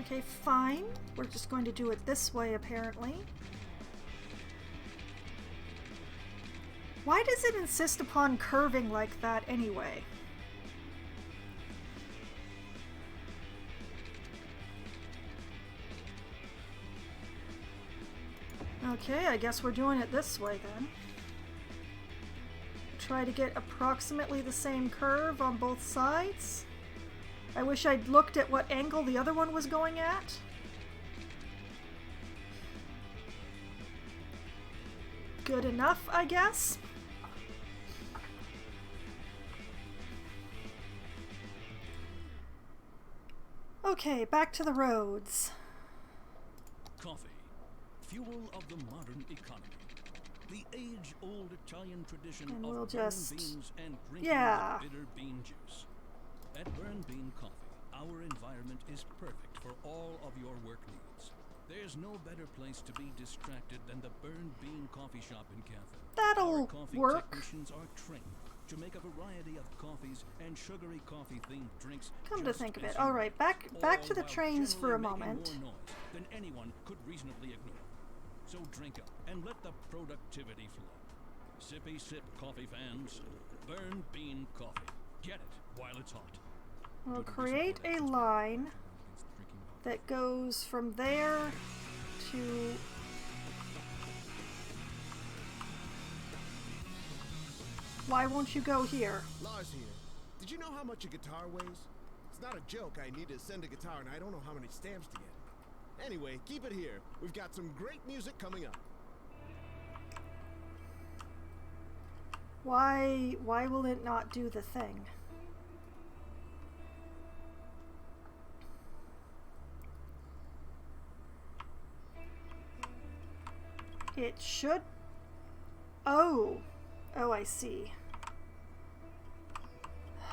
Okay, fine. We're just going to do it this way, apparently. Why does it insist upon curving like that anyway? Okay, I guess we're doing it this way then. Try to get approximately the same curve on both sides. I wish I'd looked at what angle the other one was going at. Good enough, I guess. Okay, back to the roads. Coffee, fuel of the modern economy. The age-old Italian tradition And of we'll burned just- beans and drinking yeah. the bitter bean juice. At Burn Bean Coffee, our environment is perfect for all of your work needs. There's no better place to be distracted than the Burn Bean Coffee Shop and Cafe. That'll Our coffee work. technicians are trained, to make a variety of coffees and sugary coffee-themed drinks. Come to think of it. All right, back to the trains for a moment. More noise than anyone could reasonably ignore. So drink up and let the productivity flow. Sippy sip coffee fans. Burn bean coffee. Get it while it's hot. We'll create a line that goes from there to... Why won't you go here? Lars here. Did you know how much a guitar weighs? It's not a joke. I need to send a guitar and I don't know how many stamps to get. Anyway, keep it here. We've got some great music coming up. Why will it not do the thing? It should... Oh, I see.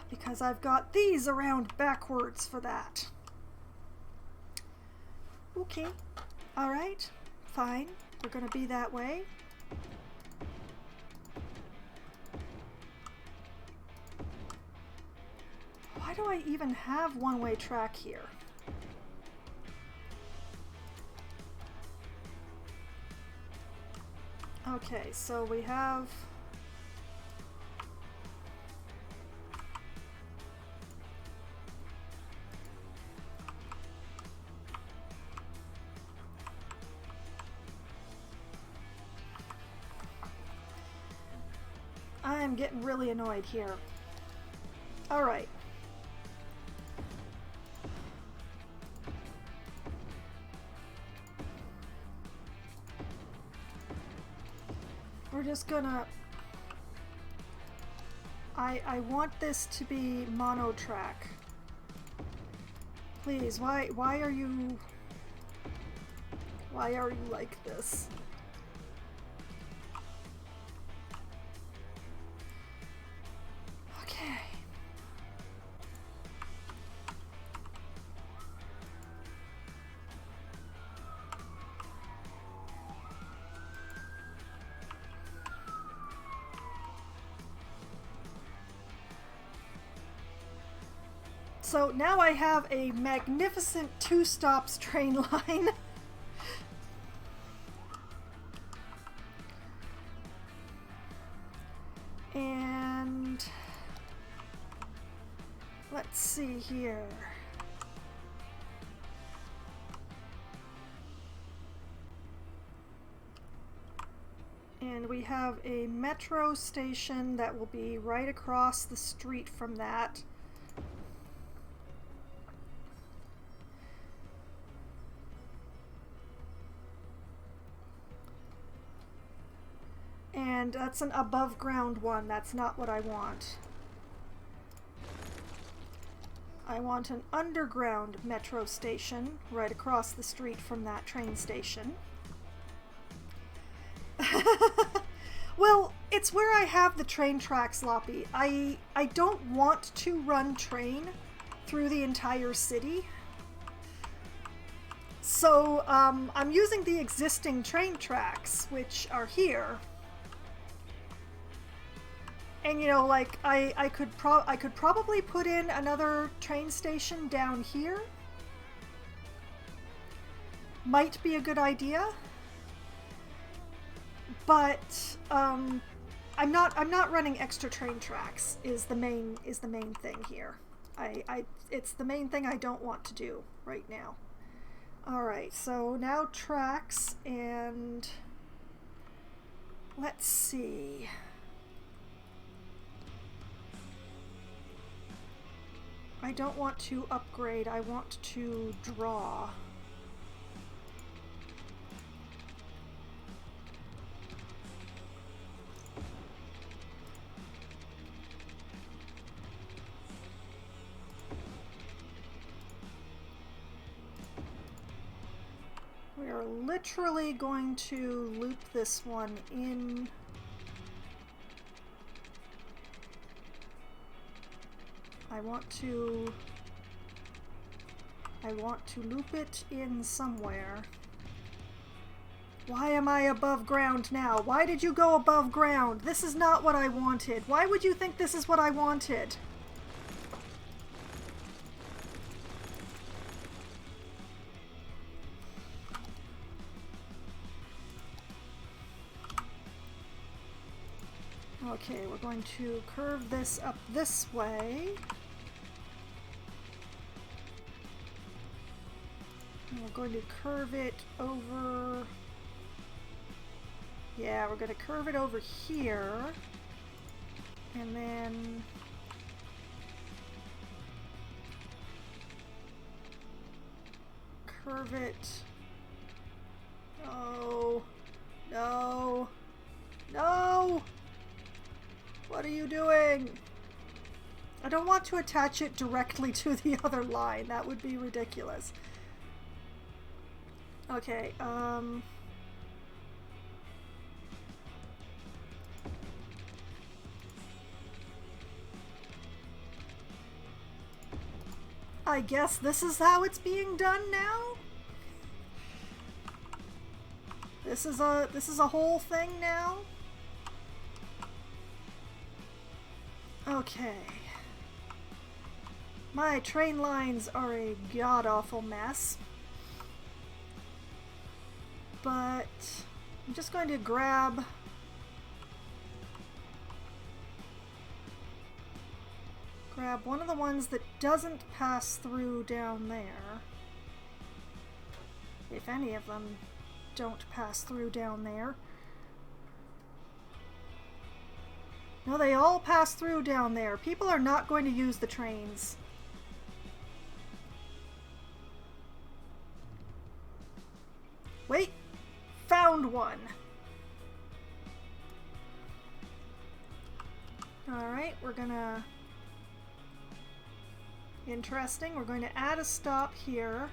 Because I've got these around backwards for that. Okay. Alright. Fine. We're gonna be that way. Why do I even have one-way track here? Okay, so we have... I'm getting really annoyed here. All right. We're just gonna... I want this to be mono track. Please, why are you like this? Okay. So now I have a magnificent 2 stops train line. And let's see here. And we have a metro station that will be right across the street from that. And that's an above ground one. That's not what I want. I want an underground metro station right across the street from that train station. Well, it's where I have the train tracks, Loppy. I don't want to run train through the entire city. So I'm using the existing train tracks, which are here. And you know, like I could probably put in another train station down here. Might be a good idea. But I'm not running extra train tracks is the main thing here. It's the main thing I don't want to do right now. All right, so now tracks, and let's see. I don't want to upgrade, I want to draw. We are literally going to loop this one in. I want to loop it in somewhere. Why am I above ground now? Why did you go above ground? This is not what I wanted. Why would you think this is what I wanted? Okay, we're going to curve this up this way. And we're going to curve it over... Yeah, we're going to curve it over here. And then... curve it... No! No! No! What are you doing? I don't want to attach it directly to the other line. That would be ridiculous. Okay, I guess this is how it's being done now? This is a whole thing now? Okay. My train lines are a god-awful mess. But I'm just going to grab one of the ones that doesn't pass through down there. If any of them don't pass through down there. No, they all pass through down there. People are not going to use the trains. Wait! Found one! Alright, we're gonna... Interesting, we're going to add a stop here.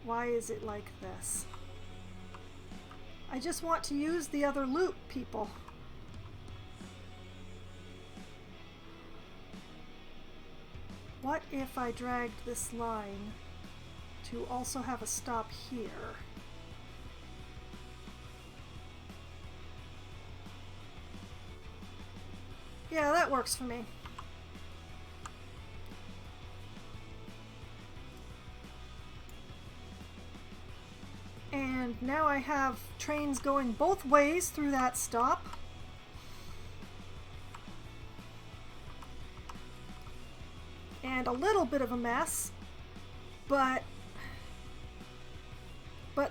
Why is it like this? I just want to use the other loop, people. What if I dragged this line to also have a stop here? Yeah, that works for me. And now I have trains going both ways through that stop. And a little bit of a mess, but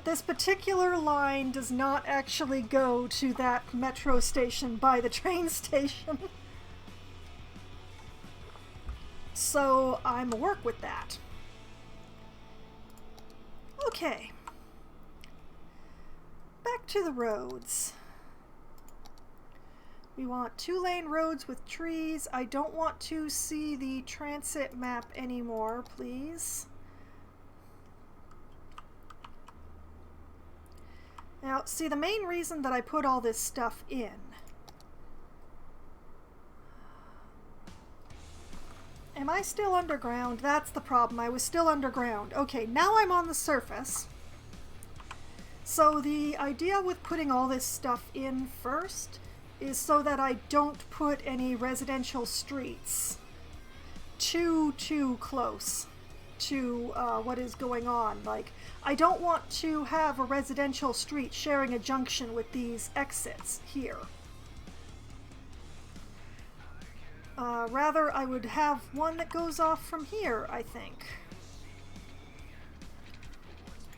this particular line does not actually go to that metro station by the train station. So I'm gonna work with that. Okay. Back to the roads. We want 2-lane roads with trees. I don't want to see the transit map anymore, please. Now, see, the main reason that I put all this stuff in Am I still underground? That's the problem. I was still underground. Okay, now I'm on the surface. So the idea with putting all this stuff in first is so that I don't put any residential streets too close to what is going on. Like, I don't want to have a residential street sharing a junction with these exits here. Rather, I would have one that goes off from here, I think.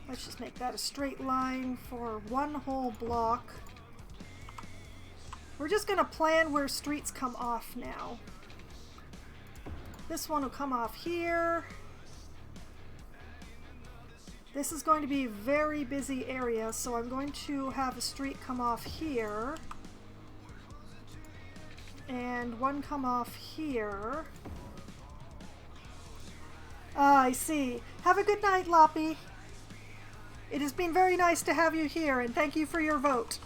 Let's just make that a straight line for one whole block. We're just going to plan where streets come off now. This one will come off here. This is going to be a very busy area, so I'm going to have a street come off here. And one come off here. Ah, I see. Have a good night, Loppy. It has been very nice to have you here, and thank you for your vote.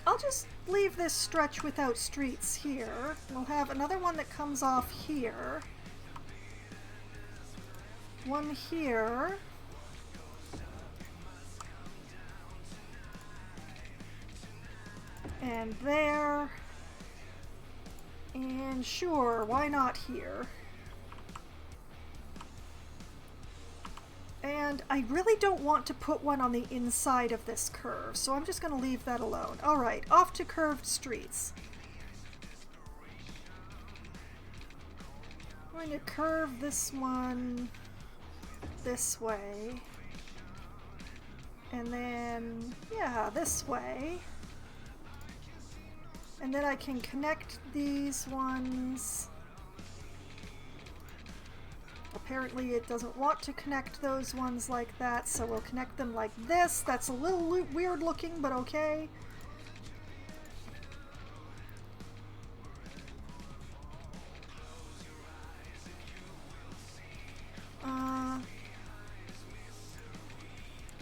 I'll just leave this stretch without streets here. We'll have another one that comes off here. One here. And there. And sure, why not here? And I really don't want to put one on the inside of this curve, so I'm just going to leave that alone. Alright, off to curved streets. I'm going to curve this one this way. And then, yeah, this way. And then I can connect these ones. Apparently it doesn't want to connect those ones like that, so we'll connect them like this. That's a little weird looking, but okay.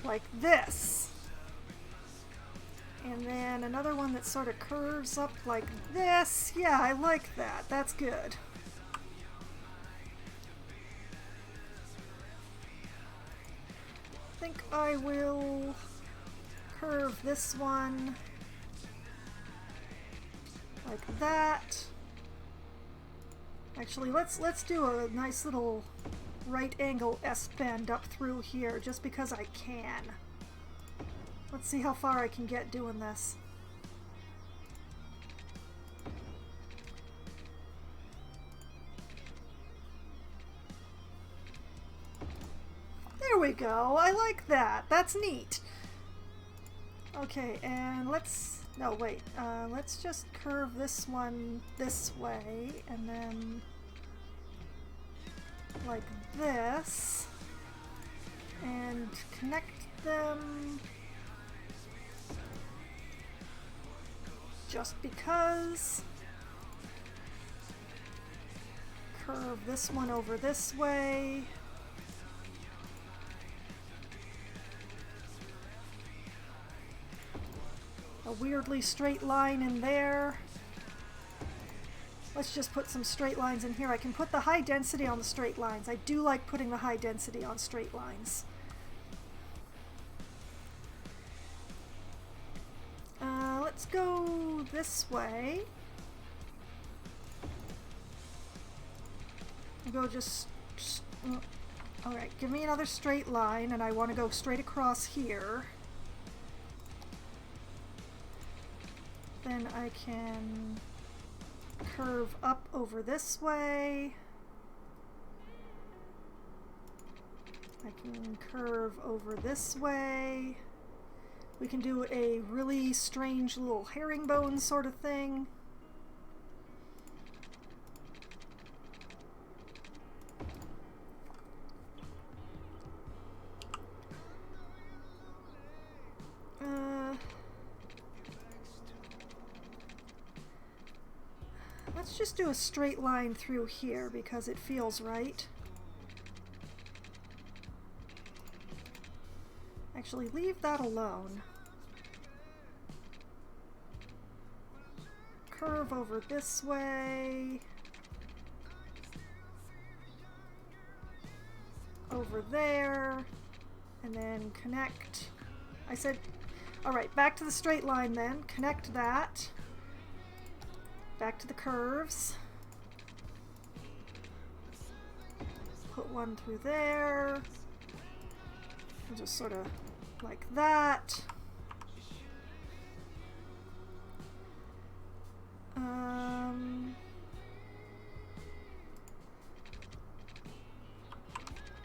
Like this. And then another one that sort of curves up like this. Yeah, I like that. That's good. I think I will curve this one like that. Actually, let's do a nice little right angle S-bend up through here just because I can. Let's see how far I can get doing this. There we go. I like that. That's neat. Okay, and let's just curve this one this way and then like this and connect them just because. Curve this one over this way. A weirdly straight line in there. Let's just put some straight lines in here. I can put the high density on the straight lines. I do like putting the high density on straight lines. Let's go this way. I'll go just alright, give me another straight line, and I want to go straight across here. Then I can curve up over this way. I can curve over this way. We can do a really strange little herringbone sort of thing. Let's just do a straight line through here because it feels right. Actually, leave that alone. Curve over this way. Over there. And then connect. I said, alright, back to the straight line then. Connect that. Back to the curves. Put one through there. And just sort of like that.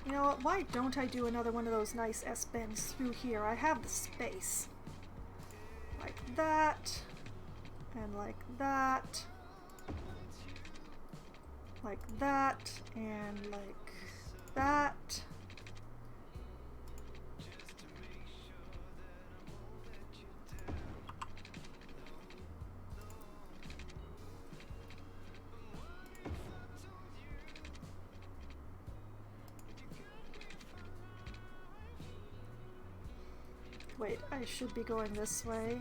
You know what? Why don't I do another one of those nice S-bends through here? I have the space. Like that. And like that. Like that. And like that. Wait, I should be going this way.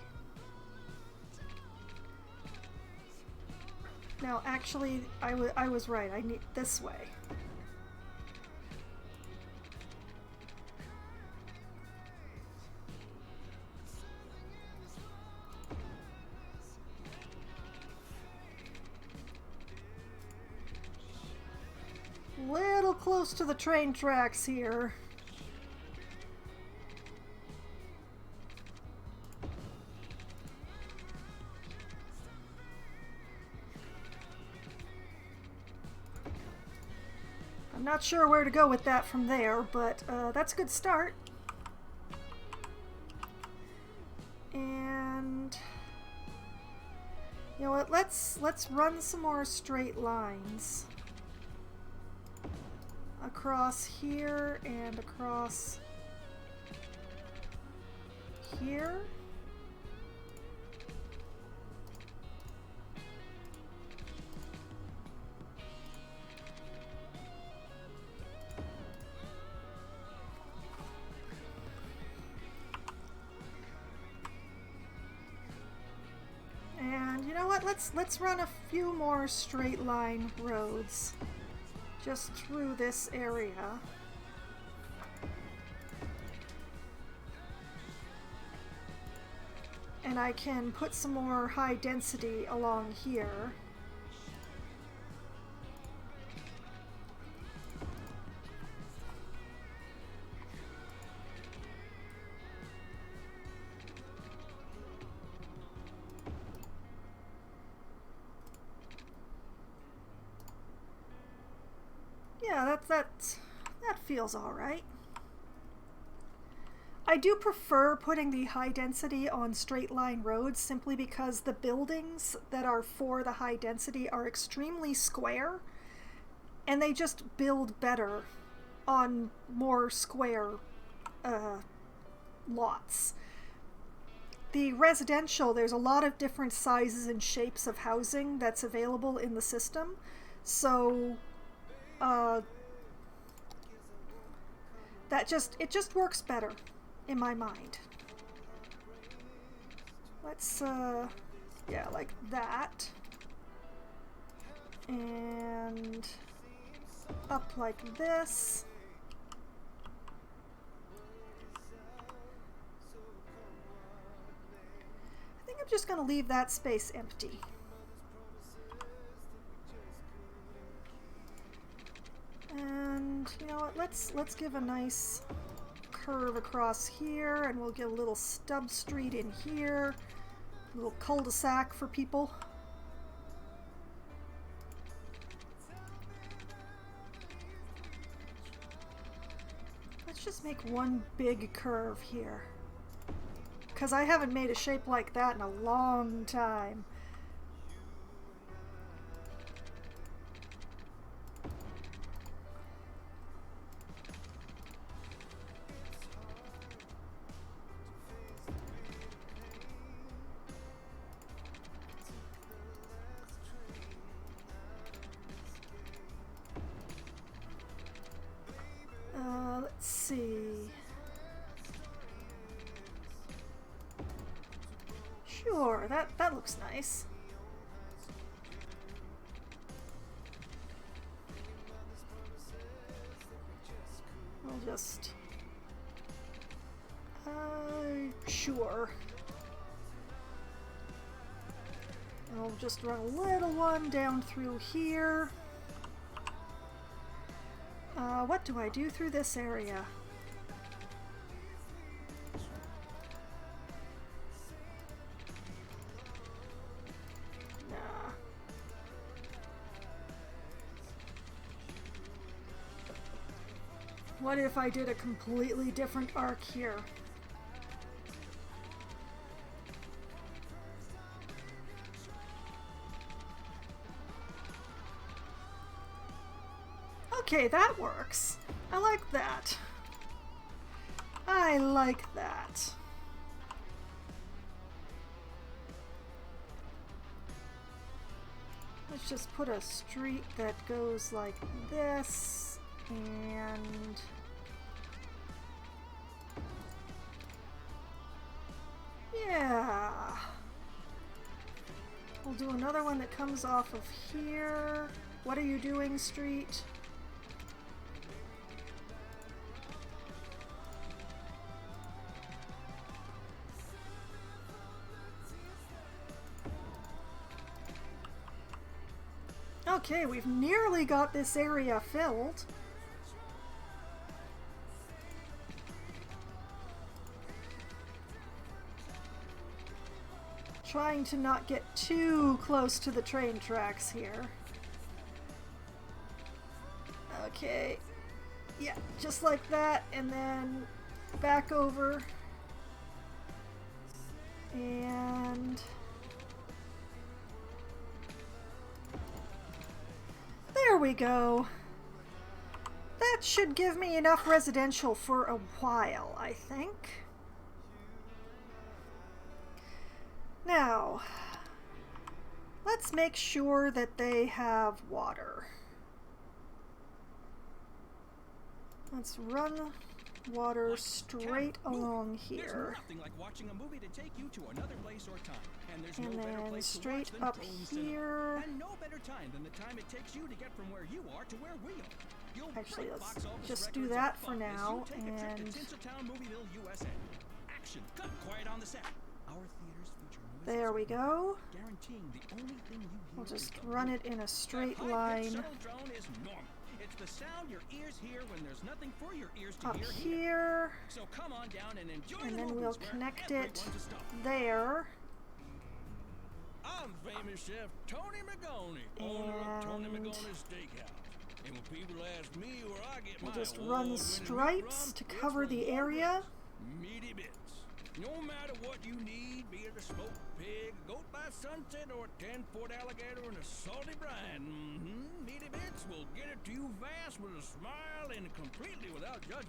No, actually, I was right. I need this way. Little close to the train tracks here. I'm not sure where to go with that from there, but that's a good start. And you know what? Let's run some more straight lines across here and across here. And you know what? Let's run a few more straight line roads just through this area. And I can put some more high density along here. Yeah, that feels all right. I do prefer putting the high density on straight line roads simply because the buildings that are for the high density are extremely square and they just build better on more square lots. The residential, there's a lot of different sizes and shapes of housing that's available in the system, so it just works better in my mind. Let's yeah, like that, and up like this. I think I'm just gonna leave that space empty. And you know what, let's give a nice curve across here, and we'll get a little stub street in here, a little cul-de-sac for people. Let's just make one big curve here, because I haven't made a shape like that in a long time. Let's see. Sure, that looks nice. We'll just sure. And I'll just run a little one down through here. What do I do through this area? Nah. What if I did a completely different arc here? Okay, that works. I like that. I like that. Let's just put a street that goes like this, and yeah. We'll do another one that comes off of here. What are you doing, street? Okay, we've nearly got this area filled. Trying to not get too close to the train tracks here. Okay. Yeah, just like that, and then back over. And there we go. That should give me enough residential for a while, I think. Now, let's make sure that they have water. Let's run water straight along here. There's nothing like watching a movie to take you to another place or time. And there's no And better then place to straight watch than up Tone Cinema. here. And no better time than the time it takes you to get from where you are to where we are. You'll Actually, break let's box office just do records that of for fun as now, you take a trip and to Tinseltown Movieville, USA. Action, cut, quiet on the set. Our theaters feature noises there we go. guaranteeing the only thing you hear We'll is just the run boom. it in a straight That high-pitched line shuttle drone is normal. It's the sound your ears hear when there's nothing for your ears to up hear here, So come on down and enjoy and the then movies we'll where connect it everyone's a star. there. I'm famous chef Tony Magoni, owner of Tony And Magoni's Steakhouse. And when people ask me where I get We'll my just run award-winning stripes meat to from, cover it's the from area. Meaty Bits. No matter what you need, be it a smoked pig, goat by sunset, or a 10-foot alligator in a salty brine, Meaty Bits will get it to you fast with a smile and completely without judgment.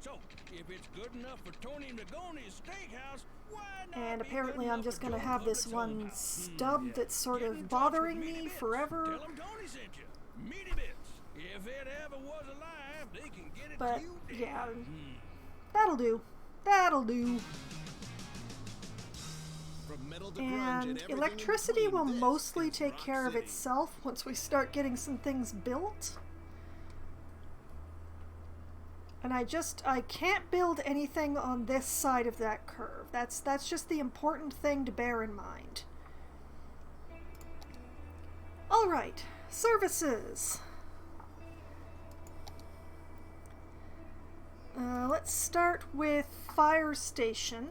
So, if it's good enough for Tony Magoni's Steakhouse, why not And be apparently good I'm enough just for going to Joe have this Public's one Home House? stub Yeah. that's sort Get of in touch bothering with Meaty me Bits. forever. Tell 'em Tony sent you. Meaty Bits. If it ever was alive, they can get it But, to you dead. yeah, that'll do. That'll do. From metal to grunge And everything in electricity between, will this mostly is take Rock care of City. itself once we start getting some things built. And I can't build anything on this side of that curve. That's just the important thing to bear in mind. All right, services. Let's start with fire station.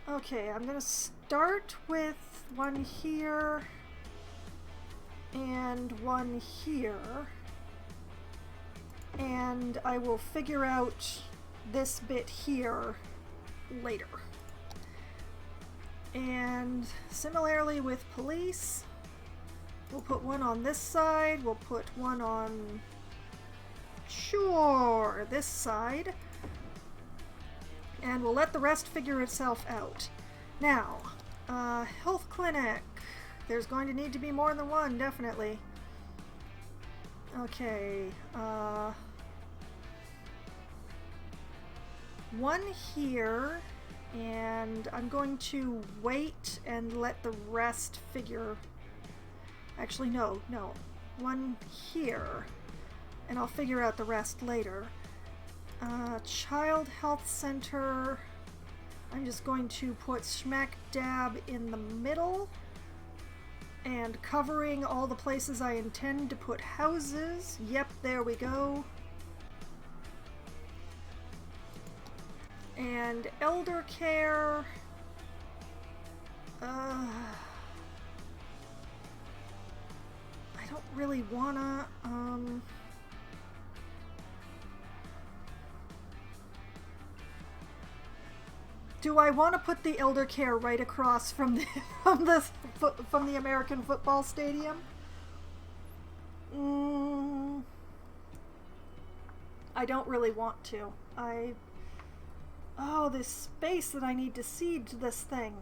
Okay, I'm gonna start with one here and one here, and I will figure out this bit here later. And similarly with police, we'll put one on this side, we'll put one on, sure, this side, and we'll let the rest figure itself out. Now, health clinic. There's going to need to be more than one, definitely. Okay, one here, and I'm going to wait and let the rest figure. Actually, no. One here, and I'll figure out the rest later. Child Health Center. I'm just going to put smack dab in the middle and covering all the places I intend to put houses. Yep, there we go. And elder care. I don't really wanna, do I want to put the elder care right across from the from the American football stadium? I don't really want to. Oh, this space that I need to cede to this thing.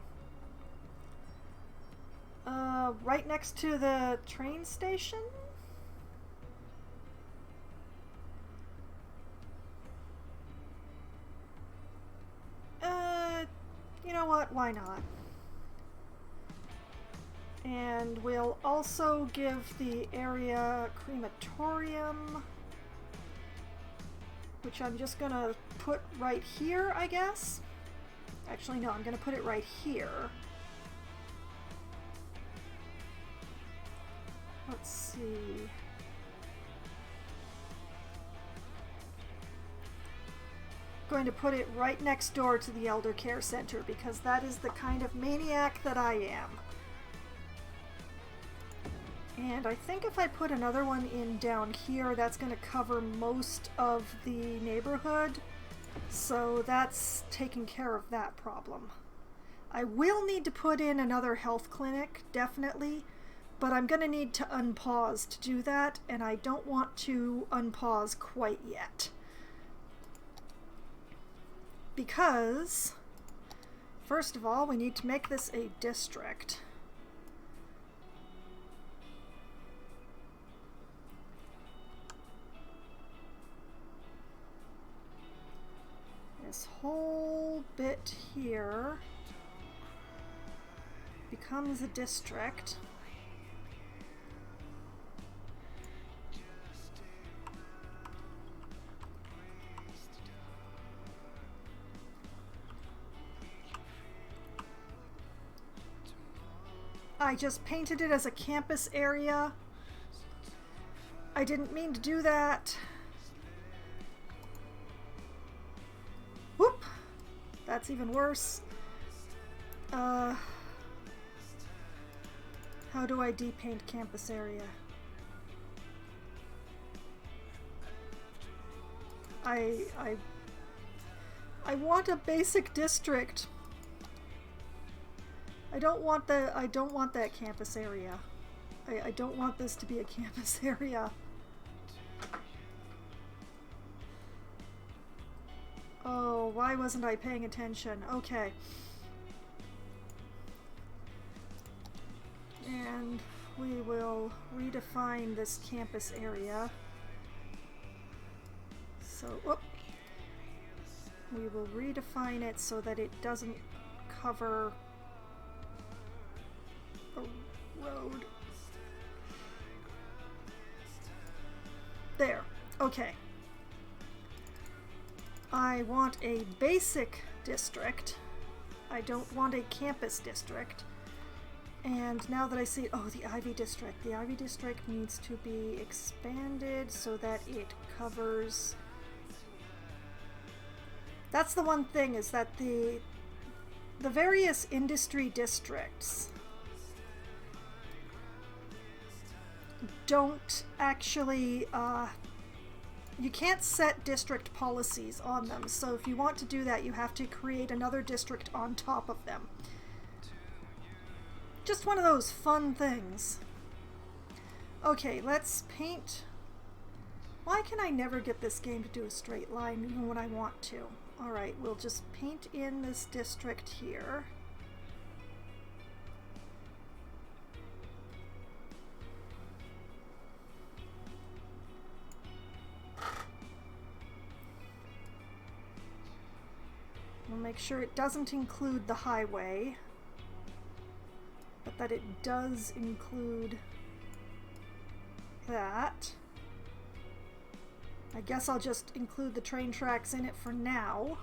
Right next to the train station? You know what? Why not? And we'll also give the area Crematorium, which I'm just gonna put right here, I guess. Actually, no, I'm gonna put it right here. Let's see. Going to put it right next door to the Elder Care Center because that is the kind of maniac that I am. And I think if I put another one in down here, that's going to cover most of the neighborhood. So that's taking care of that problem. I will need to put in another health clinic, definitely, but I'm going to need to unpause to do that, and I don't want to unpause quite yet. Because, first of all, we need to make this a district. This whole bit here becomes a district. I just painted it as a campus area. I didn't mean to do that. Whoop! That's even worse. How do I depaint campus area? I want a basic district. I don't want that campus area. I don't want this to be a campus area. Oh, why wasn't I paying attention? Okay. And we will redefine this campus area. So, whoop. We will redefine it so that it doesn't cover a road. There. Okay. I want a basic district. I don't want a campus district. And now that I see, oh, the Ivy District. The Ivy District needs to be expanded so that it covers... That's the one thing, is that the various industry districts don't actually, you can't set district policies on them. So if you want to do that, you have to create another district on top of them. Just one of those fun things. Okay, let's paint. Why can I never get this game to do a straight line even when I want to? Alright, we'll just paint in this district here. We'll make sure it doesn't include the highway, but that it does include that. I guess I'll just include the train tracks in it for now.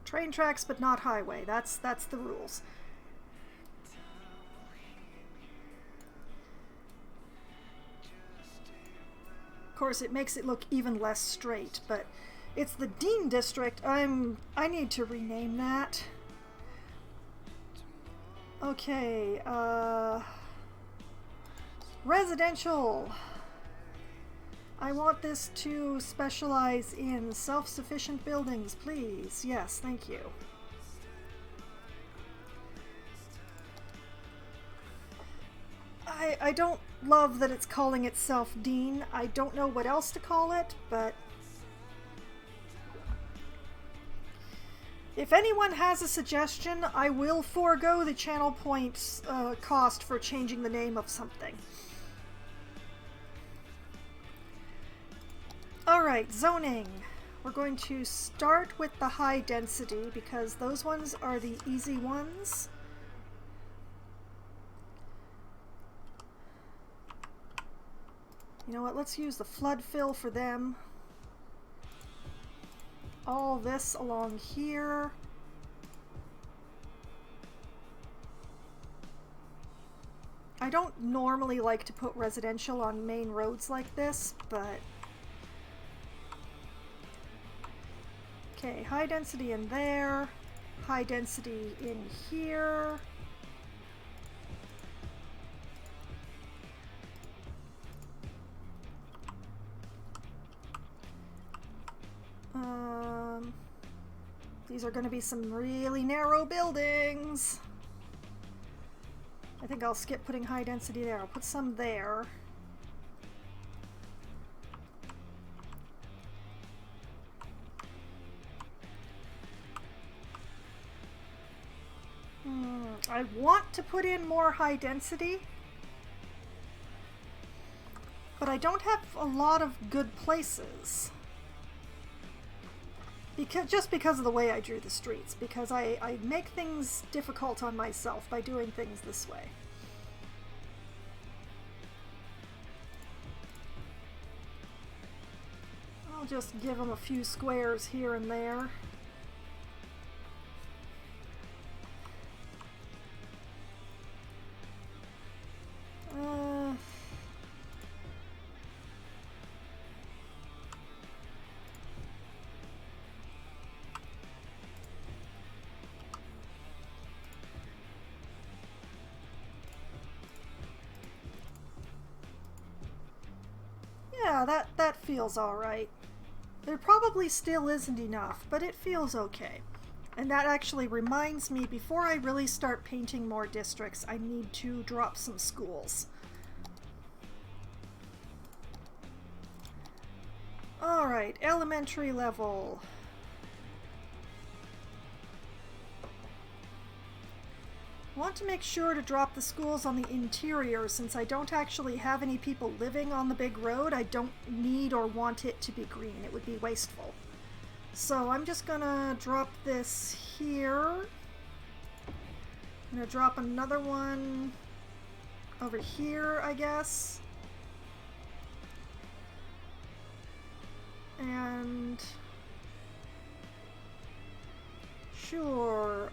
Train tracks, but not highway. That's the rules. Of course, it makes it look even less straight, but it's the Dean District. I need to rename that. Okay, residential. I want this to specialize in self-sufficient buildings, please. Yes, thank you. I don't love that it's calling itself Dean. I don't know what else to call it, but If anyone has a suggestion, I will forego the channel points cost for changing the name of something. Alright, zoning. We're going to start with the high density because those ones are the easy ones. You know what, let's use the flood fill for them. All this along here. I don't normally like to put residential on main roads like this, but... Okay, high density in there, high density in here. These are going to be some really narrow buildings. I think I'll skip putting high density there. I'll put some there. I want to put in more high density, but I don't have a lot of good places. Just because of the way I drew the streets, because I make things difficult on myself by doing things this way. I'll just give them a few squares here and there. Yeah, that feels alright. There probably still isn't enough, but it feels okay. And that actually reminds me, before I really start painting more districts, I need to drop some schools. Alright, elementary level. I want to make sure to drop the schools on the interior since I don't actually have any people living on the big road. I don't need or want it to be green. It would be wasteful. So I'm just gonna drop this here. I'm gonna drop another one over here, I guess. And sure,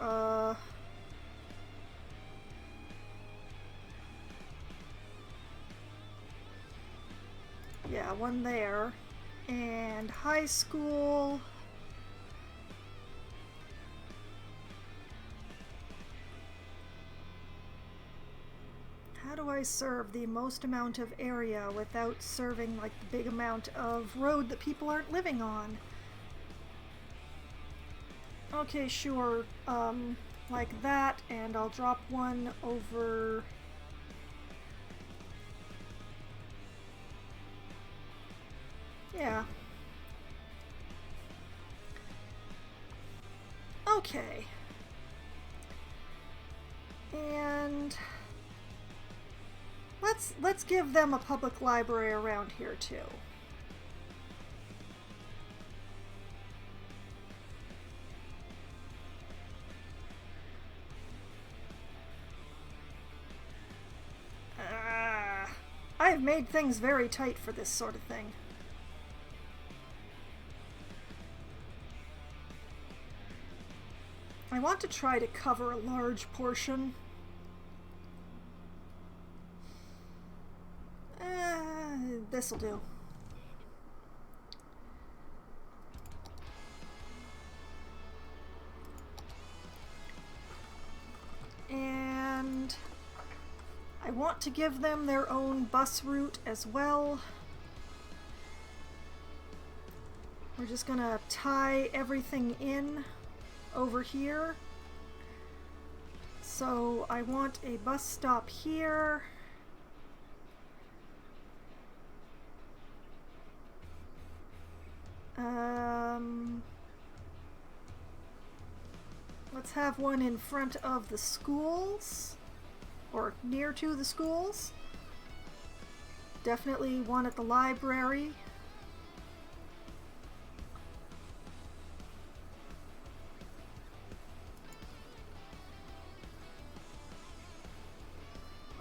yeah, one there. And high school. How do I serve the most amount of area without serving like the big amount of road that people aren't living on? Okay, sure, like that, and I'll drop one over... Yeah. Okay. And let's give them a public library around here too. I've made things very tight for this sort of thing. I want to try to cover a large portion. This'll do. And I want to give them their own bus route as well. We're just gonna tie everything in over here. So I want a bus stop here. Let's have one in front of the schools, or near to the schools. Definitely one at the library.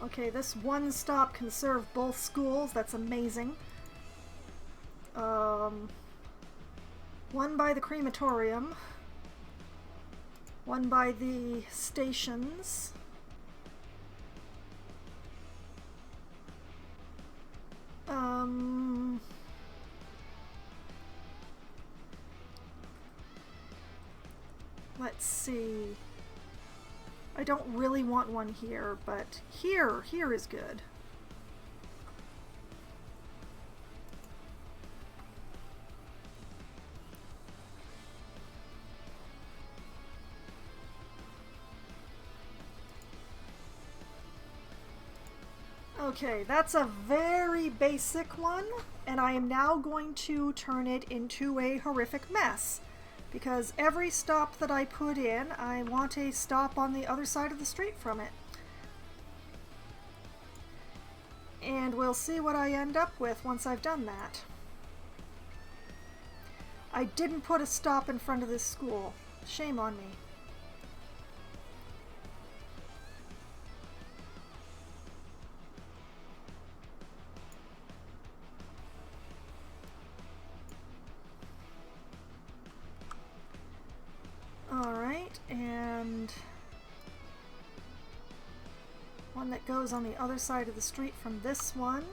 Okay, this one stop can serve both schools. That's amazing. One by the crematorium. One by the stations. Let's see. I don't really want one here, but here is good. Okay, that's a very basic one, and I am now going to turn it into a horrific mess. Because every stop that I put in, I want a stop on the other side of the street from it. And we'll see what I end up with once I've done that. I didn't put a stop in front of this school. Shame on me. Alright, and one that goes on the other side of the street from this one,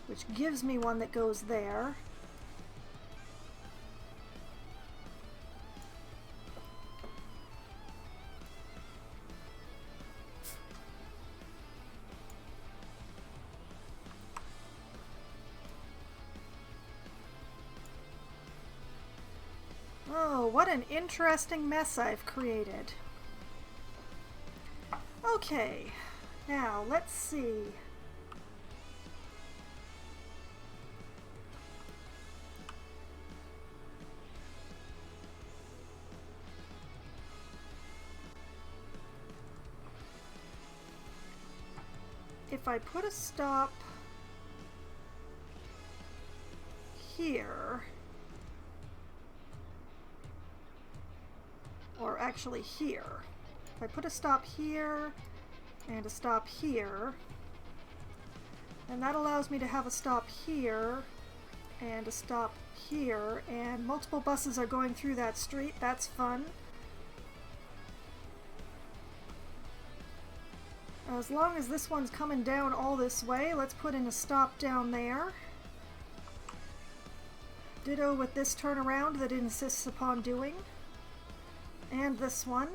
which gives me one that goes there. Oh, what an interesting mess I've created. Okay, now let's see. If I put a stop here, or actually here. If I put a stop here and a stop here, and that allows me to have a stop here and a stop here, and multiple buses are going through that street. That's fun. As long as this one's coming down all this way, let's put in a stop down there. Ditto with this turnaround that it insists upon doing. And this one.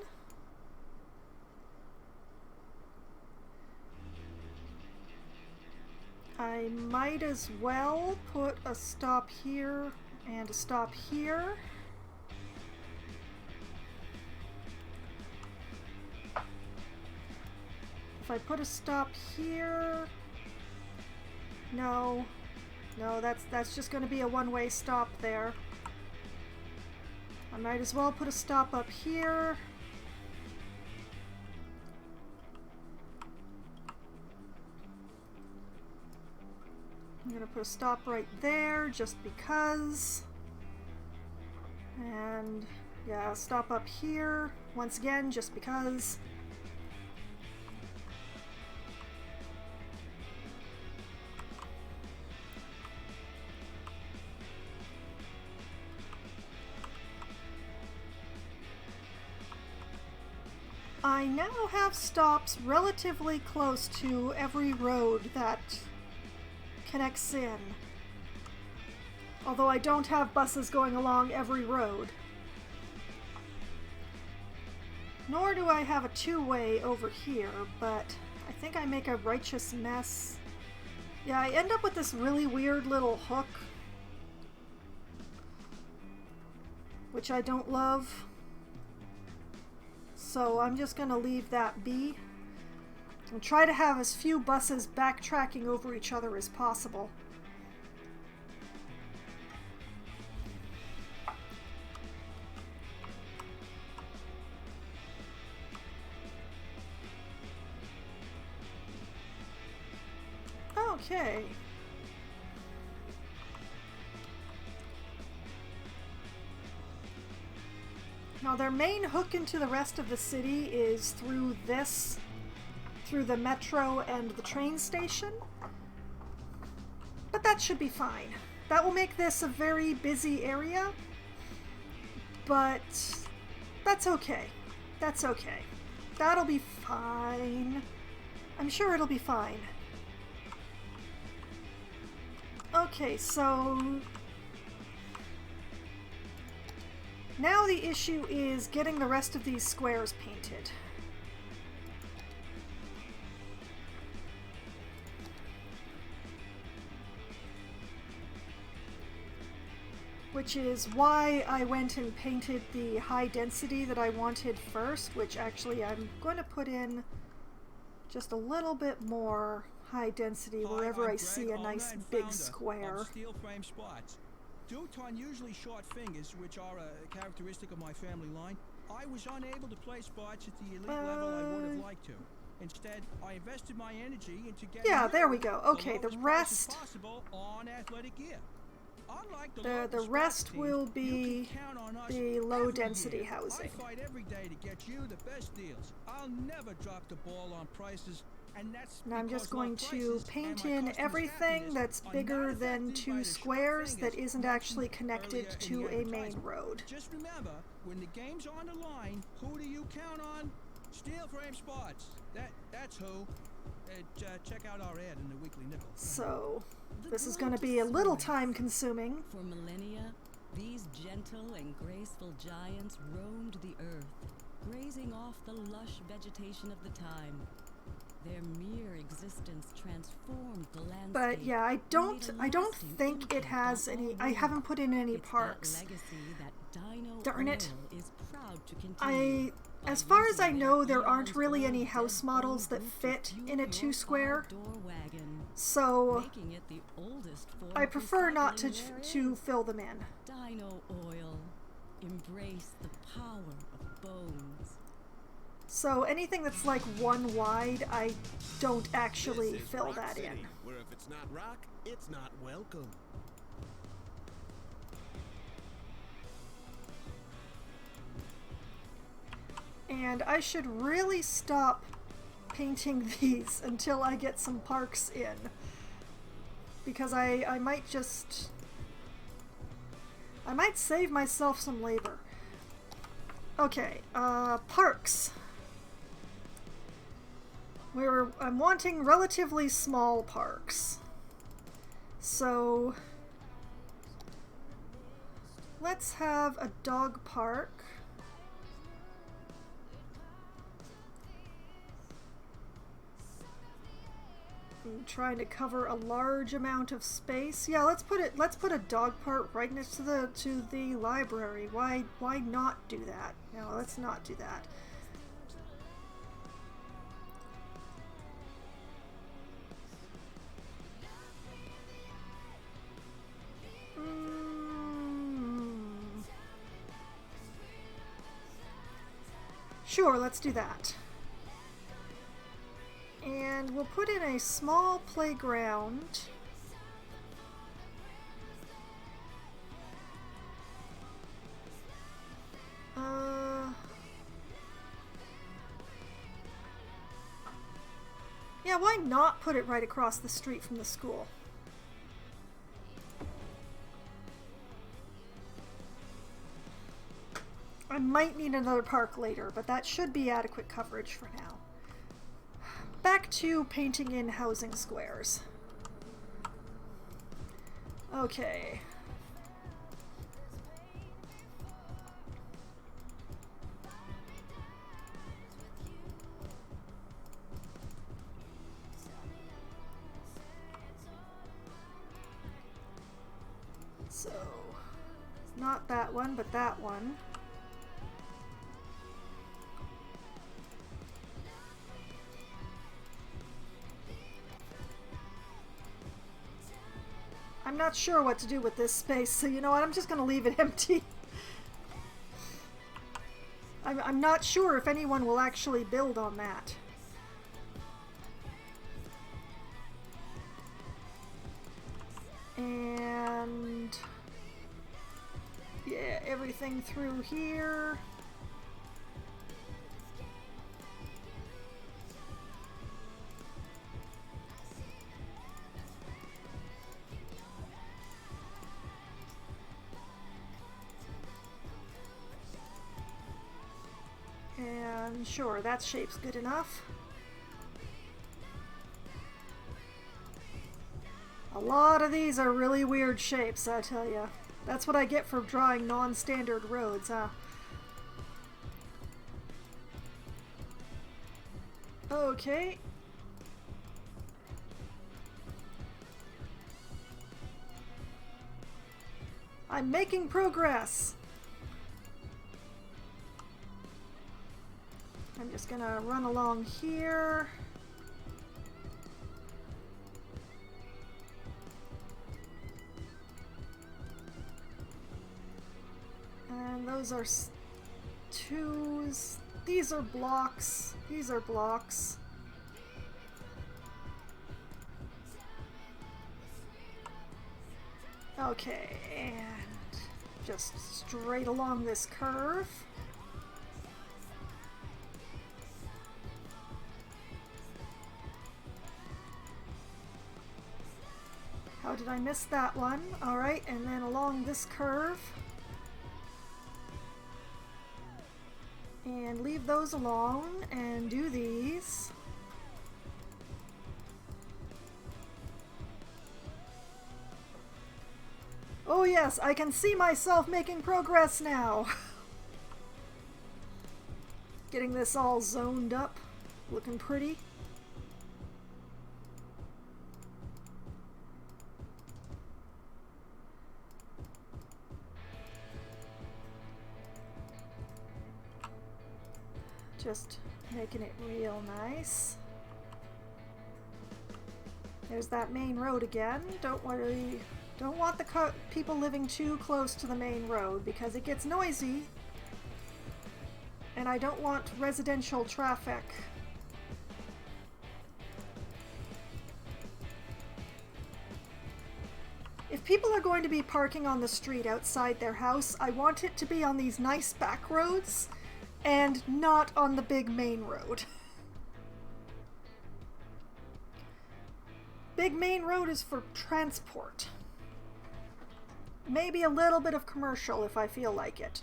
I might as well put a stop here and a stop here. If I put a stop here, no, that's just going to be a one-way stop there. I might as well put a stop up here. I'm going to put a stop right there just because. And yeah, stop up here once again just because. I now have stops relatively close to every road that connects in, although I don't have buses going along every road. Nor do I have a two-way over here, but I think I make a righteous mess. Yeah, I end up with this really weird little hook, which I don't love. So I'm just going to leave that be and try to have as few buses backtracking over each other as possible. Okay. Now their main hook into the rest of the city is through the metro and the train station. But that should be fine. That will make this a very busy area, but that's okay. That's okay. That'll be fine. I'm sure it'll be fine. Okay, so now the issue is getting the rest of these squares painted. Which is why I went and painted the high density that I wanted first, which actually I'm going to put in just a little bit more high density wherever I see a nice big square. Steel frame spots. Due to unusually short fingers, which are a characteristic of my family line, I was unable to play spots at the elite level I would have liked to. Instead, I invested my energy into getting there we go. Okay, the rest possible on athletic gear. The rest will be the low density housing. I fight every day to get you the best deals. I'll never drop the ball on prices, and that's now I'm just going to paint in everything that's bigger than 2 squares that isn't actually connected to a main road. Just remember, when the game's on the line, who do you count on? Steel frame spots. That's who. Check out our ad in the Weekly Nickel. So, this is going to be a little time consuming. For millennia, these gentle and graceful giants roamed the earth, grazing off the lush vegetation of the time. Their mere existence transformed the landscape. But yeah, I don't think it has any. I haven't put in any parks. Darn it. As far as I know, there aren't really any house models that fit in a 2 square. So I prefer not to fill them in. Dino oil. Embrace the power of bones. So anything that's like 1 wide, I don't actually fill that in. Where if it's not rock, it's not welcome. And I should really stop painting these until I get some parks in. Because I might save myself some labor. Okay, parks. I'm wanting relatively small parks. So let's have a dog park. I'm trying to cover a large amount of space. Yeah, let's put a dog park right next to the library. Why not do that? No, let's not do that. Sure, let's do that. And we'll put in a small playground. Yeah, why not put it right across the street from the school? I might need another park later, but that should be adequate coverage for now. Back to painting in housing squares. Okay. So, not that one, but that one. I'm not sure what to do with this space, so you know what, I'm just going to leave it empty. I'm not sure if anyone will actually build on that. And yeah, everything through here. And sure, that shape's good enough. A lot of these are really weird shapes, I tell ya. That's what I get for drawing non-standard roads, huh? Okay. I'm making progress. I'm just gonna run along here. And those are twos. These are blocks. These are blocks. Okay, and just straight along this curve. How did I miss that one? Alright, and then along this curve. And leave those alone and do these. Oh yes, I can see myself making progress now. Getting this all zoned up, looking pretty. Just making it real nice. There's that main road again. Don't worry. Don't want the people living too close to the main road because it gets noisy. And I don't want residential traffic. If people are going to be parking on the street outside their house, I want it to be on these nice back roads and not on the big main road. Big main road is for transport. Maybe a little bit of commercial if I feel like it.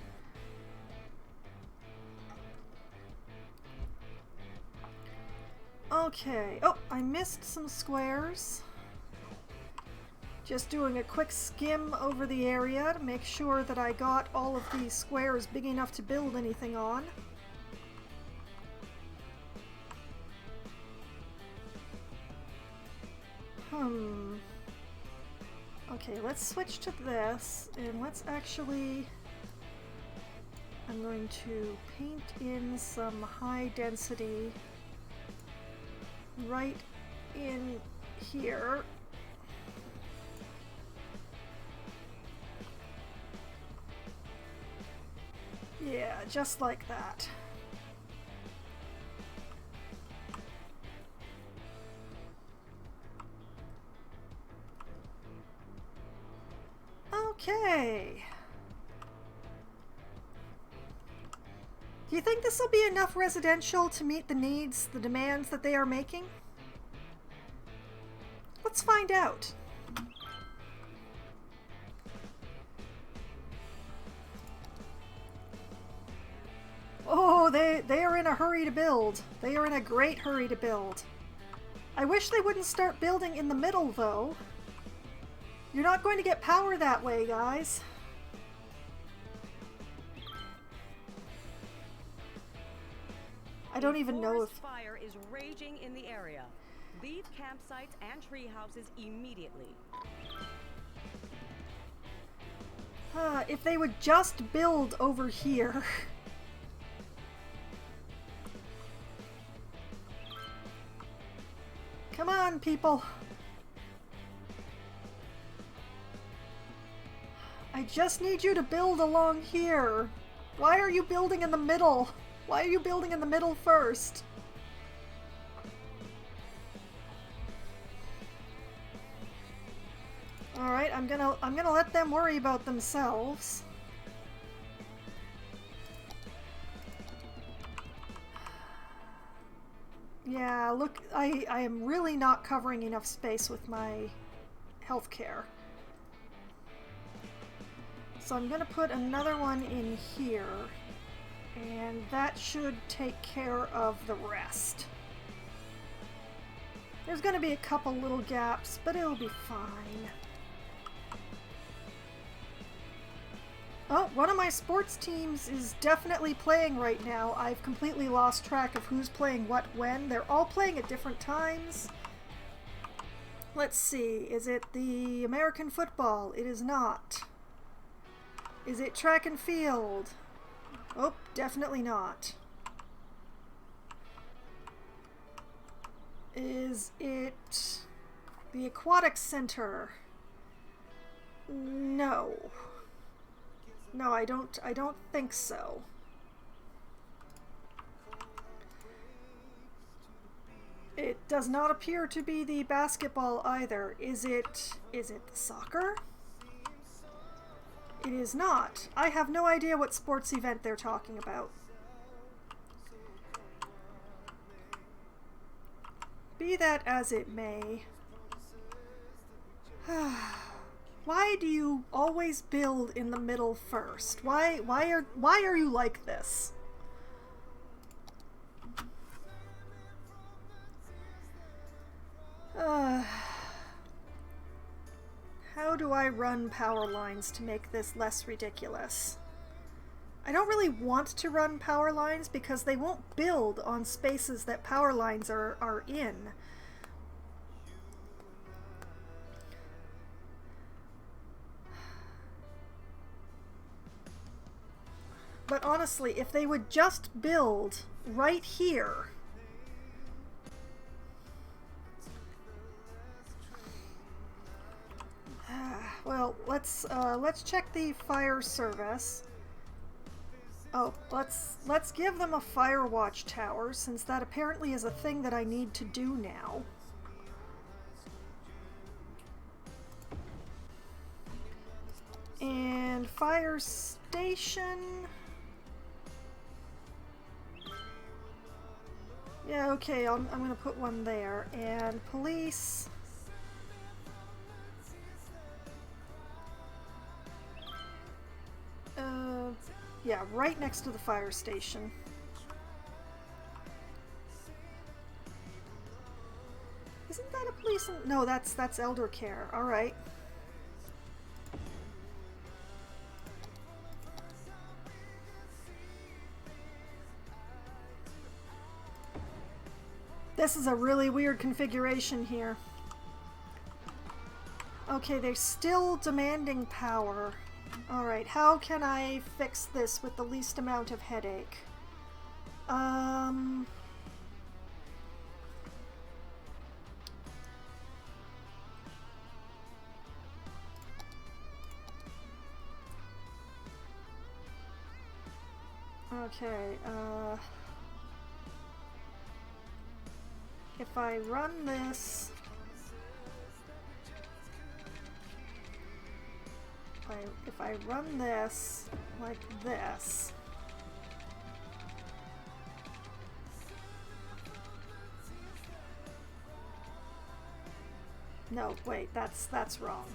Okay. Oh, I missed some squares. Just doing a quick skim over the area to make sure that I got all of these squares big enough to build anything on. Okay, let's switch to this, and let's actually... I'm going to paint in some high density right in here. Yeah, just like that. Okay. Do you think this will be enough residential to meet the needs, the demands that they are making? Let's find out. Oh, they are in a hurry to build. They are in a great hurry to build. I wish they wouldn't start building in the middle, though. You're not going to get power that way, guys. I don't even know if... fire is raging in the area. Leave campsites and tree houses immediately. If they would just build over here. Come on, people. I just need you to build along here. Why are you building in the middle? Why are you building in the middle first? Alright, I'm gonna let them worry about themselves. Yeah, look, I am really not covering enough space with my healthcare. So I'm gonna put another one in here, and that should take care of the rest. There's gonna be a couple little gaps, but it'll be fine. Oh, one of my sports teams is definitely playing right now. I've completely lost track of who's playing what when. They're all playing at different times. Let's see, is it the American football? It is not. Is it track and field? Oh, definitely not. Is it the aquatic center? No. No, I don't think so. It does not appear to be the basketball either. Is it the soccer? It is not. I have no idea what sports event they're talking about. Be that as it may. Why do you always build in the middle first? Why are you like this? How do I run power lines to make this less ridiculous? I don't really want to run power lines because they won't build on spaces that power lines are in. But honestly, if they would just build right here, well, let's check the fire service. Oh, let's give them a fire watch tower, since that apparently is a thing that I need to do now. And fire station. Yeah, okay, I'm gonna put one there. And police. Yeah, right next to the fire station. Isn't that a police? No, that's elder care. All right. This is a really weird configuration here. Okay, they're still demanding power. Alright, how can I fix this with the least amount of headache? Okay, if I run this... If I run this like this, no, wait, that's wrong.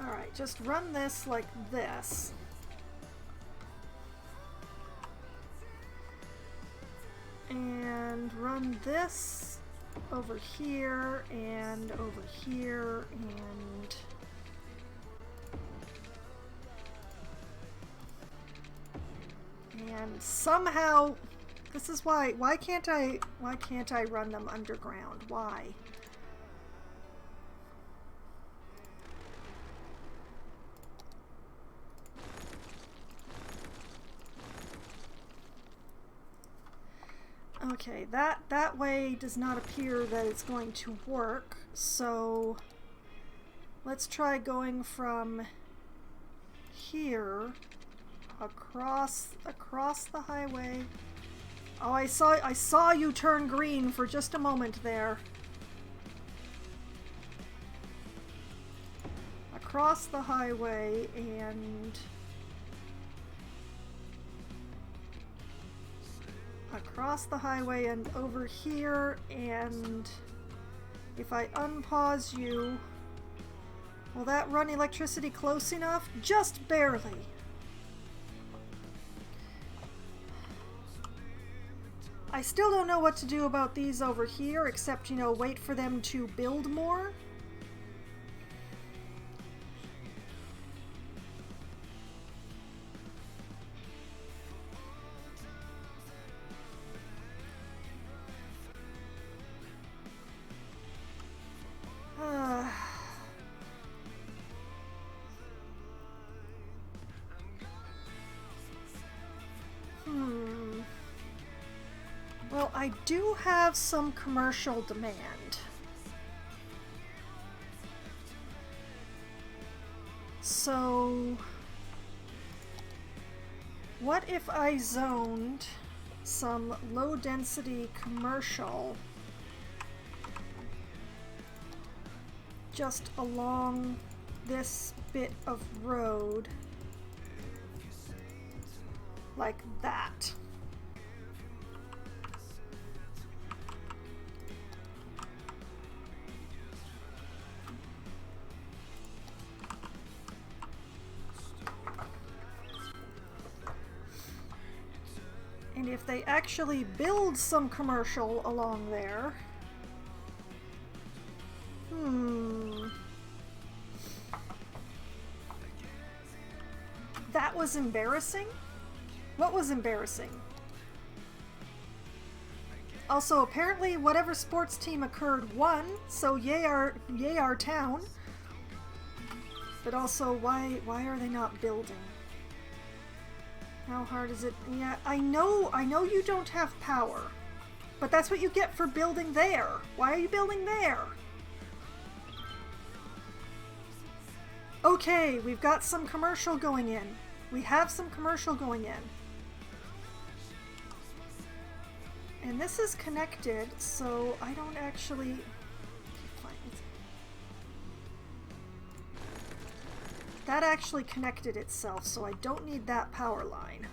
All right, just run this like this. And run this over here and over here and somehow this is why can't I run them underground? Why? Okay, that way does not appear that it's going to work, so let's try going from here across the highway. Oh, I saw you turn green for just a moment there. Across the highway and across the highway and over here, and if I unpause you, will that run electricity close enough? Just barely. I still don't know what to do about these over here, except, you know, wait for them to build more. Well, I do have some commercial demand. So, what if I zoned some low-density commercial just along this bit of road like that? And if they actually build some commercial along there... That was embarrassing? What was embarrassing? Also, apparently whatever sports team occurred won, so yay our town. But also, why are they not building? How hard is it? Yeah, I know you don't have power. But that's what you get for building there. Why are you building there? Okay, we've got some commercial going in. We have some commercial going in. And this is connected, so I don't actually... That actually connected itself, so I don't need that power line.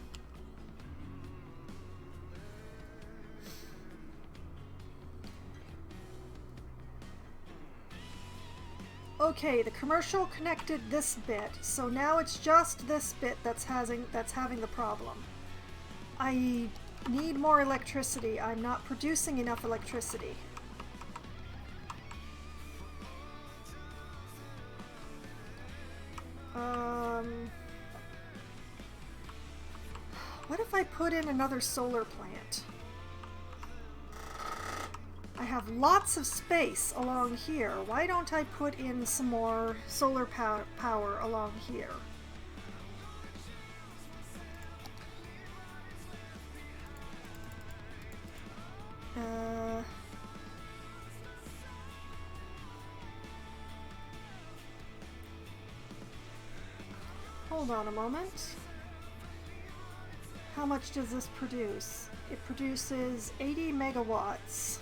Okay, the commercial connected this bit, so now it's just this bit that's having the problem. I need more electricity. I'm not producing enough electricity. What if I put in another solar plant? I have lots of space along here. Why don't I put in some more solar power along here? Hold on a moment. How much does this produce? It produces 80 megawatts.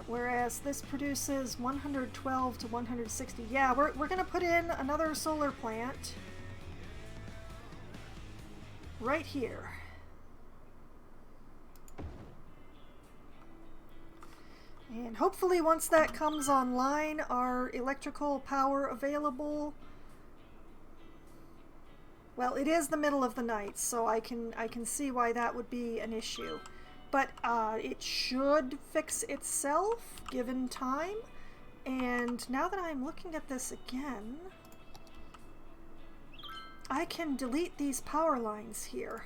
Whereas this produces 112 to 160. Yeah, we're gonna put in another solar plant right here. And hopefully once that comes online, our electrical power available... Well, it is the middle of the night, so I can see why that would be an issue. But it should fix itself, given time. And now that I'm looking at this again, I can delete these power lines here.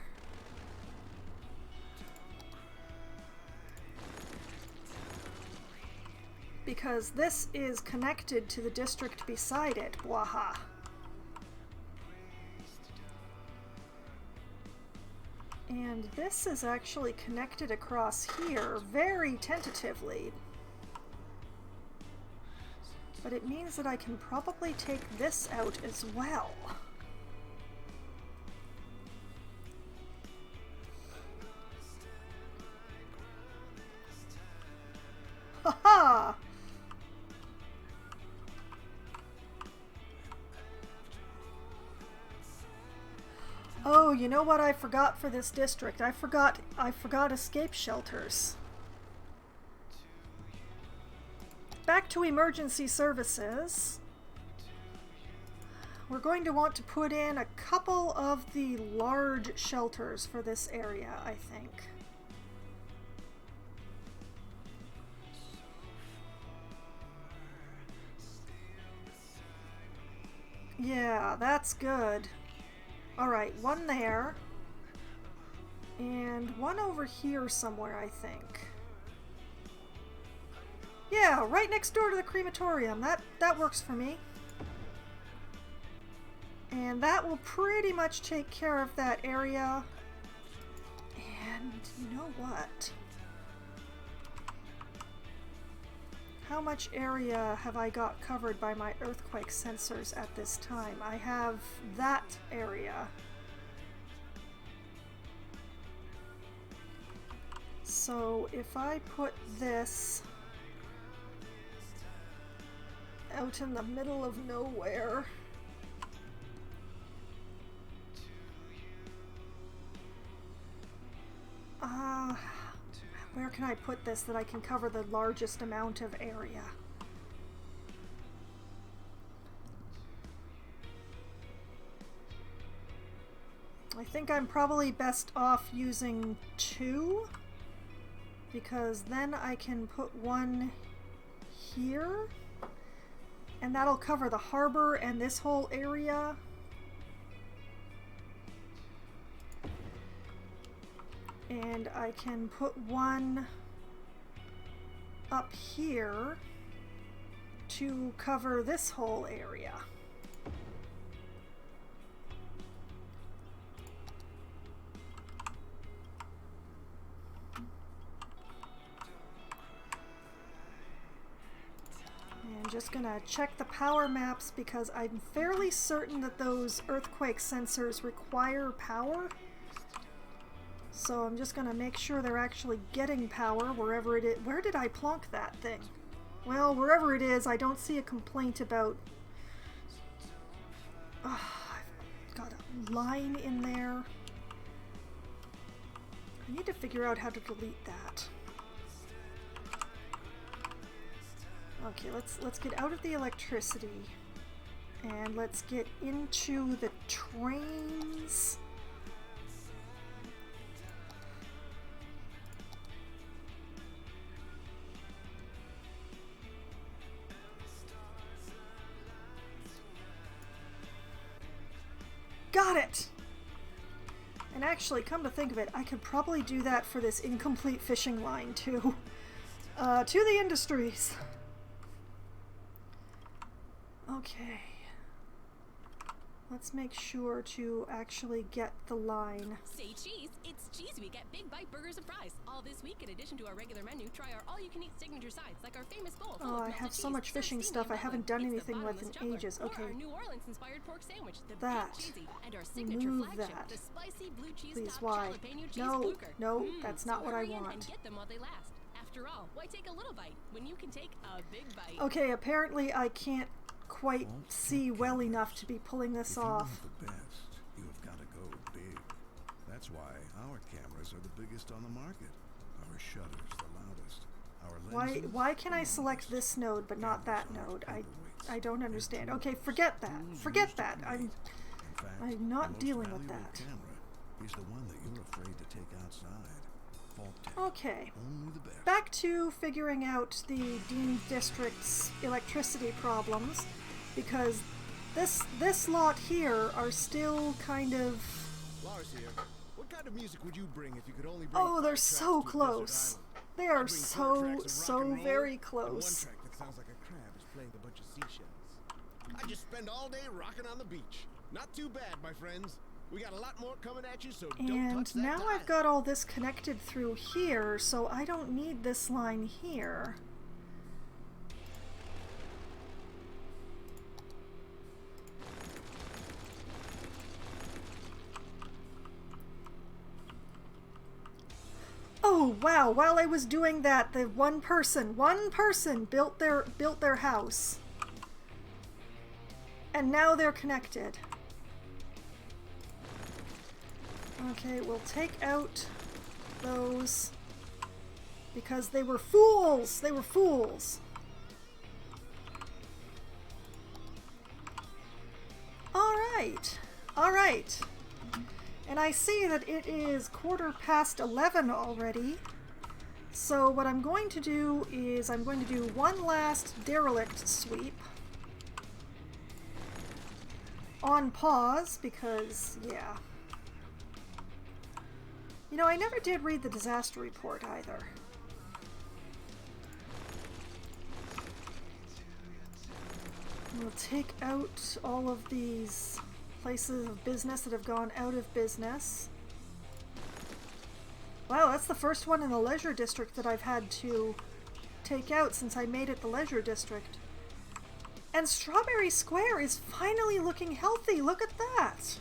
Because this is connected to the district beside it, Waha. And this is actually connected across here, very tentatively. But it means that I can probably take this out as well. you know what I forgot for this district? I forgot escape shelters. Back to emergency services. We're going to want to put in a couple of the large shelters for this area, I think. Yeah, that's good. Alright, one there. And one over here somewhere, I think. Yeah, right next door to the crematorium. That works for me. And that will pretty much take care of that area. And you know what? How much area have I got covered by my earthquake sensors at this time? I have that area. So if I put this out in the middle of nowhere, where can I put this that I can cover the largest amount of area? I think I'm probably best off using 2, because then I can put one here, and that'll cover the harbor and this whole area. And I can put one up here to cover this whole area. And just gonna check the power maps because I'm fairly certain that those earthquake sensors require power. So I'm just going to make sure they're actually getting power wherever it is. Where did I plonk that thing? Well, wherever it is, I don't see a complaint about... I've got a line in there. I need to figure out how to delete that. Okay, let's get out of the electricity. And let's get into the trains. Got it! And actually, come to think of it, I could probably do that for this incomplete fishing line too. To the industries. Okay. Let's make sure to actually get the line. Say cheese, it's Cheese Week at Big Bite Burgers and Fries. All this week, in addition to our regular menu, try our all-you-can-eat signature sides, like our famous bowl. Oh, I have so much fishing stuff I haven't done anything with in ages. Okay. Our New Orleans-inspired pork sandwich, the that. Big Cheesy, and our signature Move flagship, that. the spicy blue cheese Please, top why? jalapeno cheese No, fluker. no, that's not so what I hurry in want. And get them while they last. After all, why take a little bite when you can take a big bite? Okay, apparently I can't quite see well enough to be pulling this off. If you want the best, you have got to go big. That's why our cameras are the biggest on the market. Our shutters the loudest. Our lenses Why can I the select longest. this node but not that Cameras node? aren't paperweights. I don't They're understand. tools. Okay, forget that. Tools Forget used to that. create. In fact, I'm not the most dealing with valuable that. Camera is the one that you're afraid to take outside. Fault tech. Okay. Only the best. Back to figuring out the Dean District's electricity problems, because this lot here are still kind of... Lars here. What kind of music would you bring if you could only bring Oh, 5 they're tracks so to a desert close. island? They I'd are bring 4 so, tracks of rock and so roll very and close. 1 track that sounds like a crab is playing a bunch of seashells. I just spend all day rocking on the beach. Not too bad, my friends. We got a lot more coming at you, so don't And touch that now dial. I've got all this connected through here, so I don't need this line here. Oh wow, while I was doing that, the one person built their house. And now they're connected. Okay, we'll take out those because they were fools! They were fools! Alright. Alright. And I see that it is 11:15 already. So what I'm going to do is I'm going to do one last derelict sweep. On pause, because, yeah. You know, I never did read the disaster report either. We'll take out all of these places of business that have gone out of business. Wow, that's the first one in the leisure district that I've had to take out since I made it the leisure district. And Strawberry Square is finally looking healthy. Look at that.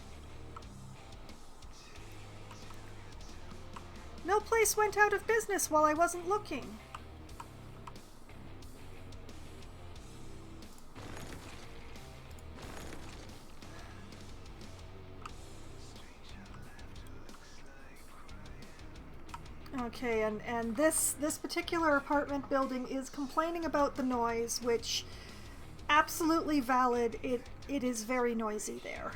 No place went out of business while I wasn't looking. Okay, and this particular apartment building is complaining about the noise, which absolutely valid. It is very noisy there.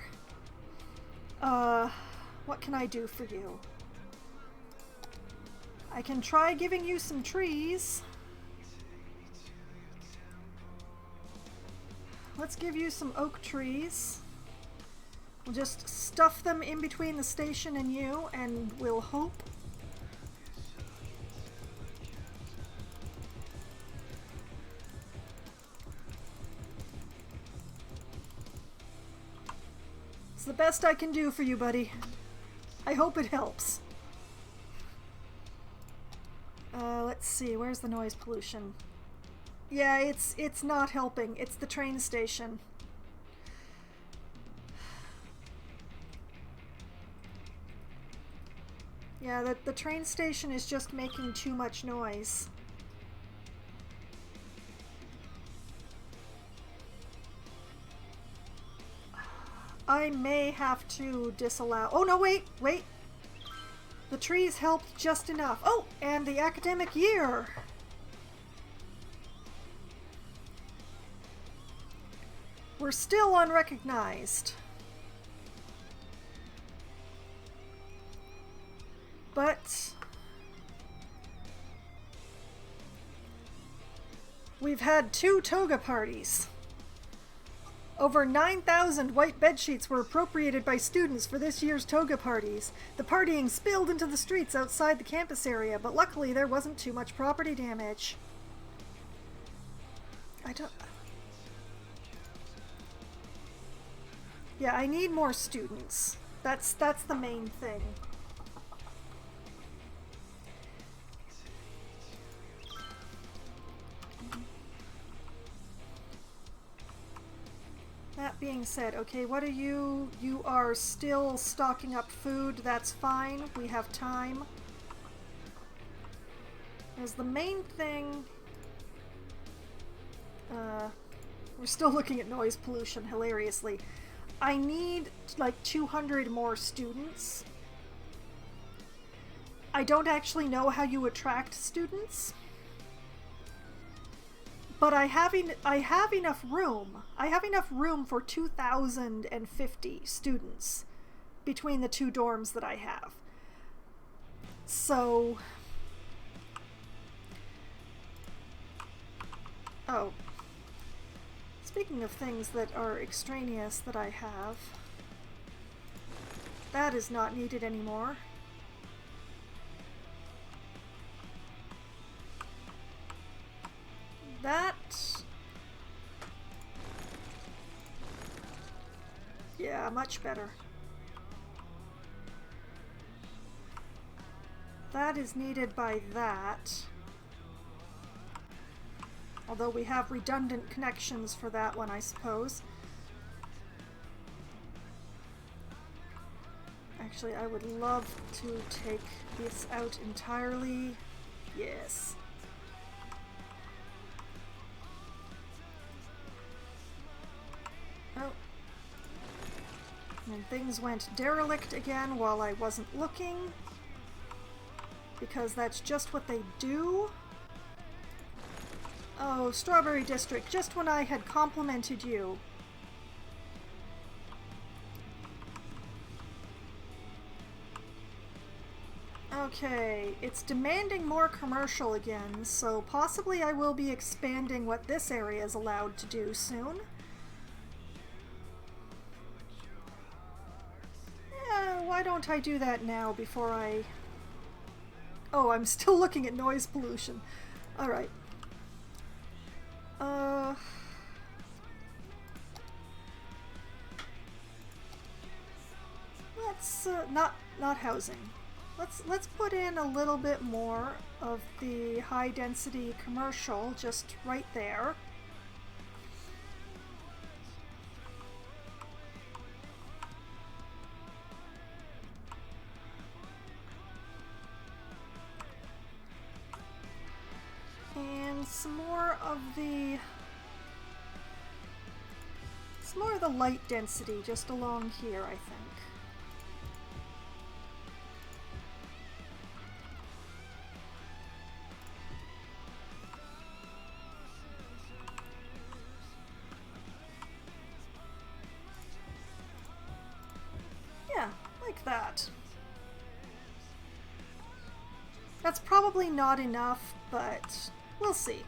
What can I do for you? I can try giving you some trees. Let's give you some oak trees. We'll just stuff them in between the station and you, and we'll hope. It's the best I can do for you, buddy. I hope it helps. Let's see, where's the noise pollution? Yeah, it's not helping. It's the train station. Yeah, the train station is just making too much noise. I may have to disallow... Oh, no, wait! The trees helped just enough. Oh, and the academic year! We're still unrecognized. But... we've had 2 toga parties. Over 9,000 white bedsheets were appropriated by students for this year's toga parties. The partying spilled into the streets outside the campus area, but luckily there wasn't too much property damage. Yeah, I need more students. That's the main thing. That being said, okay, what are you? You are still stocking up food. That's fine. We have time. As the main thing... we're still looking at noise pollution, hilariously. I need, like, 200 more students. I don't actually know how you attract students. But I have enough room. I have enough room for 2,050 students between the 2 dorms that I have. So... oh. Speaking of things that are extraneous that I have, that is not needed anymore. That... yeah, much better. That is needed by that. Although we have redundant connections for that one, I suppose. Actually, I would love to take this out entirely. Yes. Oh. And things went derelict again while I wasn't looking, because that's just what they do. Oh, Strawberry District, just when I had complimented you. Okay, it's demanding more commercial again, so possibly I will be expanding what this area is allowed to do soon. Yeah, why don't I do that now before I... Oh, I'm still looking at noise pollution. Alright. Let's, not housing. Let's put in a little bit more of the high density commercial just right there. And some more of the light density just along here, I think. Like that. That's probably not enough, but we'll see.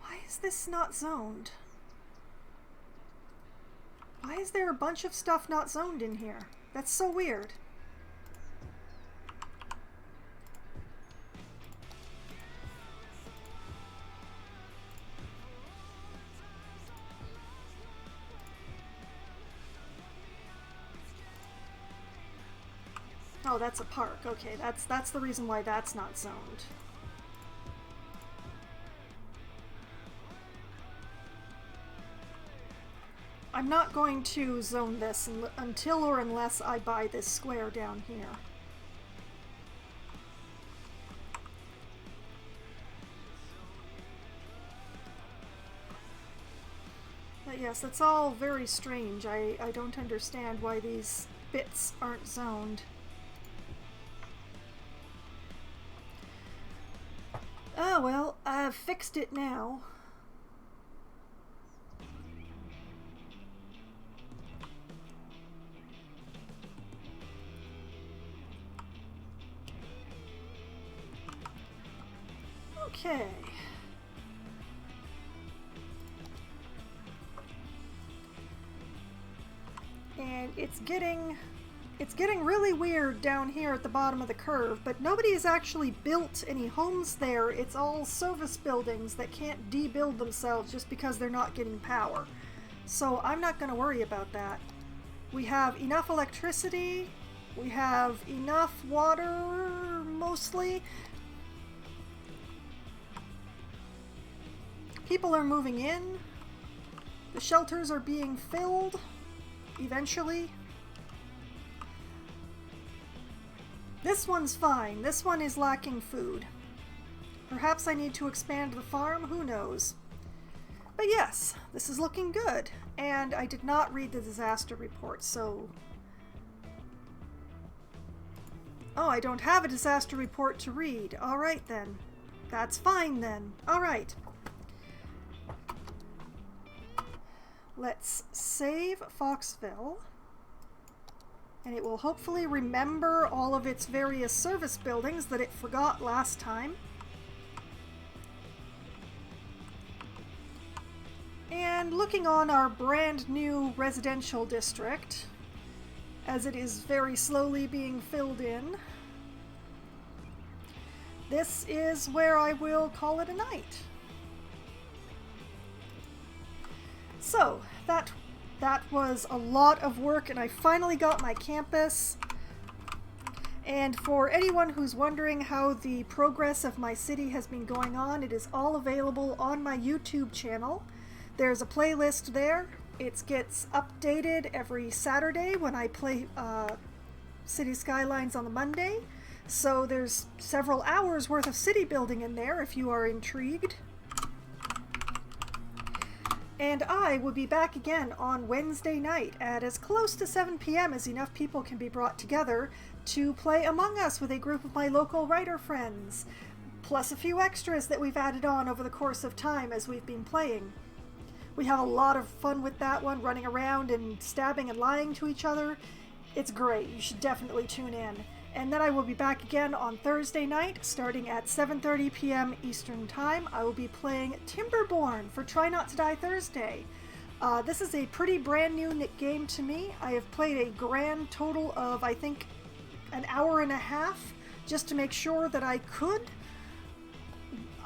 Why is this not zoned? Why is there a bunch of stuff not zoned in here? That's so weird. Oh, that's a park. Okay, that's the reason why that's not zoned. I'm not going to zone this until or unless I buy this square down here. But yes, it's all very strange. I don't understand why these bits aren't zoned. Oh well, I've fixed it now. Okay. And it's getting really weird down here at the bottom of the curve, but nobody has actually built any homes there. It's all service buildings that can't debuild themselves just because they're not getting power. So I'm not going to worry about that. We have enough electricity, we have enough water, mostly. People are moving in. The shelters are being filled, eventually. This one's fine. This one is lacking food. Perhaps I need to expand the farm, who knows. But yes, this is looking good. And I did not read the disaster report, so... Oh, I don't have a disaster report to read. Alright then. That's fine then. Alright. Let's save Foxville. And it will hopefully remember all of its various service buildings that it forgot last time. And looking on our brand new residential district, as it is very slowly being filled in, this is where I will call it a night. So, that was a lot of work, and I finally got my campus. And for anyone who's wondering how the progress of my city has been going on, it is all available on my YouTube channel. There's a playlist there. It gets updated every Saturday when I play City Skylines on the Monday. So there's several hours worth of city building in there if you are intrigued. And I will be back again on Wednesday night at as close to 7 p.m. as enough people can be brought together to play Among Us with a group of my local writer friends, plus a few extras that we've added on over the course of time as we've been playing. We have a lot of fun with that one, running around and stabbing and lying to each other. It's great. You should definitely tune in. And then I will be back again on Thursday night, starting at 7:30 p.m. Eastern Time. I will be playing Timberborn for Try Not to Die Thursday. This is a pretty brand new game to me. I have played a grand total of, I think, an hour and a half just to make sure that I could.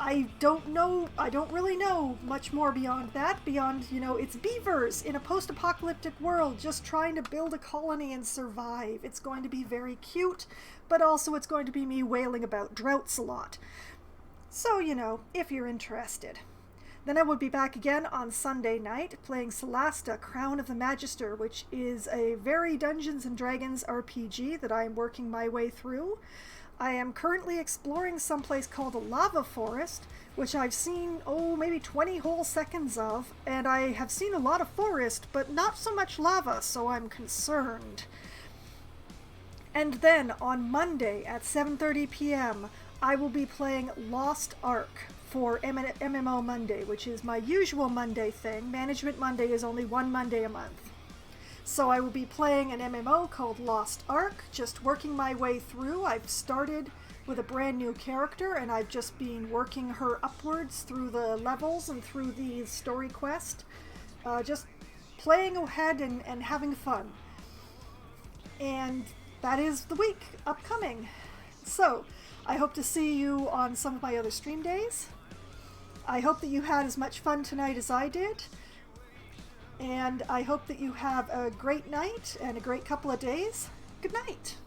I don't really know much more beyond that, it's beavers in a post-apocalyptic world just trying to build a colony and survive. It's going to be very cute, but also it's going to be me wailing about droughts a lot. So, if you're interested. Then I will be back again on Sunday night playing Celasta, Crown of the Magister, which is a very Dungeons & Dragons RPG that I am working my way through. I am currently exploring someplace called a lava forest, which I've seen, maybe 20 whole seconds of, and I have seen a lot of forest, but not so much lava, so I'm concerned. And then, on Monday at 7:30 p.m., I will be playing Lost Ark for MMO Monday, which is my usual Monday thing. Management Monday is only one Monday a month. So I will be playing an MMO called Lost Ark, just working my way through. I've started with a brand new character, and I've just been working her upwards through the levels and through the story quest. Just playing ahead and having fun. And that is the week upcoming. So, I hope to see you on some of my other stream days. I hope that you had as much fun tonight as I did. And I hope that you have a great night and a great couple of days. Good night.